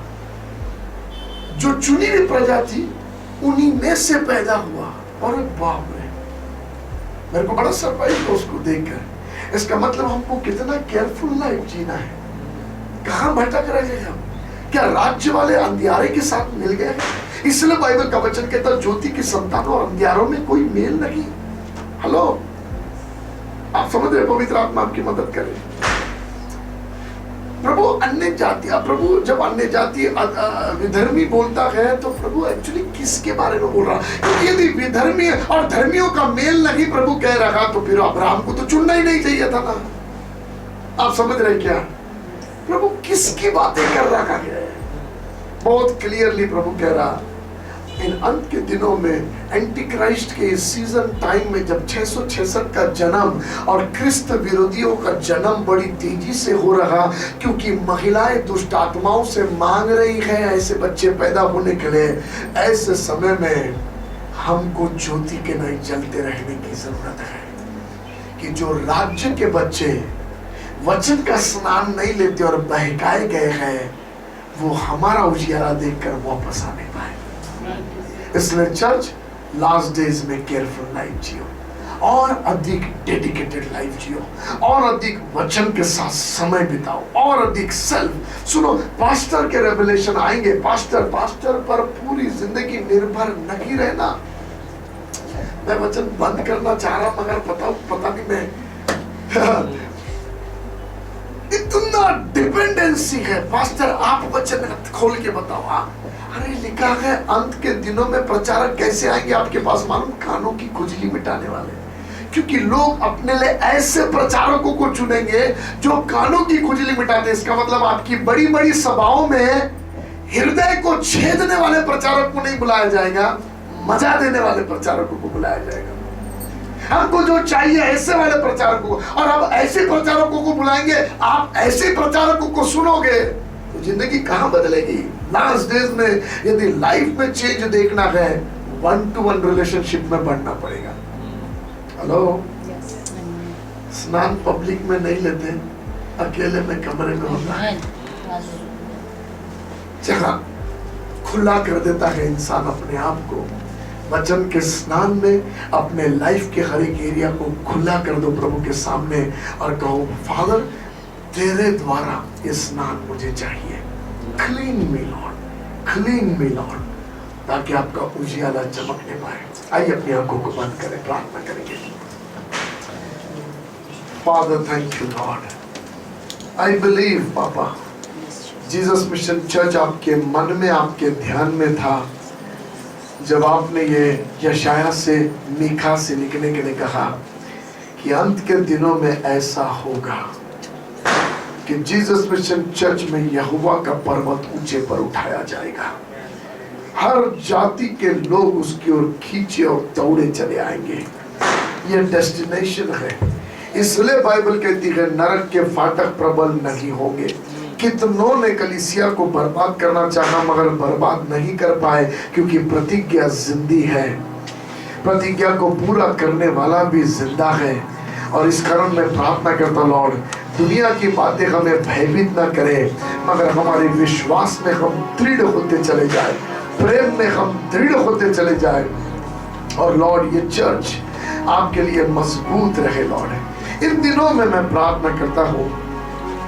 जो चुनी हुई प्रजा थी उन्हीं में से पैदा हुआ। और बाप रे, मेरे को बड़ा सरप्राइज हुआ उसको देखकर। इसका मतलब हमको कितना केयरफुल लाइफ जीना है। कहां भटक रहे हैं हम? क्या राज्य वाले अंधियारे के साथ मिल गए हैं? इसलिए बाइबल का वचन कहता है ज्योति की संतानों और अंधियारों में कोई मेल नहीं। हेलो, आप समझ रहे? पवित्र आत्मा आपकी मदद करे। प्रभु अन्य जाति, प्रभु जब अन्य जाति विधर्मी बोलता है तो प्रभु एक्चुअली किसके बारे में बोल रहा? क्योंकि यदि विधर्मी और धर्मियों का मेल नहीं प्रभु कह रहा तो फिर अब्राहम को तो चुनना ही नहीं चाहिए था ना। आप समझ रहे क्या? प्रभु किसकी बातें कर रहा है? बहुत क्लियरली प्रभु कह रहा, इन अंत के दिनों में एंटी क्राइस्ट के सीजन टाइम में जब 666 का जन्म और क्रिस्त विरोधियों का जन्म बड़ी तेजी से हो रहा, क्योंकि महिलाएं दुष्ट आत्माओं से मांग रही है ऐसे बच्चे पैदा होने के लिए, ऐसे समय में हमको ज्योति के नहीं जलते रहने की जरूरत है कि जो राज्य के बच्चे वचन का स्नान नहीं लेते और बहकाए गए हैं, वो हमारा उजियारा देखकर वापस आने पाए। इसलिए चर्च लास्ट डेज में केयरफुल लाइफ जियो, और अधिक डेडिकेटेड लाइफ जियो, और अधिक वचन के साथ समय बिताओ, और अधिक सेल्फ सुनो। पास्टर के रेवलेशन आएंगे, पास्टर पर पूरी जिंदगी निर्भर नहीं रहना। मैं वचन बंद करना चाह रहा, मगर पता नहीं मैं इतना डिपेंडेंसी है। पास्टर आप वचन खोल के बताओ। अरे लिखा है अंत के दिनों में प्रचारक कैसे आएंगे आपके पास मालूम? कानों की खुजली मिटाने वाले। क्योंकि लोग अपने लिए ऐसे प्रचारकों को चुनेंगे जो कानों की खुजली मिटाते। इसका मतलब आपकी बड़ी बड़ी सभाओं में हृदय को छेदने वाले प्रचारक को नहीं बुलाया जाएगा, मजा देने वाले प्रचारकों को बुलाया जाएगा। हमको जो चाहिए ऐसे वाले प्रचारकों, और अब ऐसे प्रचारकों को बुलाएंगे। आप ऐसे प्रचारकों को सुनोगे तो जिंदगी कहां बदलेगी? लास्ट डेज में यदि लाइफ में चेंज देखना है, 1-to-1 रिलेशनशिप में बढ़ना पड़ेगा। हेलो, स्नान पब्लिक में नहीं लेते, अकेले में कमरे में होता है, जहां खुला कर देता है इंसान अपने आप को। वचन के स्नान में अपने लाइफ के हर एक एरिया को खुला कर दो प्रभु के सामने और कहो, फादर तेरे द्वारा ये स्नान मुझे चाहिए। क्लीन मी लॉर्ड, क्लीन मी लॉर्ड, ताकि आपका उजियाला चमकने पाए। आइए अपनी आंखों को बंद करें, प्रार्थना करेंगे। Father thank you Lord, I believe पापा जीसस मिशन चर्च आपके मन में, आपके ध्यान में था जब आपने ये यशाया से, मीखा से लिखने के लिए कहा कि अंत के दिनों में ऐसा होगा कि जीसस मिशन चर्च में यहोवा का पर्वत ऊंचे पर उठाया जाएगा। हर जाति के लोग उसकी ओर खींचे और दौड़े चले आएंगे। ये डेस्टिनेशन है। इसलिए बाइबल कहती है नरक के फाटक प्रबल नहीं होंगे। कितनों ने कलीसिया को बर्बाद करना चाहा मगर बर्बाद नहीं कर पाए, क्योंकि प्रतिज्ञा जिंदी है, प्रतिज्ञा को पूरा करने वाला भी जिंदा है। और इस कारण मैं प्रार्थना करता लॉर्ड, दुनिया की बातें हमें भयभीत ना करे, मगर हमारे विश्वास में हम दृढ़ होते चले जाए, प्रेम में हम दृढ़ होते चले जाए। और लॉर्ड ये चर्च आपके लिए मजबूत रहे लॉर्ड। इन दिनों में मैं प्रार्थना करता हूँ,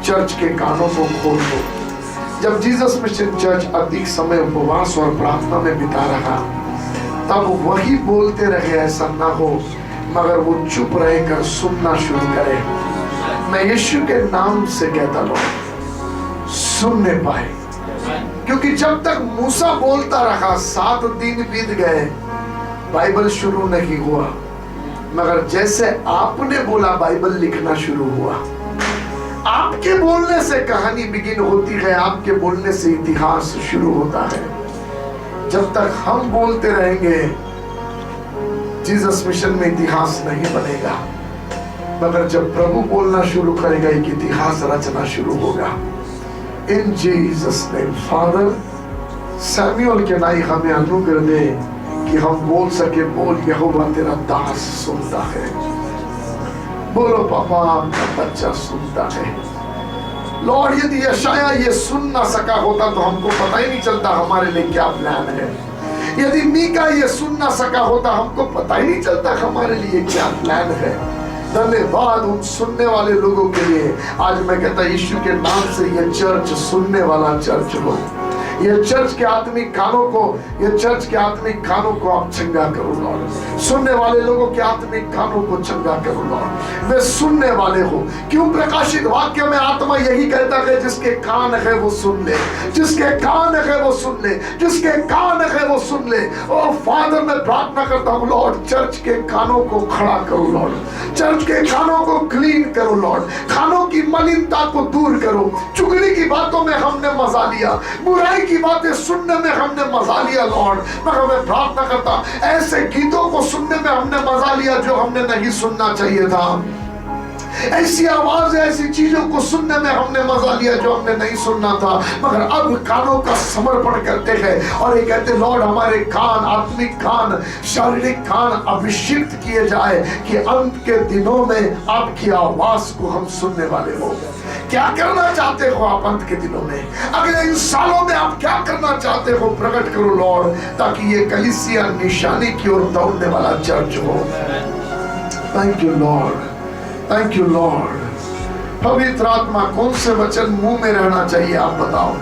चर्च के कानों को खोल दो। जब जीसस मिशन चर्च अधिक समय उपवास और प्रार्थना में बिता रहा, तब वही बोलते रहे ऐसा ना हो, मगर वो चुप रहकर सुनना शुरू करे। मैं यीशु के नाम से कहता लॉर्ड, सुनने पाए, क्योंकि जब तक मूसा बोलता रहा 7 दिन बीत गए, बाइबल शुरू नहीं हुआ, मगर जैसे आपने बोला बाइबल लिखना शुरू हुआ। आपके बोलने से कहानी बिगिन होती है, आपके बोलने से इतिहास शुरू होता है। जब तक हम बोलते रहेंगे जीसस मिशन में इतिहास नहीं बनेगा, मगर जब प्रभु बोलना शुरू करेगा एक इतिहास रचना शुरू होगा। इन जीसस नेम फादर, सैमुअल के नाई हमें अनुग्रह दे कि हम बोल सके, बोल यहोवा तेरा दास सुनता है। बोलो पापा आपका बच्चा सुनता है। लॉर्ड यदि यशाया ये सुन ना सका होता तो हमको पता ही नहीं चलता हमारे लिए क्या प्लान है। यदि मीका ये सुन ना सका होता, हमको पता ही नहीं चलता हमारे लिए क्या प्लान है। धन्यवाद उन सुनने वाले लोगों के लिए। आज मैं कहता यीशु के नाम से ये चर्च सुनने वाला चर्च हो। ये चर्च के आत्मिक कानों को, ये चर्च के आत्मिक कानों को आप चंगा करो लॉर्ड। सुनने वाले लोगों के आत्मिक कानों को चंगा करो लॉर्ड। वे सुनने वाले हो। क्यों प्रकाशित वाक्य में आत्मा यही कहता है, जिसके कान है वो सुन ले, जिसके कान है वो सुन ले, जिसके कान है वो सुन ले। ओ फादर, मैं प्रार्थना करता हूँ लॉर्ड, चर्च के कानों को खड़ा करो लॉर्ड, चर्च के कानों को क्लीन करो लॉर्ड, कानों की मलिनता को दूर करो। चुगली की बातों में हमने मजा लिया, बुराई की बातें सुनने में हमने मजा लिया लॉर्ड, मगर मैं प्रार्थना करता ऐसे गीतों को सुनने में हमने मजा लिया जो हमने नहीं सुनना चाहिए था। ऐसी आवाज, ऐसी चीजों को सुनने में हमने मजा लिया जो हमने नहीं सुनना था, मगर अब कानों का समर्पण करते हैं और ये कहते लॉर्ड हमारे कान, आत्मिक कान, शारीरिक कान अभिषिक्त किए जाए कि अंत के दिनों में आपकी आवाज को हम सुनने वाले हो। क्या करना चाहते हो आप अंत के दिनों में, अगले इन सालों में आप क्या करना चाहते हो, प्रकट करो लॉर्ड, ताकि ये कलीसिया निशानी की ओर दौड़ने वाला चर्च हो। Thank you Lord, thank you Lord. पवित्र आत्मा, कौन से वचन मुंह में रहना चाहिए आप बताओ,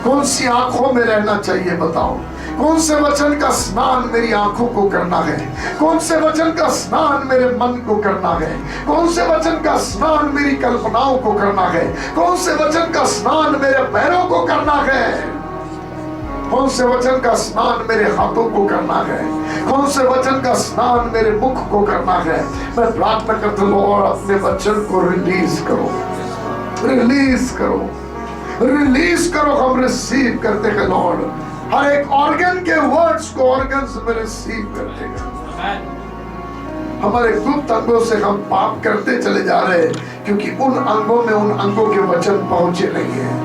कौन सी आंखों में रहना चाहिए बताओ, कौन से वचन का स्नान मेरी आंखों को करना है, कौन से वचन का स्नान मेरे मन को करना है, कौन से वचन का स्नान मेरी कल्पनाओं को करना है, कौन से वचन का स्नान मेरे पैरों को करना है, कौन से वचन का स्नान मेरे हाथों को करना है, कौन से वचन का स्नान मेरे मुख को करना है। मैं प्रार्थना करता हूं और अपने वचन को रिलीज करो, रिलीज करो, रिलीज करो। हम रिसीव करते हैं लॉर्ड, हर एक ऑर्गन के वर्ड्स को ऑर्गन्स में रिसीव करते हैं। हमारे गुप्त अंगों से हम पाप करते चले जा रहे हैं, क्योंकि उन अंगों में उन अंगों के वचन पहुंचे नहीं है।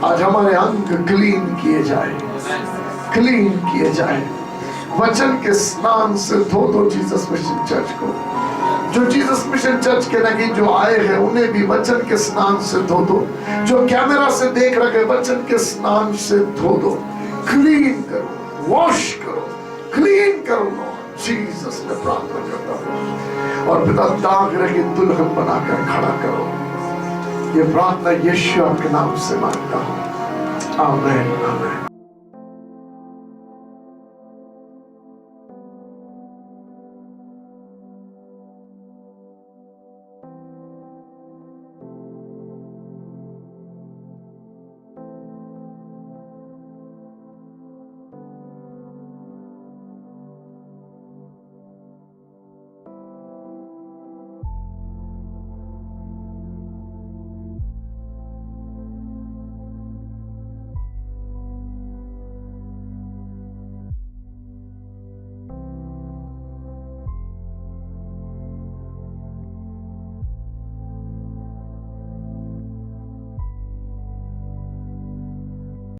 आज हमारे अंग क्लीन किए जाए, क्लीन किए जाए, वचन के स्नान से धो दो जीसस मिशन चर्च को। जो जीसस मिशन चर्च के नहीं जो आए हैं उन्हें भी वचन के स्नान से धो दो, जो कैमरा से देख रहे वचन के स्नान से धो दो, क्लीन करो, वॉश करो, क्लीन करो लॉर्ड जीसस में प्रार्थना करता हूँ। और पिता दाग रही दुल्हन बनाकर खड़ा करो। ये प्रार्थना यीशु आपके नाम से मांगता हूँ, आमीन, आमीन।